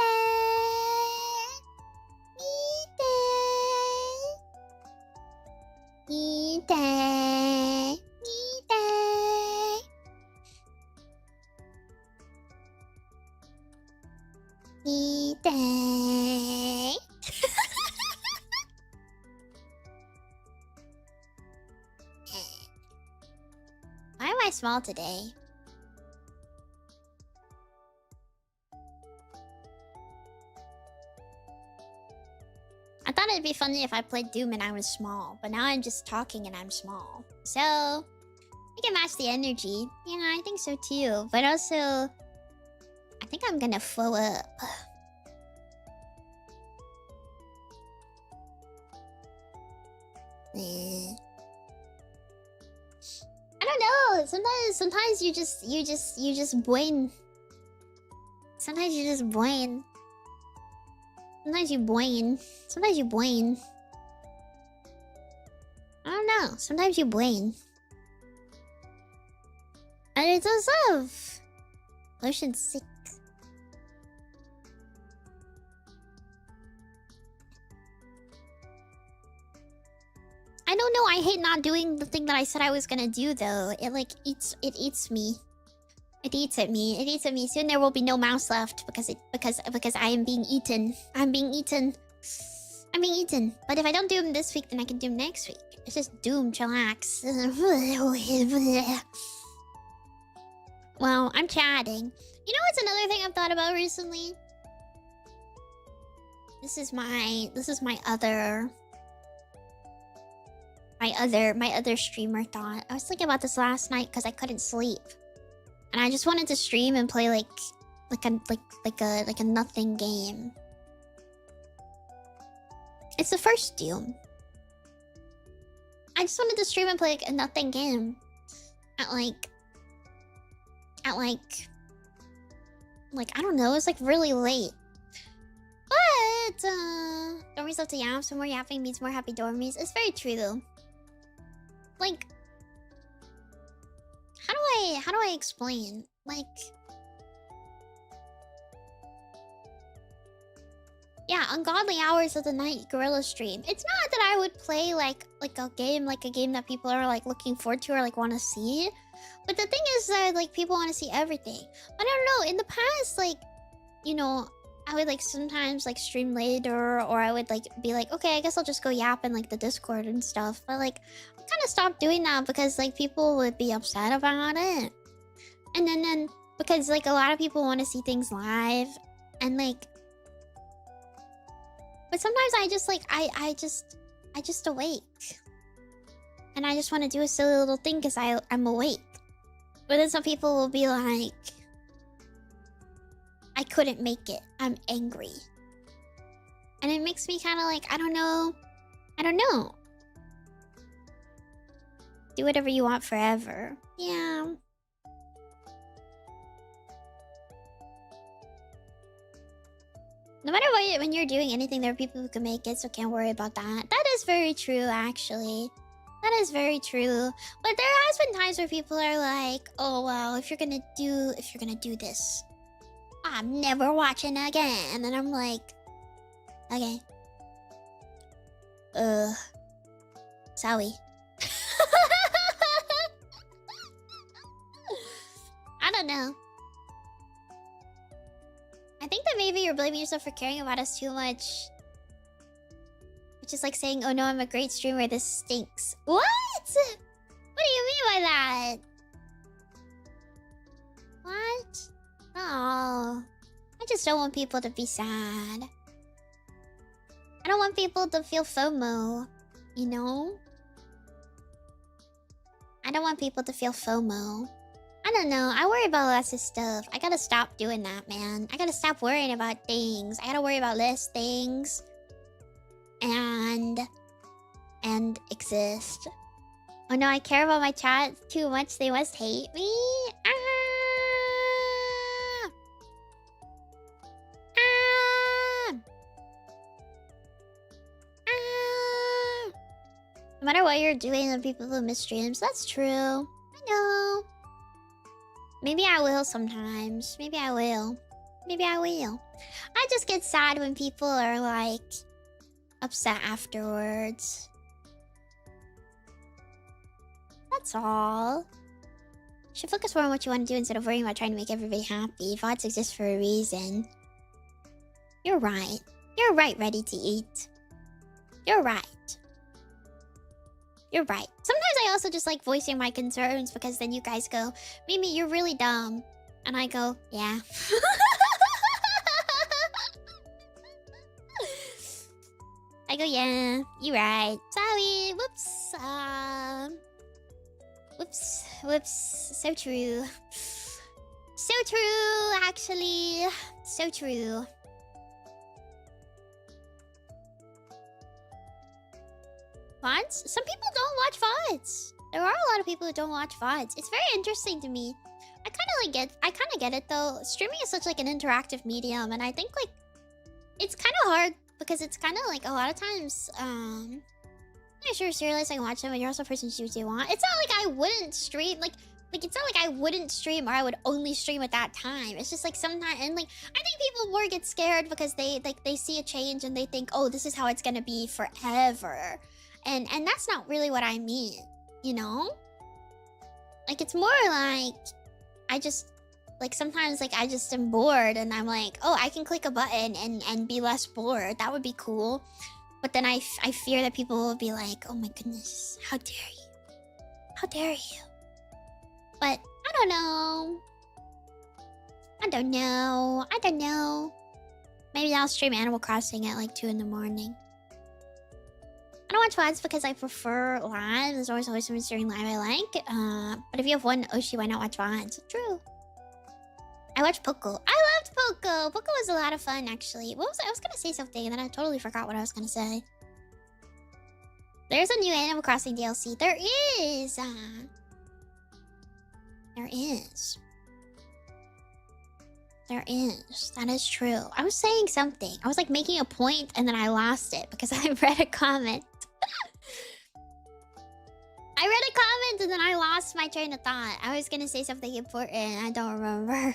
mite, mite, mite. Why am I small today? I thought it'd be funny if I played Doom and I was small, but now I'm just talking and I'm small. So, I can match the energy. Yeah, I think so too. But also, I think I'm gonna flow up. I don't know. Sometimes you just boing. Sometimes you just boing. Sometimes you boing. Sometimes you boing. I don't know. Sometimes you boing. And it's also Lotion 6. I don't know. I hate not doing the thing that I said I was gonna do though. It eats me. It eats at me. It eats at me. Soon there will be no mouse left because I am being eaten. I'm being eaten. I'm being eaten. But if I don't do them this week, then I can do them next week. It's just Doom, chillax. Well, I'm chatting. You know what's another thing I've thought about recently? This is my other streamer thought. I was thinking about this last night because I couldn't sleep. And I just wanted to stream and play like a nothing game. It's the first Doom. I just wanted to stream and play like a nothing game. At like I don't know, it's like really late. But dormies love to yap, so more yapping means more happy dormies. It's very true though. Like I explain? Like, yeah, ungodly hours of the night gorilla stream. It's not that I would play like a game that people are like looking forward to or like want to see. But the thing is that like people want to see everything. I don't know. In the past, like, you know, I would like sometimes like stream later, or I would like be like, okay, I guess I'll just go yap in like the Discord and stuff. But like, I kind of stopped doing that because like people would be upset about it. And then because like a lot of people want to see things live, and like, but sometimes I just like I just awake, and I just want to do a silly little thing because I'm awake. But then some people will be like, I couldn't make it. I'm angry. And it makes me kind of like, I don't know. Do whatever you want forever. Yeah. No matter what, when you're doing anything, there are people who can make it, so can't worry about that. That is very true, actually. That is very true. But there has been times where people are like, oh, well, if you're gonna do this, I'm never watching again. And then I'm like, okay. Sorry. I don't know. I think that maybe you're blaming yourself for caring about us too much. Which is like saying, oh no, I'm a great streamer, this stinks. What? What do you mean by that? What? Oh, I just don't want people to be sad. I don't want people to feel FOMO, you know? I don't want people to feel FOMO. I don't know. I worry about lots of stuff. I gotta stop doing that, man. I gotta stop worrying about things. I gotta worry about less things. And exist. Oh no, I care about my chat too much. They must hate me. No matter what you're doing, the people will miss streams. That's true. I know. Maybe I will sometimes. Maybe I will. Maybe I will. I just get sad when people are like upset afterwards. That's all. You should focus more on what you want to do instead of worrying about trying to make everybody happy. VODs exist for a reason. You're right. You're right, ready to eat. You're right. You're right. Sometimes I also just like voicing my concerns because then you guys go, Mimi, you're really dumb. And I go, yeah. I go, yeah, you're right. Sorry. Whoops. Whoops. So true. So true, actually. So true. VODs? Some people don't watch VODs. There are a lot of people who don't watch VODs. It's very interesting to me. I kind of get it though. Streaming is such like an interactive medium, and I think like it's kind of hard because it's kind of like a lot of times I'm not sure serious I can watch them, and you're also a person who chooses what you want. It's not like I wouldn't stream like it's not like I wouldn't stream or I would only stream at that time. It's just like sometimes, and like I think people more get scared because they see a change and they think, oh, this is how it's gonna be forever. And that's not really what I mean, you know? Like, it's more like, I just, like, sometimes, like, I just am bored and I'm like, oh, I can click a button and be less bored. That would be cool. But then I fear that people will be like, oh my goodness, how dare you? How dare you? But, I don't know. I don't know. Maybe I'll stream Animal Crossing at, like, 2 in the morning. I don't watch VODs because I prefer live. There's always someone streaming live I like. But if you have one Oshi, why not watch VODs? True. I watched Poco. I loved Poco. Poco was a lot of fun, actually. What was I was gonna say something, and then I totally forgot what I was gonna say. There's a new Animal Crossing DLC. There is. There is. There is. That is true. I was saying something. I was like making a point, and then I lost it because I read a comment. I read a comment and then I lost my train of thought. I was gonna say something important. I don't remember.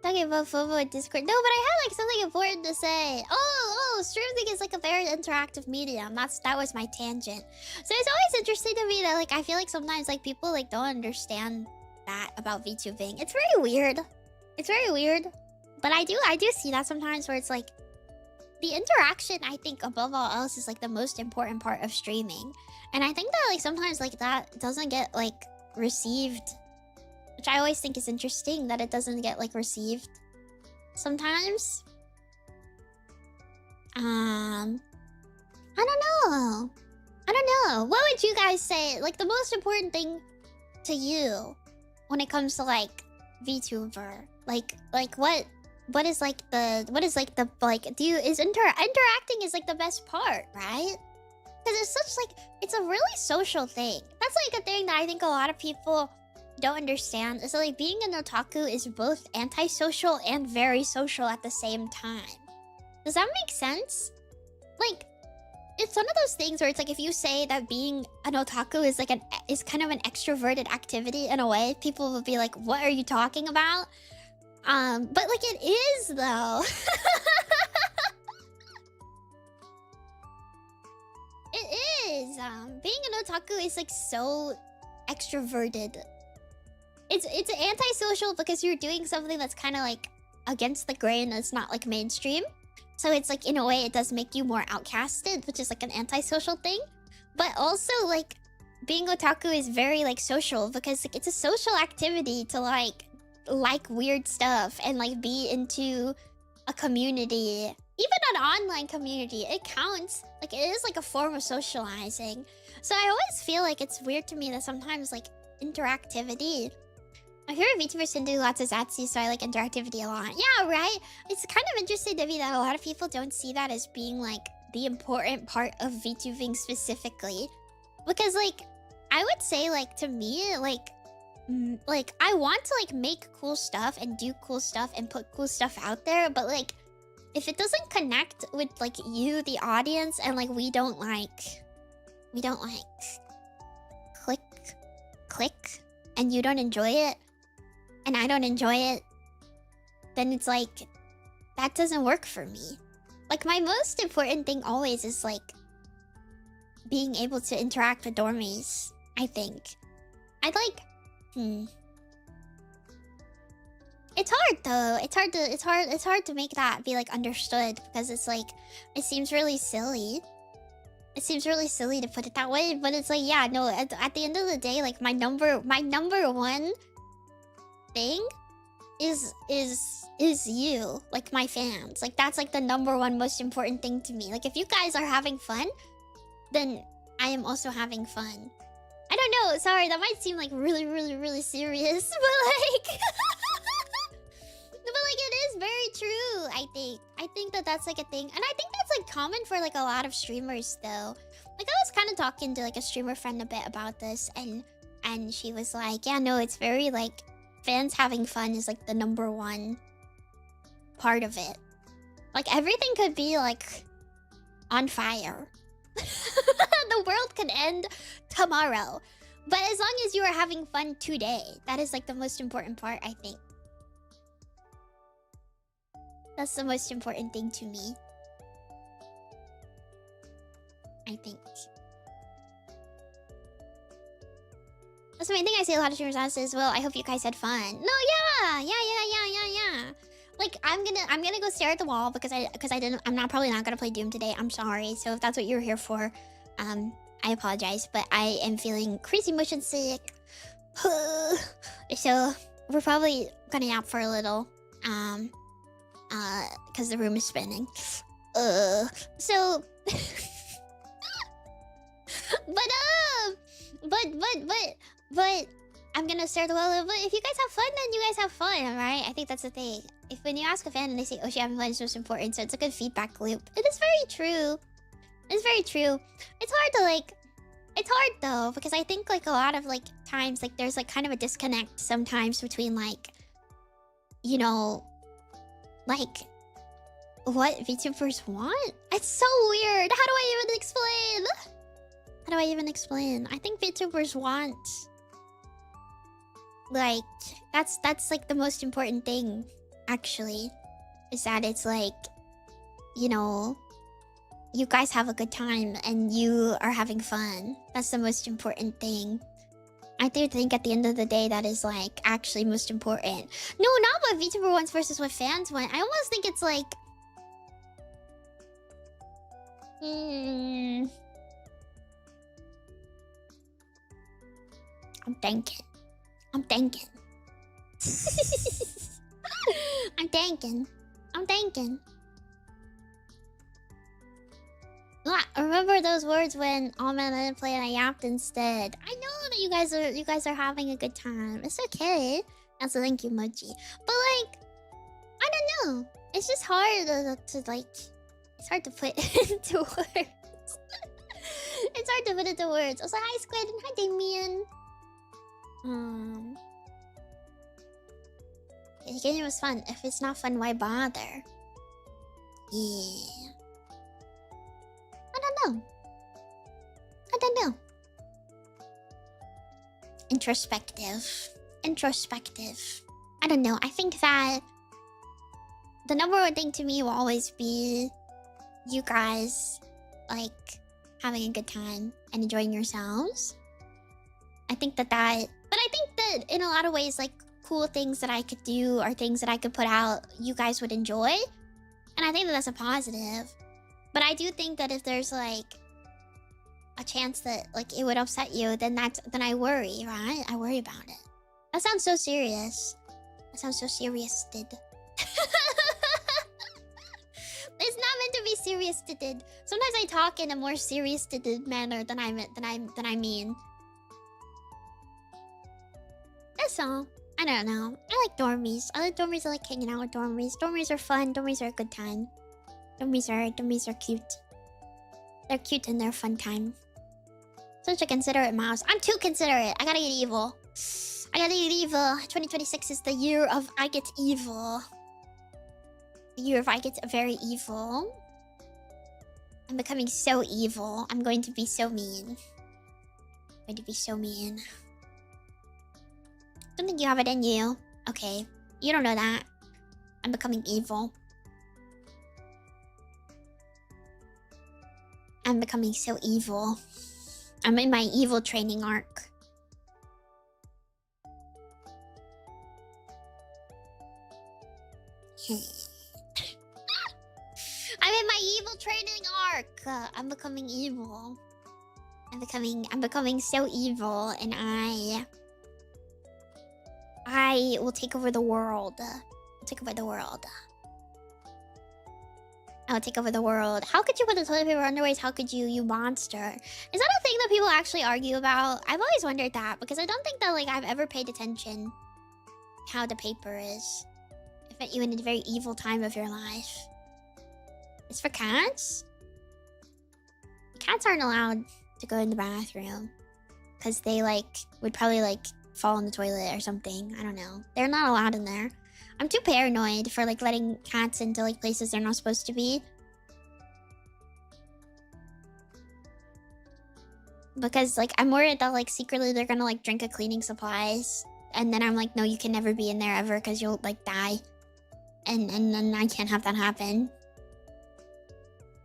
Talking about FOMO in Discord. No, but I had like something important to say. Oh, streaming is like a very interactive medium. That was my tangent. So it's always interesting to me that like I feel like sometimes like people like don't understand that about VTubing. It's very weird. It's very weird. But I do see that sometimes where it's like the interaction, I think above all else, is like the most important part of streaming. And I think that like sometimes like that doesn't get like received, which I always think is interesting that it doesn't get like received sometimes. I don't know. I don't know. What would you guys say like the most important thing to you when it comes to like VTuber? Like what is like the interacting is like the best part, right? Because it's such like it's a really social thing. That's like a thing that I think a lot of people don't understand. Is that like being an otaku is both antisocial and very social at the same time. Does that make sense? Like, it's one of those things where it's like if you say that being an otaku is like is kind of an extroverted activity in a way, people will be like, "What are you talking about?" But like it is though. It is. Being an otaku is like so extroverted. It's antisocial because you're doing something that's kind of like against the grain. That's not like mainstream. So it's like in a way it does make you more outcasted, which is like an antisocial thing. But also like being otaku is very like social because like it's a social activity to like weird stuff and like be into a community, even an online community. It counts. Like it is like a form of socializing. So I always feel like it's weird to me that sometimes like interactivity, my favorite VTubers can do lots of Zatsy, so I like interactivity a lot. Yeah, right? It's kind of interesting to me that a lot of people don't see that as being like the important part of VTubing specifically. Because like, I would say like to me, like I want to like make cool stuff and do cool stuff and put cool stuff out there, but like if it doesn't connect with like you, the audience, and like we don't like click and you don't enjoy it and I don't enjoy it, then it's like that doesn't work for me. Like my most important thing always is like being able to interact with dormies, I think. I'd like It's hard though. It's hard to make that be like understood because it's like it seems really silly. It seems really silly to put it that way, but it's like yeah, no, at the end of the day, like my number one thing is you, like my fans. Like that's like the number one most important thing to me. Like if you guys are having fun, then I am also having fun. I don't know, sorry, that might seem like really serious, but like but like it is very true, I think. I think that that's like a thing. And I think that's like common for like a lot of streamers though. Like I was kind of talking to like a streamer friend a bit about this and she was like, yeah, no, it's very like fans having fun is like the number one part of it. Like everything could be like on fire. The world could end tomorrow. But as long as you are having fun today, that is like the most important part, I think. That's the most important thing to me, I think. That's the main thing I say a lot of streamers ask is, well, I hope you guys had fun. No, yeah. Like I'm gonna go stare at the wall because I'm probably not gonna play Doom today. I'm sorry. So if that's what you're here for, I apologize, but I am feeling crazy motion sick. So we're probably gonna nap for a little. Because the room is spinning. So but I'm gonna start the well. But if you guys have fun, then you guys have fun, alright? I think that's the thing. If when you ask a fan and they say, "Oh, she having fun," is most important. So it's a good feedback loop. It is very true. It's very true. It's hard to like. It's hard though because I think like a lot of like times like there's like kind of a disconnect sometimes between like, you know, like what VTubers want. It's so weird. How do I even explain? How do I even explain? I think VTubers want... Like, that's like the most important thing, actually. Is that it's like, you know, you guys have a good time and you are having fun. That's the most important thing. I do think at the end of the day that is like actually most important. No, not what VTuber wants versus what fans want. I almost think it's like... I'm thinking. I'm thinking. I'm thinking. Remember those words when all men didn't play and I yapped instead. I know that you guys are having a good time. It's okay. That's a thank you emoji. But like, I don't know. It's just hard to like. It's hard to put into words. It's hard to put into words. Also, hi Squid and hi Damien. The game was fun. If it's not fun, why bother? Yeah. I don't know. Introspective. I don't know. I think that the number one thing to me will always be you guys like having a good time and enjoying yourselves. I think that but I think that in a lot of ways, like cool things that I could do or things that I could put out, you guys would enjoy. And I think that that's a positive. But I do think that if there's like a chance that like it would upset you, then I worry, right? I worry about it. That sounds so serious. That sounds so serious, did. It's not meant to be serious, did. Sometimes I talk in a more serious manner than I mean. That's all. I don't know. I like dormies. I like hanging out with dormies. Dormies are fun. Dormies are a good time. Dormies are cute. They're cute and they're fun time. Such a considerate mouse. I'm too considerate. I gotta get evil. 2026 is the year of I get evil. The year of I get very evil. I'm becoming so evil. I'm going to be so mean. Don't think you have it in you. Okay. You don't know that. I'm becoming evil. I'm becoming so evil. I'm in my evil training arc. I'm in my evil training arc. I'm becoming evil. I'm becoming so evil, and I will take over the world. I'll take over the world. I'll take over the world. How could you put the toilet paper underways? How could you, you monster? Is that a thing that people actually argue about? I've always wondered that, because I don't think that like I've ever paid attention to how the paper is. If you in a very evil time of your life. It's for cats? Cats aren't allowed to go in the bathroom. Because they like would probably like fall in the toilet or something. I don't know. They're not allowed in there. I'm too paranoid for like letting cats into like places they're not supposed to be. Because like I'm worried that like secretly they're gonna like drink a cleaning supplies. And then I'm like, no, you can never be in there ever because you'll like die. And then I can't have that happen.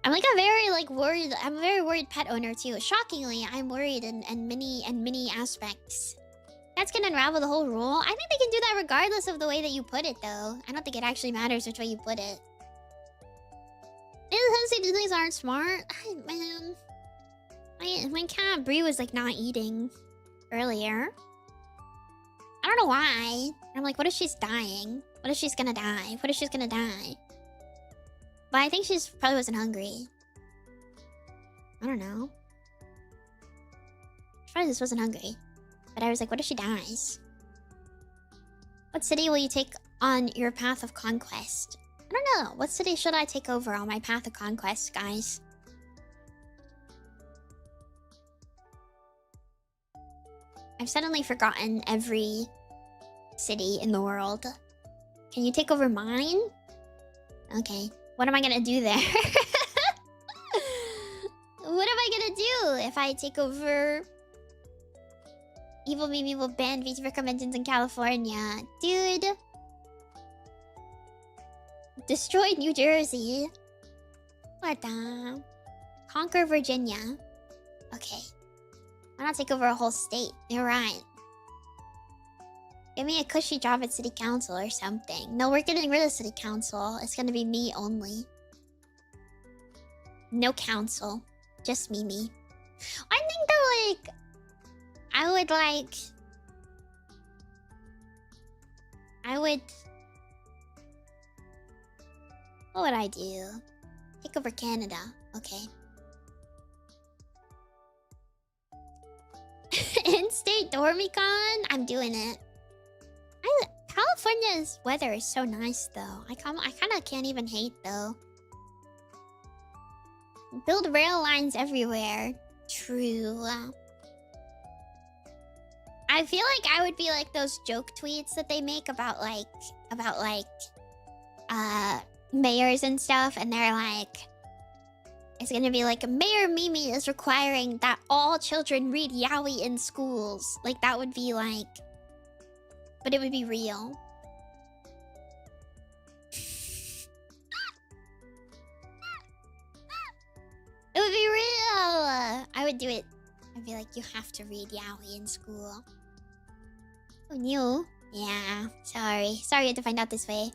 I'm like a very like worried, I'm a very worried pet owner too. Shockingly, I'm worried in many aspects. Cats can unravel the whole rule. I think they can do that regardless of the way that you put it though. I don't think it actually matters which way you put it. These things aren't smart. Man. My cat Brie was like not eating earlier. I don't know why. I'm like, what if she's dying? What if she's gonna die? What if she's gonna die? But I think she's probably wasn't hungry. I don't know. She probably just wasn't hungry. But I was like, what if she dies? What city will you take on your path of conquest? I don't know. What city should I take over on my path of conquest, guys? I've suddenly forgotten every city in the world. Can you take over mine? Okay. What am I gonna do there? What am I gonna do if I take over... Evil Mimi will ban VTuber conventions in California. Dude. Destroy New Jersey. What the... Conquer Virginia. Okay. Why not take over a whole state? You're right. Give me a cushy job at city council or something. No, we're getting rid of city council. It's gonna be me only. No council. Just Mimi. I think that, like... I would, like... What would I do? Take over Canada. Okay. In-state Dormicon? I'm doing it. California's weather is so nice, though. I kind of can't even hate, though. Build rail lines everywhere. True. I feel like I would be like those joke tweets that they make about mayors and stuff, and they're like, it's gonna be like, Mayor Mimi is requiring that all children read yaoi in schools. Like, that would be like... But it would be real. It would be real! I would do it. I'd be like, you have to read yaoi in school. Oh, new? Yeah, sorry. Sorry you had to find out this way.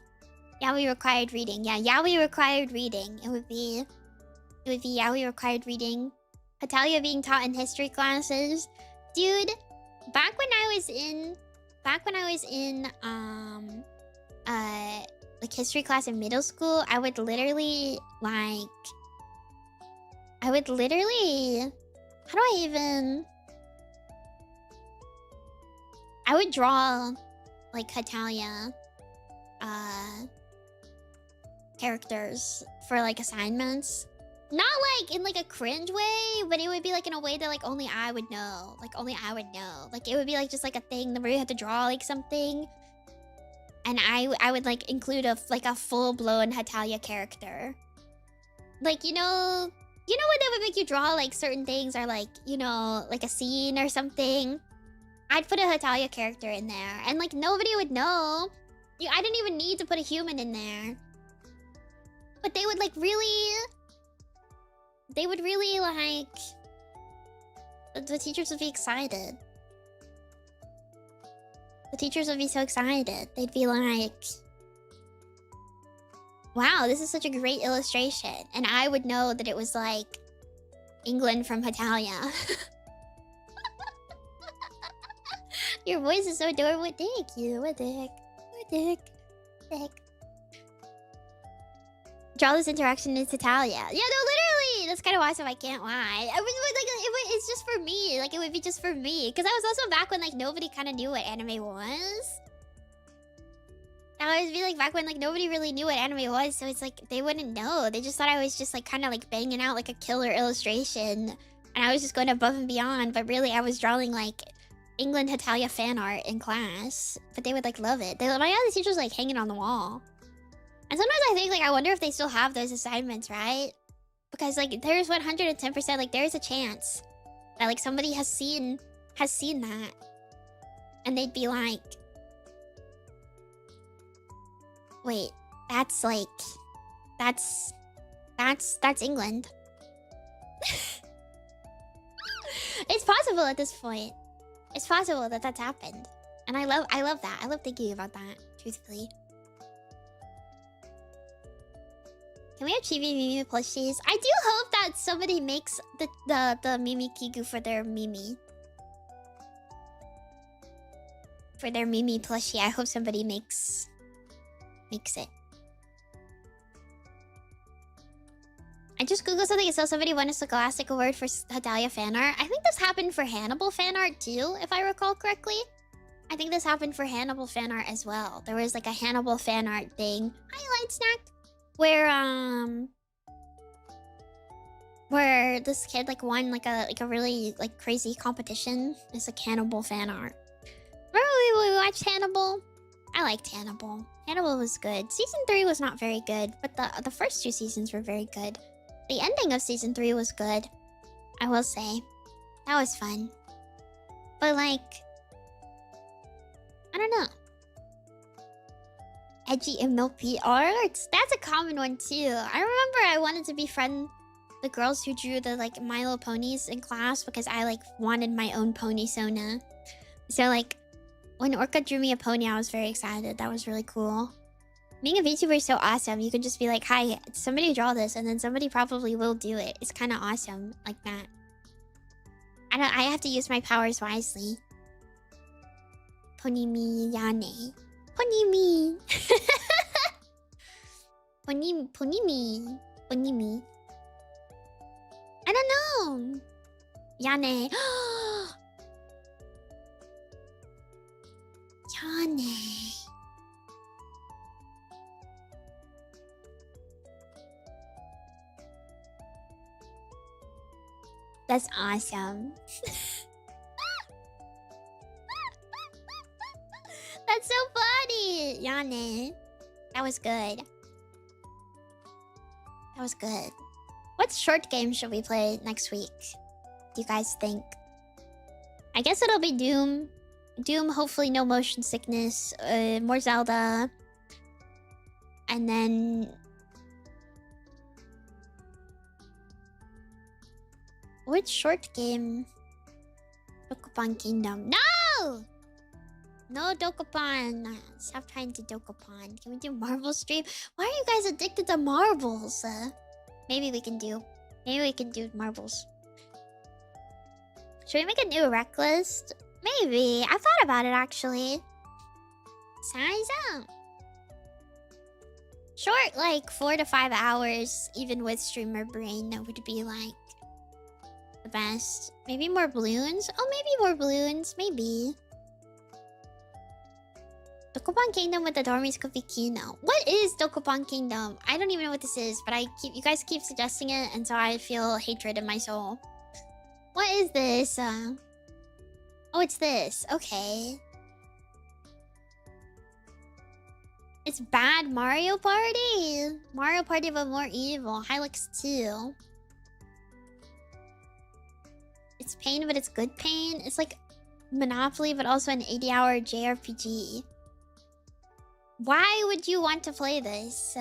Yaoi required reading. Yeah, yaoi required reading. It would be yaoi required reading. Hatalia being taught in history classes. Dude, back when I was in like history class in middle school, I would literally how do I even... I would draw, like, Hatalia characters for, like, assignments. Not, like, in, like, a cringe way, but it would be, like, in a way that, like, only I would know. Like, only I would know. Like, it would be, like, just, like, a thing where you had to draw, like, something. And I would, like, include a full-blown Hatalia character. Like, you know when they would make you draw, like, certain things, or, like, you know, like a scene or something? I'd put a Hatalia character in there, and, like, nobody would know. I didn't even need to put a human in there. But they would, like, really... They would really, like... The teachers would be excited. The teachers would be so excited. They'd be like... Wow, this is such a great illustration. And I would know that it was, like... England from Hatalia. Your voice is so adorable. Thank you. What the heck? What the heck? What the heck? Draw this interaction in Italia. Yeah, no, literally! That's kind of awesome, I can't lie. It's just for me. Like, it would be just for me. Because I was also back when, like, nobody kind of knew what anime was. I would be, like, back when, like, nobody really knew what anime was. So it's, like, they wouldn't know. They just thought I was just, like, kind of, like, banging out, like, a killer illustration. And I was just going above and beyond. But really, I was drawing, like... England Hatalia fan art in class, but they would like love it. My other teacher was like hanging on the wall, and sometimes I think like I wonder if they still have those assignments, right? Because like there's 110% like there's a chance that like somebody has seen that, and they'd be like, wait, that's England. It's possible at this point. It's possible that that's happened. And I love that. I love thinking about that, truthfully. Can we have Chibi Mimi plushies? I do hope that somebody makes the Mimi Kigu for their Mimi. For their Mimi plushie. I hope somebody makes it. I just googled something and saw somebody won a Scholastic Award for Hatalia fan art. I think this happened for Hannibal fan art too, if I recall correctly. I think this happened for Hannibal fan art as well. There was like a Hannibal fan art thing. Hi, Light Snack. Where this kid like won like a really like crazy competition. It's like Hannibal fan art. Remember we watched Hannibal? I liked Hannibal. Hannibal was good. Season 3 was not very good, but the first 2 seasons were very good. The ending of season 3 was good, I will say. That was fun. But like, I don't know. Edgy MLP arts? That's a common one too. I remember I wanted to befriend the girls who drew the like My Little Ponies in class because I like wanted my own pony Sona. So like when Orca drew me a pony, I was very excited. That was really cool. Being a VTuber is so awesome. You can just be like, hi, somebody draw this, and then somebody probably will do it. It's kind of awesome like that. I have to use my powers wisely. Ponimi Yane. Ponimi. Ponimi. Ponimi. I don't know. Yane. Yane. That's awesome. That's so funny, Yane. That was good. That was good. What short game should we play next week? Do you guys think? I guess it'll be Doom. Doom, hopefully no motion sickness. More Zelda. And then... Which short game? Dokapon Kingdom. No! No Dokapon. Stop trying to Dokapon. Can we do Marble Stream? Why are you guys addicted to marbles? Maybe we can do. Maybe we can do marbles. Should we make a new rec list? Maybe. I thought about it actually. Size up. Short, like 4 to 5 hours, even with streamer brain, that would be like the best. Maybe more balloons? Oh, maybe more balloons. Maybe. Dokapon Kingdom with the Dormies could be Kino. What is Dokapon Kingdom? I don't even know what this is, but you guys keep suggesting it, and so I feel hatred in my soul. What is this? Oh, it's this. Okay. It's bad Mario Party. Mario Party but more evil. Hylix 2. It's pain, but it's good pain. It's like Monopoly, but also an 80-hour JRPG. Why would you want to play this?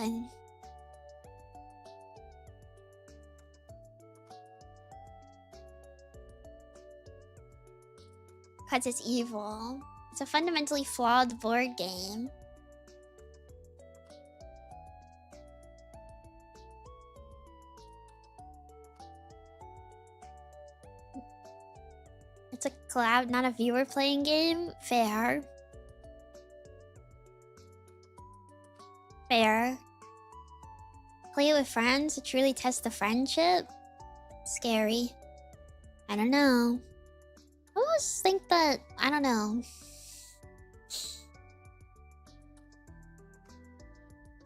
Because it's evil. It's a fundamentally flawed board game. It's a collab, not a viewer playing game. Fair. Fair. Play it with friends to truly test the friendship? Scary. I don't know. I almost think that... I don't know.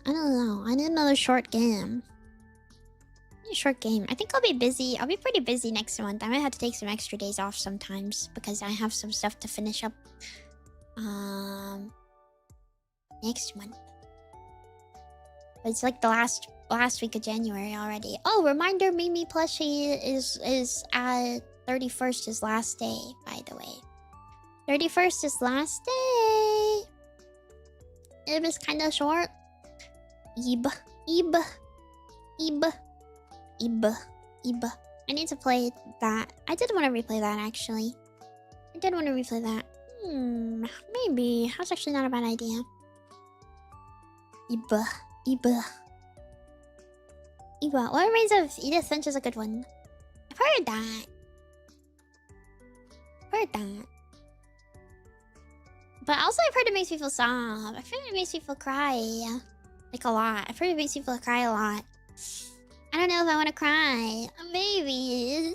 I don't know. I need another short game. Short game. I think I'll be busy. I'll be pretty busy next month. I might have to take some extra days off sometimes because I have some stuff to finish up next month. But it's like the last week of January already. Oh, reminder, Mimi plushie is at 31st is last day, by the way. 31st is last day. It was kind of short. Ib. I need to play that. I did want to replay that, actually. I did want to replay that. Maybe. That's actually not a bad idea. Iba. What Remains of Edith Finch is a good one. I've heard that. But also I've heard it makes people sob. I've heard it makes people cry. Like a lot. I've heard it makes people cry a lot. I don't know if I want to cry. Maybe.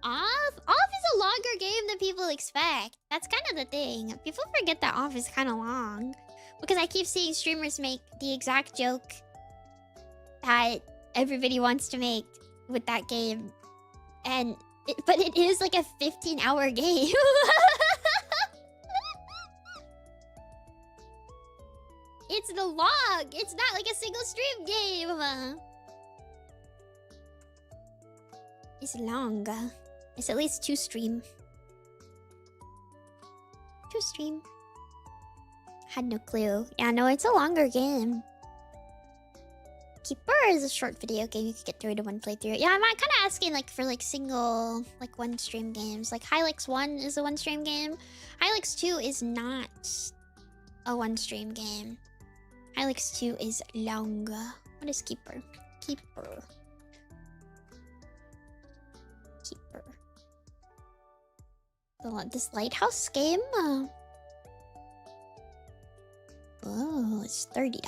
Off is a longer game than people expect. That's kind of the thing. People forget that Off is kind of long. Because I keep seeing streamers make the exact joke that everybody wants to make with that game. But it is like a 15-hour game. It's the log. It's not like a single stream game. is long. It's at least 2 stream. 2 stream. Had no clue. Yeah, no, it's a longer game. Keeper is a short video game you can get through to one playthrough. Yeah, I'm kind of asking like for like single, like 1 stream games. Like Hylix 1 is a 1 stream game. Hylix 2 is not a 1 stream game. Hylix 2 is long. What is Keeper? Keeper. Keeper. This lighthouse game? Oh, it's $30.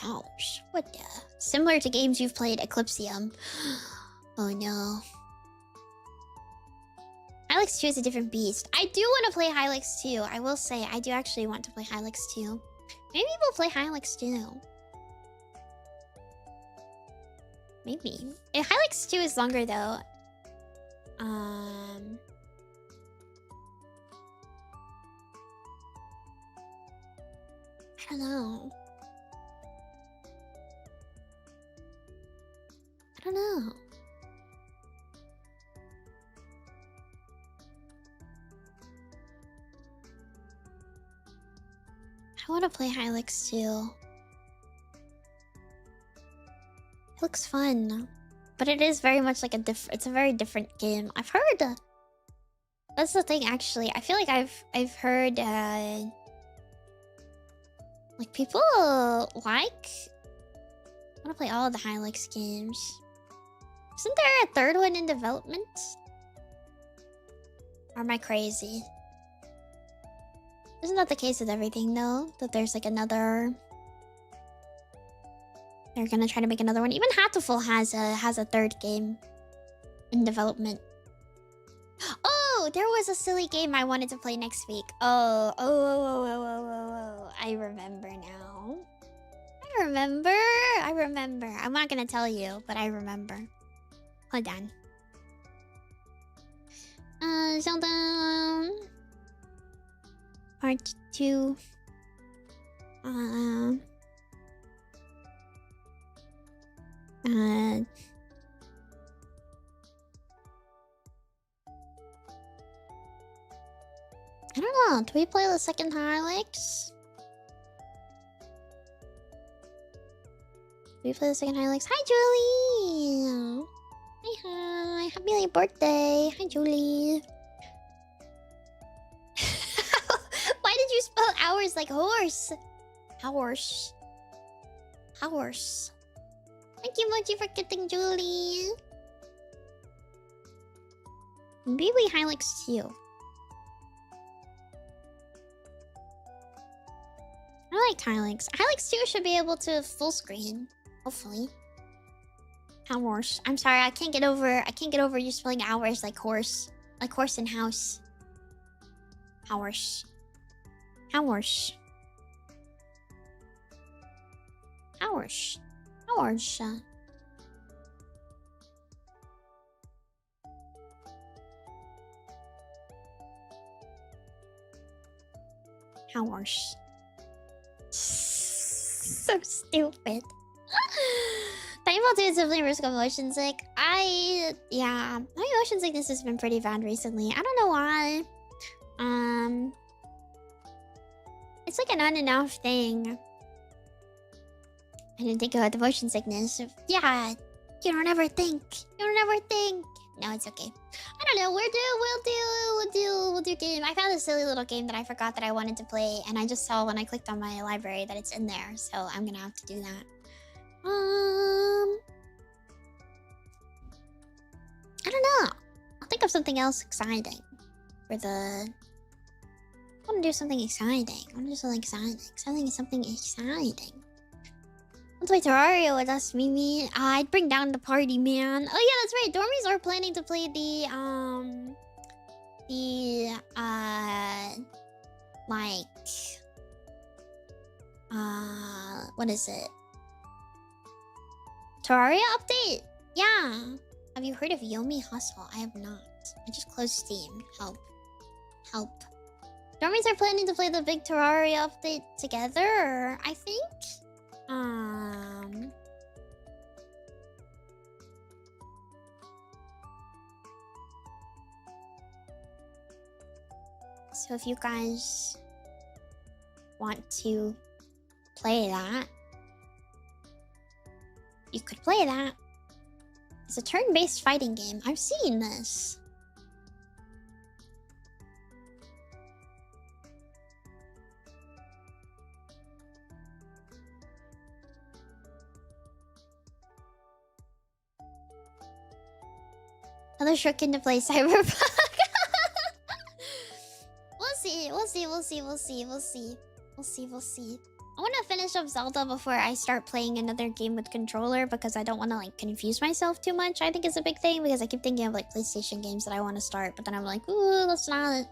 What the? Similar to games you've played, Eclipsium. Oh no. Hylix 2 is a different beast. I do want to play Hylix 2. I will say, I do actually want to play Hylix 2. Maybe we'll play Hylix 2. Maybe. If Hylix 2 is longer though. I don't know. I don't know. I want to play Hylix 2. It looks fun, but it is very much like it's a very different game. I've heard. That's the thing, actually. I feel like I've heard like people like want to play all of the Hylix games. Isn't there a 3rd one in development? Or am I crazy? Isn't that the case with everything though? That there's like another. They're gonna try to make another one. Even Hatoful has a 3rd game in development. Oh, there was a silly game I wanted to play next week. Oh. I remember now. I remember. I'm not gonna tell you, but I remember. Hold on. Zelda Part 2. I don't know. Do we play the second Hylix? Do we play the second Hylix? Hi, Julie! Hi. Happy late birthday. Hi, Julie. Why did you spell hours like horse? Hours. Thank you, Mochi, for getting Julie. Maybe Hylix 2. I like Hylix. Hylix 2 should be able to full screen. Hopefully. Hours. I'm sorry, I can't get over you spelling hours like horse. Like horse and house. Hours. Hours. Hours. Hours. Hours. So stupid. Titanfall 2 is definitely risk of motion sick. Yeah, my motion sickness has been pretty bad recently. I don't know why. It's like an on and off thing. I didn't think about the motion sickness. Yeah, you don't ever think. No, it's okay. I don't know. We'll do game. I found a silly little game that I forgot that I wanted to play, and I just saw when I clicked on my library that it's in there. So I'm gonna have to do that. I don't know. I'll think of something else exciting for the. I want to do something exciting. Something exciting. Let's play Terraria with us, Mimi. I'd bring down the party, man. Oh yeah, that's right. Dormies are planning to play what is it? Terraria update? Yeah. Have you heard of Yomi Hustle? I have not. I just closed Steam. Help. Dormies are planning to play the big Terraria update together, I think. So if you guys want to play that, you could play that. It's a turn-based fighting game. I've seen this. Another shuriken to play Cyberpunk. We'll see. I want to finish up Zelda before I start playing another game with controller because I don't want to like confuse myself too much. I think it's a big thing because I keep thinking of like PlayStation games that I want to start, but then I'm like, ooh, let's not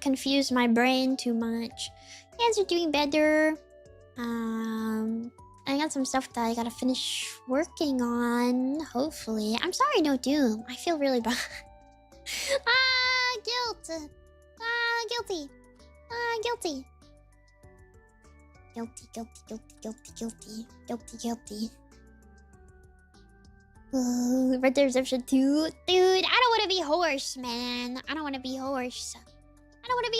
confuse my brain too much. You guys are doing better. I got some stuff that I gotta finish working on. Hopefully, I'm sorry, no Doom. I feel really bad. Guilty. Red Dead Redemption 2. Dude, I don't want to be horse, man. I don't want to be horse. I don't want to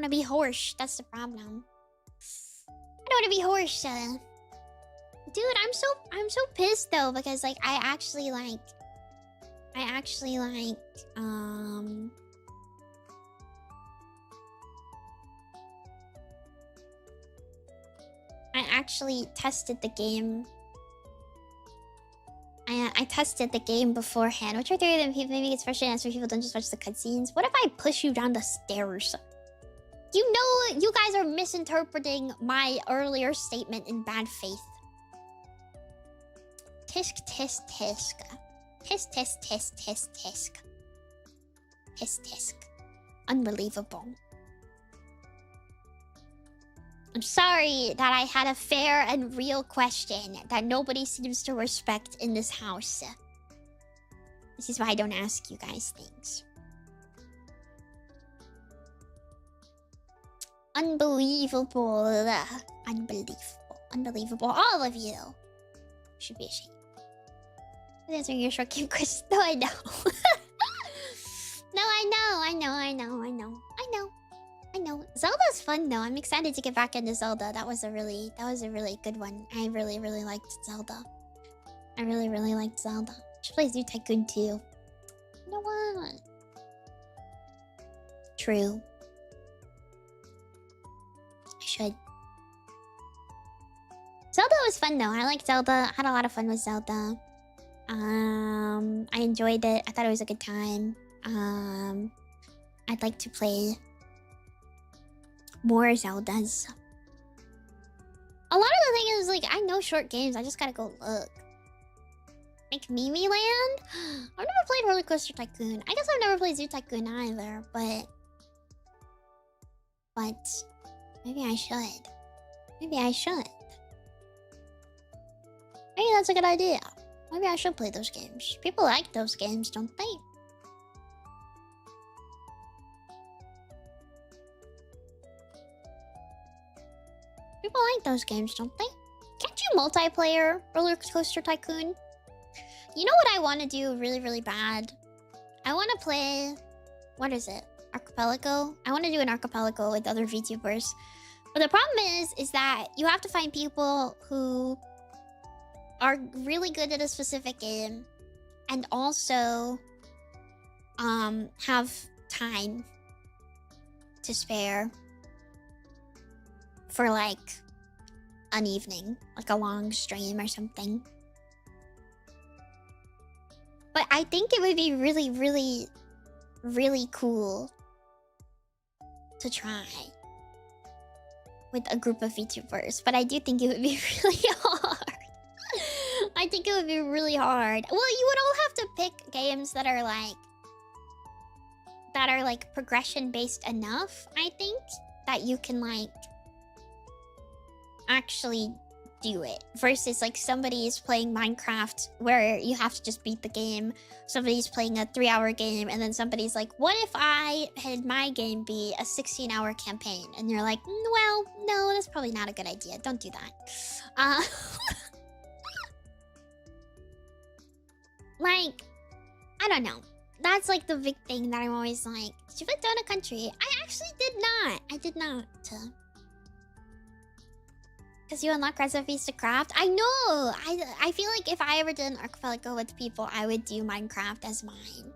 be horse. That's the problem. I don't want to be horse. Dude, I'm so pissed though because like I actually tested the game. I tested the game beforehand, which are theory that maybe it's frustrating as people don't just watch the cutscenes. What if I push you down the stairs? You know, you guys are misinterpreting my earlier statement in bad faith. Tisk. Tisk. Unbelievable. I'm sorry that I had a fair and real question that nobody seems to respect in this house. This is why I don't ask you guys things. Unbelievable. All of you should be ashamed. Answering your short game question. No, I know. No, I know. Zelda's fun though. I'm excited to get back into Zelda. That was a really good one. I really liked Zelda. Should play Zoo Tycoon 2. You know what? True. I should. Zelda was fun though. I liked Zelda. I had a lot of fun with Zelda. I enjoyed it. I thought it was a good time. I'd like to play more Zeldas. A lot of the thing is like I know short games. I just gotta go look. Like Mimi Land? I've never played Roller Coaster Tycoon. I guess I've never played Zoo Tycoon either, but maybe I should. Maybe that's a good idea. Maybe I should play those games. People like those games, don't they? People like those games, don't they? Can't you multiplayer Roller Coaster Tycoon? You know what I want to do really bad? I want to play... What is it? Archipelago? I want to do an archipelago with other VTubers. But the problem is that you have to find people who are really good at a specific game and also have time to spare for like an evening, like a long stream or something. But I think it would be really cool to try with a group of VTubers, but I do think it would be really hard. I think it would be really hard. Well, you would all have to pick games that are like progression based enough, I think, that you can like actually do it, versus like somebody is playing Minecraft where you have to just beat the game, somebody's playing a 3-hour game, and then somebody's like, what if I had my game be a 16-hour campaign? And you're like, well, no, that's probably not a good idea, don't do that. Like, I don't know. That's like the big thing that I'm always like, did you put down a country? I actually did not. I did not. Because you unlock recipes to craft. I know. I feel like if I ever did an archipelago with people, I would do Minecraft as mine.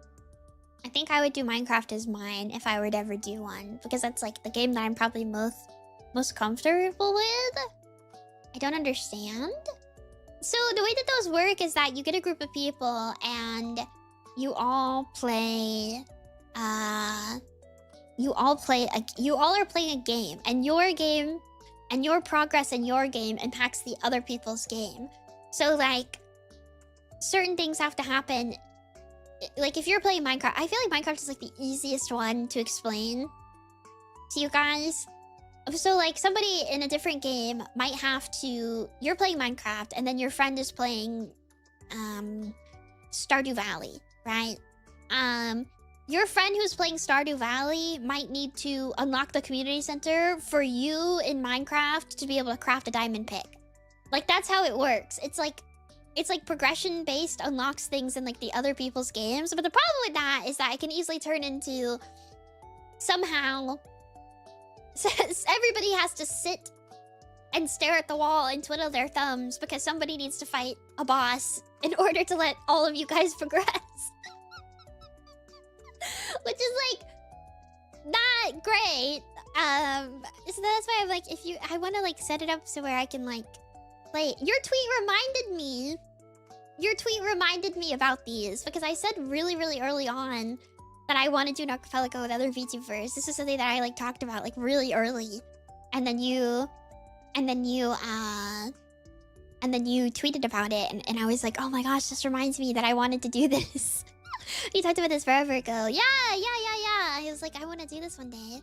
I think I would do Minecraft as mine if I would ever do one. Because that's like the game that I'm probably most comfortable with. I don't understand. So the way that those work is that you get a group of people and you all play you all are playing a game, and your game and your progress in your game impacts the other people's game. So like certain things have to happen. Like if you're playing Minecraft, I feel like Minecraft is like the easiest one to explain to you guys. So like somebody in a different game might have to, you're playing Minecraft and then your friend is playing Stardew Valley, right? Your friend who's playing Stardew Valley might need to unlock the community center for you in Minecraft to be able to craft a diamond pick. Like that's how it works. It's like progression based unlocks things in like the other people's games. But the problem with that is that it can easily turn into somehow everybody has to sit and stare at the wall and twiddle their thumbs because somebody needs to fight a boss in order to let all of you guys progress. Which is like not great. So that's why I'm like, I want to like set it up so where I can like play. Your tweet reminded me about these because I said really early on that I want to do an archipelago with other VTubers. This is something that I like talked about like really early, and then you tweeted about it, and I was like, oh my gosh, this reminds me that I wanted to do this. We talked about this forever ago. Yeah. I was like, I want to do this one day,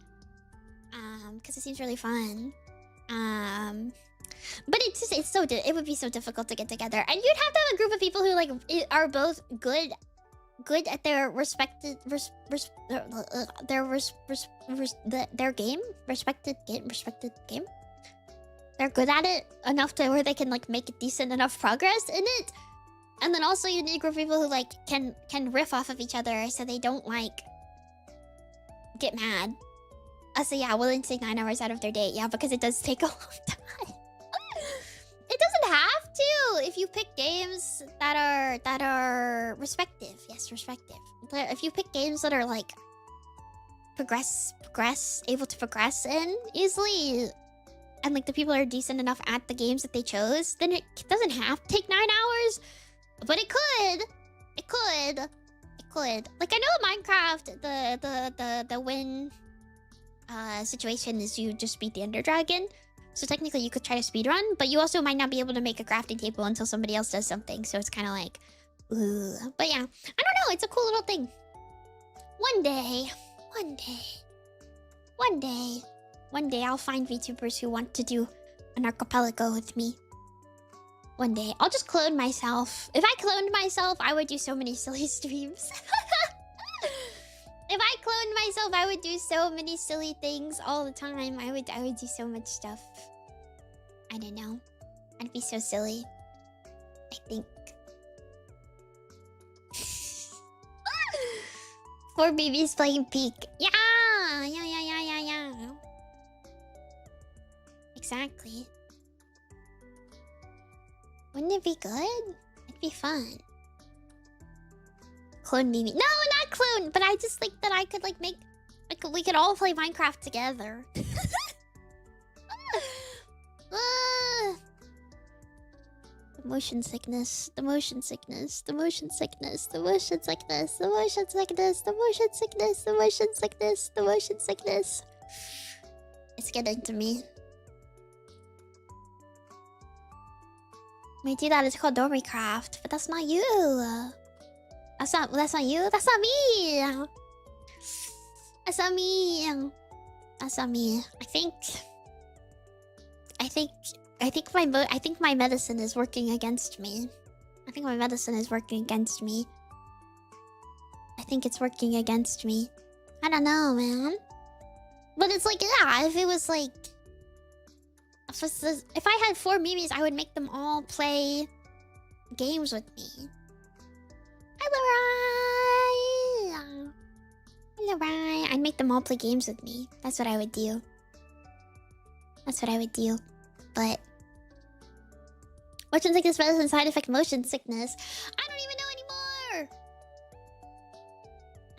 because it seems really fun. But it would be so difficult to get together, and you'd have to have a group of people who like are both good at their respected game. They're good at it enough to where they can like make decent enough progress in it. And then also you need a group of people who like can riff off of each other so they don't like get mad. So yeah, willing to take 9 hours out of their day. Yeah, because it does take a long time. It doesn't have to if you pick games that are respective. Yes, respective. But if you pick games that are like able to progress in easily, and like the people are decent enough at the games that they chose, then it doesn't have to take 9 hours. But it could. Like I know Minecraft, the win situation is you just beat the Ender Dragon. So technically you could try to speedrun, but you also might not be able to make a crafting table until somebody else does something. So it's kind of like, ooh. But yeah, I don't know. It's a cool little thing. One day I'll find VTubers who want to do an archipelago with me. One day. I'll just clone myself. If I cloned myself, I would do so many silly streams. If I cloned myself, I would do so many silly things all the time. I would do so much stuff. I don't know. I'd be so silly. I think. 4 babies playing Peak. Yeah. Exactly. Wouldn't it be good? It'd be fun. Clone Mimi. No, not clone. But I just think that I could like make... Like, we could all play Minecraft together. The motion sickness. The motion sickness. The motion sickness. The motion sickness. The motion sickness. The motion sickness. The motion sickness. The motion sickness. It's getting to me. We do that. It's called Dormycraft, but that's not you. That's not you. That's not me. That's not me. That's not me. I think my medicine is working against me. I think my medicine is working against me. I think it's working against me. I don't know, man. But it's like, yeah, if it was like... If I had 4 Mimis, I would make them all play games with me. Hi, Laura! I'd make them all play games with me. That's what I would do. That's what I would do. But motion sickness medicine side effect motion sickness. I don't even know anymore.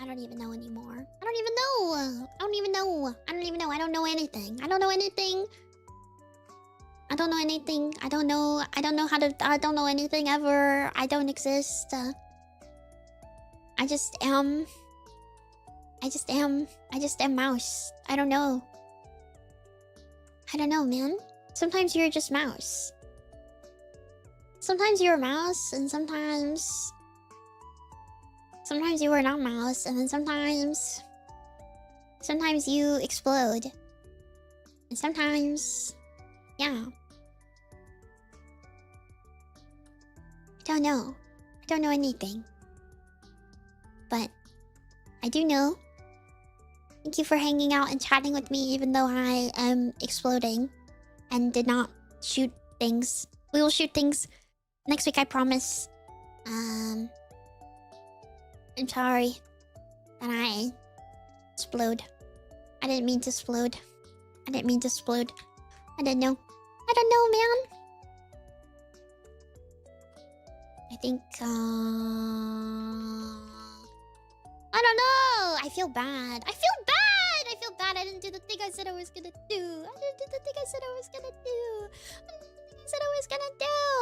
I don't even know anymore. I don't even know. I don't even know. I don't even know. I don't know anything. I don't know anything. I don't know anything. I don't know. I don't know how to. I don't know anything ever. I don't exist. I just am. I just am. I just am mouse. I don't know. I don't know, man. Sometimes you're just mouse. Sometimes you're a mouse, and sometimes you are not mouse, and then sometimes you explode, and sometimes, yeah. I don't know. I don't know anything, but I do know. Thank you for hanging out and chatting with me, even though I am exploding and did not shoot things. We will shoot things next week, I promise. I'm sorry that I explode. I didn't mean to explode. I didn't mean to explode. I didn't know. I don't know, man. I think, I don't know. I feel bad. I feel bad. I feel bad. I didn't do the thing I said I was gonna do. I didn't do the thing I said I was gonna do.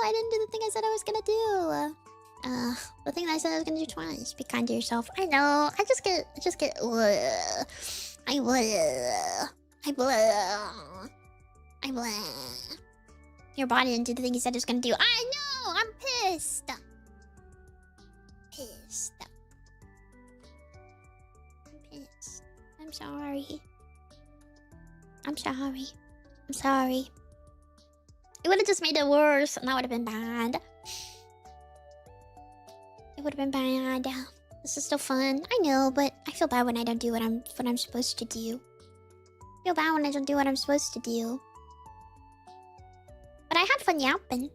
I didn't do the thing I said I was gonna do. The thing that I said I was gonna do twice. Be kind to yourself. I know. I just get. I Your body didn't do the thing you said it was gonna do. I know. I'm pissed. I'm sorry. I'm sorry. It would have just made it worse, and that would have been bad. It would have been bad. This is still fun. I know, but I feel bad when I don't do what I'm supposed to do. I feel bad when I don't do what I'm supposed to do. But I had fun yapping.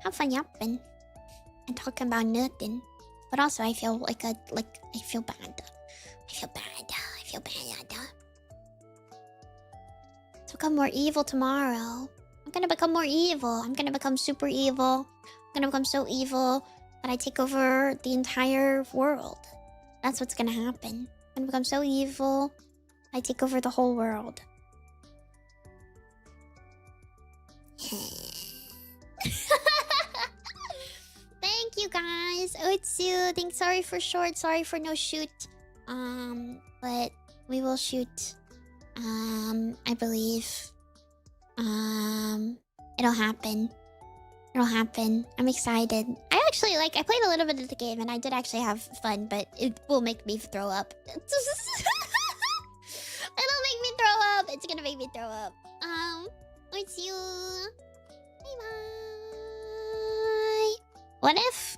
And talking about nothing. But also I feel I feel bad. To become more evil tomorrow. I'm gonna become more evil. I'm gonna become super evil. I'm gonna become so evil that I take over the entire world. That's what's gonna happen. I'm gonna become so evil, I take over the whole world. Thank you guys. Otsu, thanks. Sorry for short. Sorry for no shoot. But we will shoot. I believe. It'll happen. I'm excited. I played a little bit of the game and I did actually have fun, but it will make me throw up. It'll make me throw up. It's gonna make me throw up. It's you. Bye. What if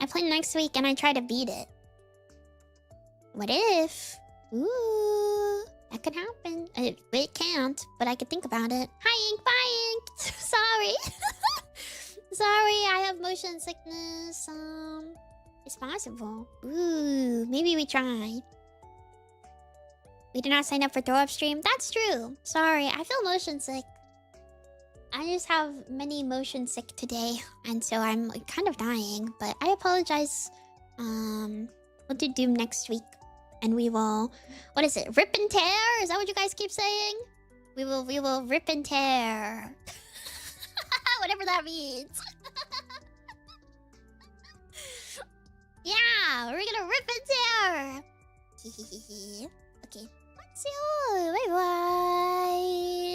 I play next week and I try to beat it? What if? Ooh, that could happen. It can't, but I could think about it. Hi, Ink. Bye, Ink. Sorry. Sorry, I have motion sickness. It's possible. Ooh, maybe we try. We did not sign up for throw up stream. That's true. Sorry, I feel motion sick. I just have many motion sick today, and so I'm kind of dying. But I apologize. We'll do Doom next week, and we will. What is it? Rip and tear? Is that what you guys keep saying? We will rip and tear. Whatever that means. Yeah, we're gonna rip and tear. Okay. Let's see. Bye bye.